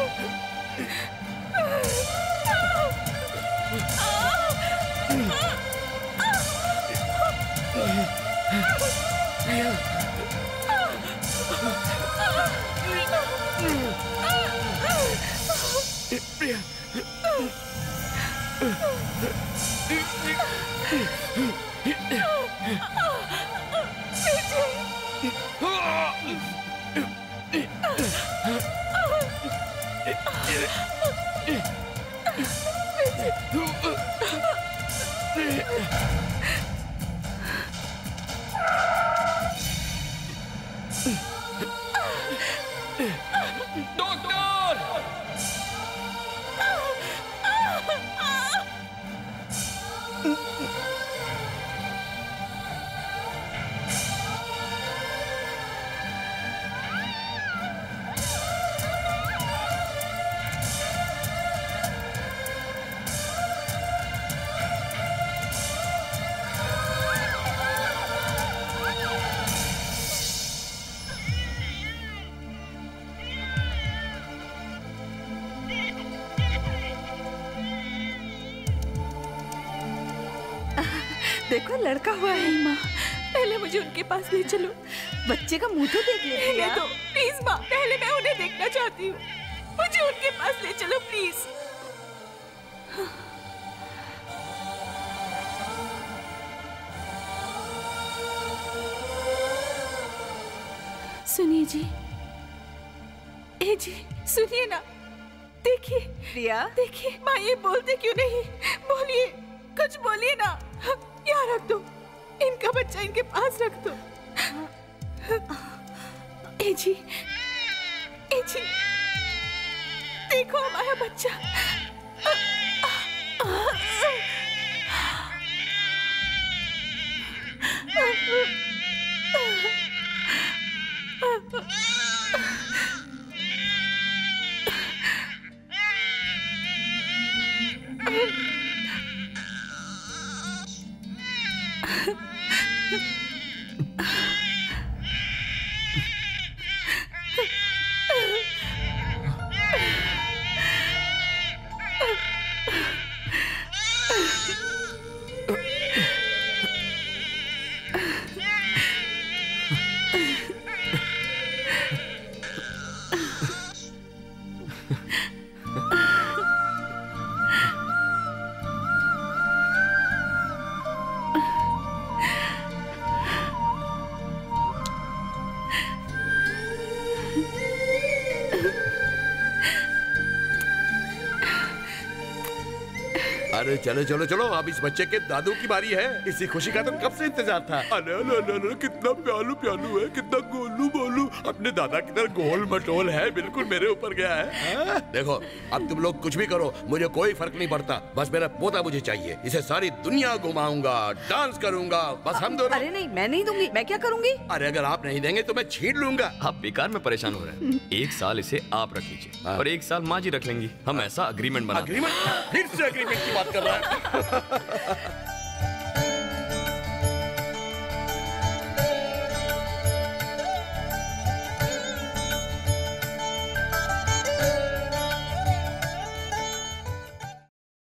देखो लड़का हुआ है। माँ, पहले मुझे उनके पास ले चलो। बच्चे का मुंह तो देख ले ले दो प्लीज माँ, पहले मैं उन्हें देखना चाहती हूँ। मुझे उनके पास ले चलो प्लीज। सुनिए जी, ए जी सुनिए ना, देखिए प्रिया, देखिए माँ ये बोलते क्यों नहीं? बोलिए, कुछ बोलिए ना। यहाँ रख दो, इनका बच्चा इनके पास रख दो। ए जी देखो हमारा बच्चा। अरे चलो चलो चलो, अब इस बच्चे के दादू की बारी है। इसी खुशी का तो कब से इंतजार था। अरे अरे अरे कितना प्यालू प्यालू है, कितना गोलू बोलू, अपने दादा की तरह गोल मटोल है, बिल्कुल मेरे ऊपर गया है। देखो अब तुम लोग कुछ भी करो, मुझे कोई फर्क नहीं पड़ता, बस मेरा पोता मुझे चाहिए। इसे सारी दुनिया घुमाऊंगा, डांस करूंगा, बस हम दोनों। अरे नहीं, मैं नहीं दूंगी। मैं क्या करूंगी? अरे अगर आप नहीं देंगे तो मैं छीन लूंगा। आप बेकार में परेशान हो रहे हैं। 1 साल इसे आप रख लीजिए और 1 साल माँ जी रख लेंगी। हम ऐसा अग्रीमेंट बना। अग्रीमेंट? फिर से अग्रीमेंट की बात कर रहा है।